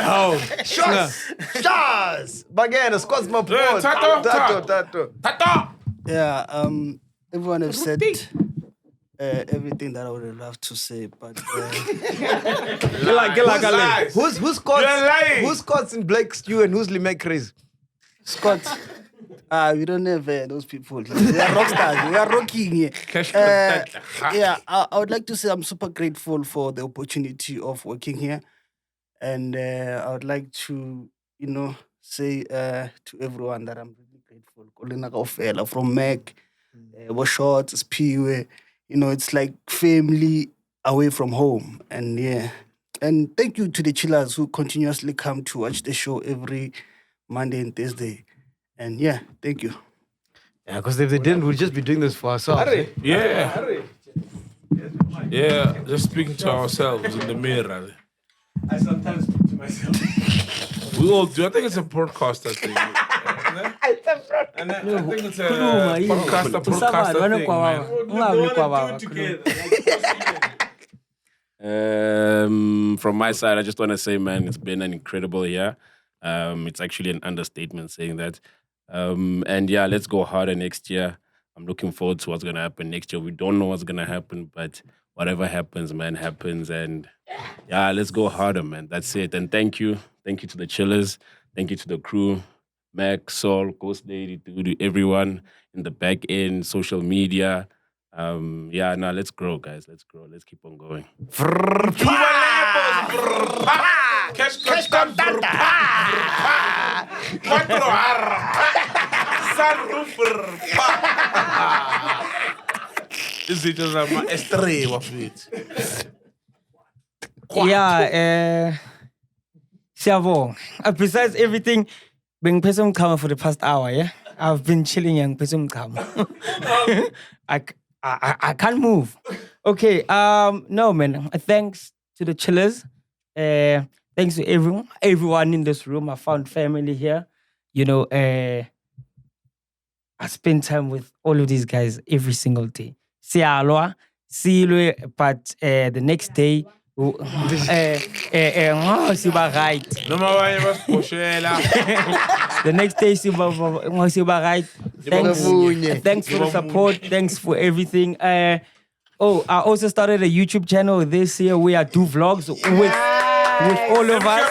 Oh, Shots! Bagheera, squats my pause. Tato. Yeah, everyone have said everything that I would have loved to say, but Who's Scots in Black Stew and who's Limek Crazy? Scott, we don't have those people. They are rock stars. We are rocking here. Yeah, I would like to say I'm super grateful for the opportunity of working here, and I would like to, say to everyone that I'm really grateful. Kolena kaofela from MacG, Shots, Piwe. It's like family away from home. And yeah. And thank you to the chillers who continuously come to watch the show every Monday and Thursday. And yeah, thank you. Yeah, because if they didn't, we'd just be doing this for ourselves. Yeah. Yeah, just speaking to ourselves in the mirror. I sometimes speak to myself. We all do. I think it's a podcaster thing. I think it's a podcaster thing, man. From my side, I just want to say, man, it's been an incredible year. It's actually an understatement saying that. And yeah, let's go harder next year. I'm looking forward to what's going to happen next year. We don't know what's going to happen, but whatever happens, man, happens. And yeah, let's go harder, man. That's it. And thank you. Thank you to the chillers. Thank you to the crew. Mac, Sol, Ghost Lady, to everyone in the back end, social media. Let's grow, guys. Let's grow. Let's keep on going. Siabo. Besides everything, being person coming for the past hour, yeah? I've been chilling and person come. I can't move. Okay, no man. Thanks to the chillers. Thanks to everyone in this room. I found family here. I spend time with all of these guys every single day. But the next day, the next day, thanks for the support. Thanks for everything. I also started a YouTube channel this year where I do vlogs with all of us.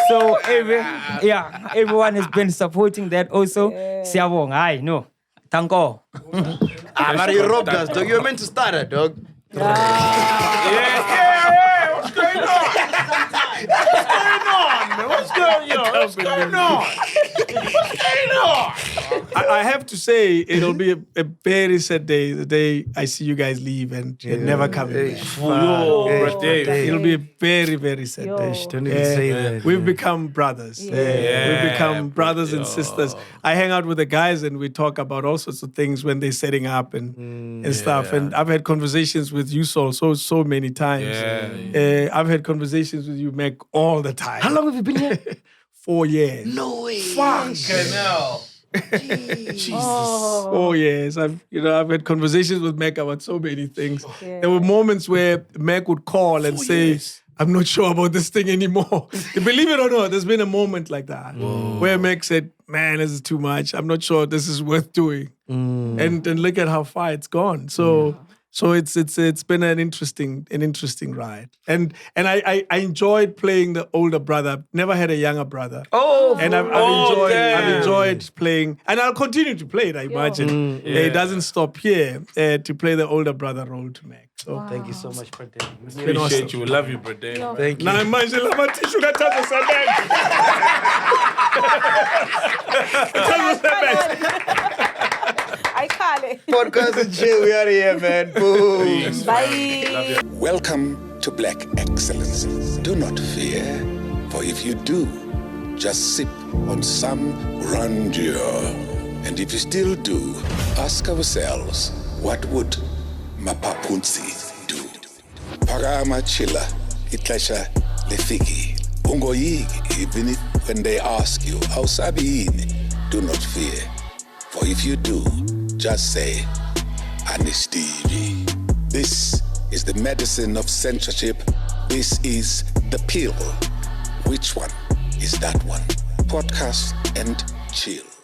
So everyone has been supporting that also. Siabong, no. Thank you. But you robbed us, dog. You were meant to start it, dog. Yeah. What's going on? What's going on? I have to say, it'll be a very sad day, the day I see you guys leave and never come back. It'll be a very, very sad day. Don't even say that. We've become brothers. We've become brothers and sisters. I hang out with the guys and we talk about all sorts of things when they're setting up and stuff. And I've had conversations with you, Sol, so many times. I've had conversations with you, Mac, all the time. How long have you been here? 4 years. No way. Fucking hell. Jesus. 4 years. I've had conversations with Mac about so many things. There were moments where Mac would call and say, I'm not sure about this thing anymore. Believe it or not, there's been a moment like that where Mac said, man, this is too much. I'm not sure this is worth doing. And look at how far it's gone. So it's been an interesting ride, and I enjoyed playing the older brother. Never had a younger brother. I've enjoyed playing, and I'll continue to play it. I imagine it doesn't stop here to play the older brother role to Mac. So thank you so much, Brother. Appreciate you. Love you, Brother. Thank you. Now imagine lama tissue that I call it. Podcast and chill. We are here, man. Boom. Bye. Welcome to Black Excellence. Do not fear, for if you do, just sip on some grandeur. And if you still do, ask ourselves, what would Mapapunzi do? Parama chilla, itlasha lefiki. Ungoyigi, even when they ask you, how sabi, do not fear. For if you do, just say, honesty. This is the medicine of censorship. This is the pill. Which one is that one? Podcast and chill.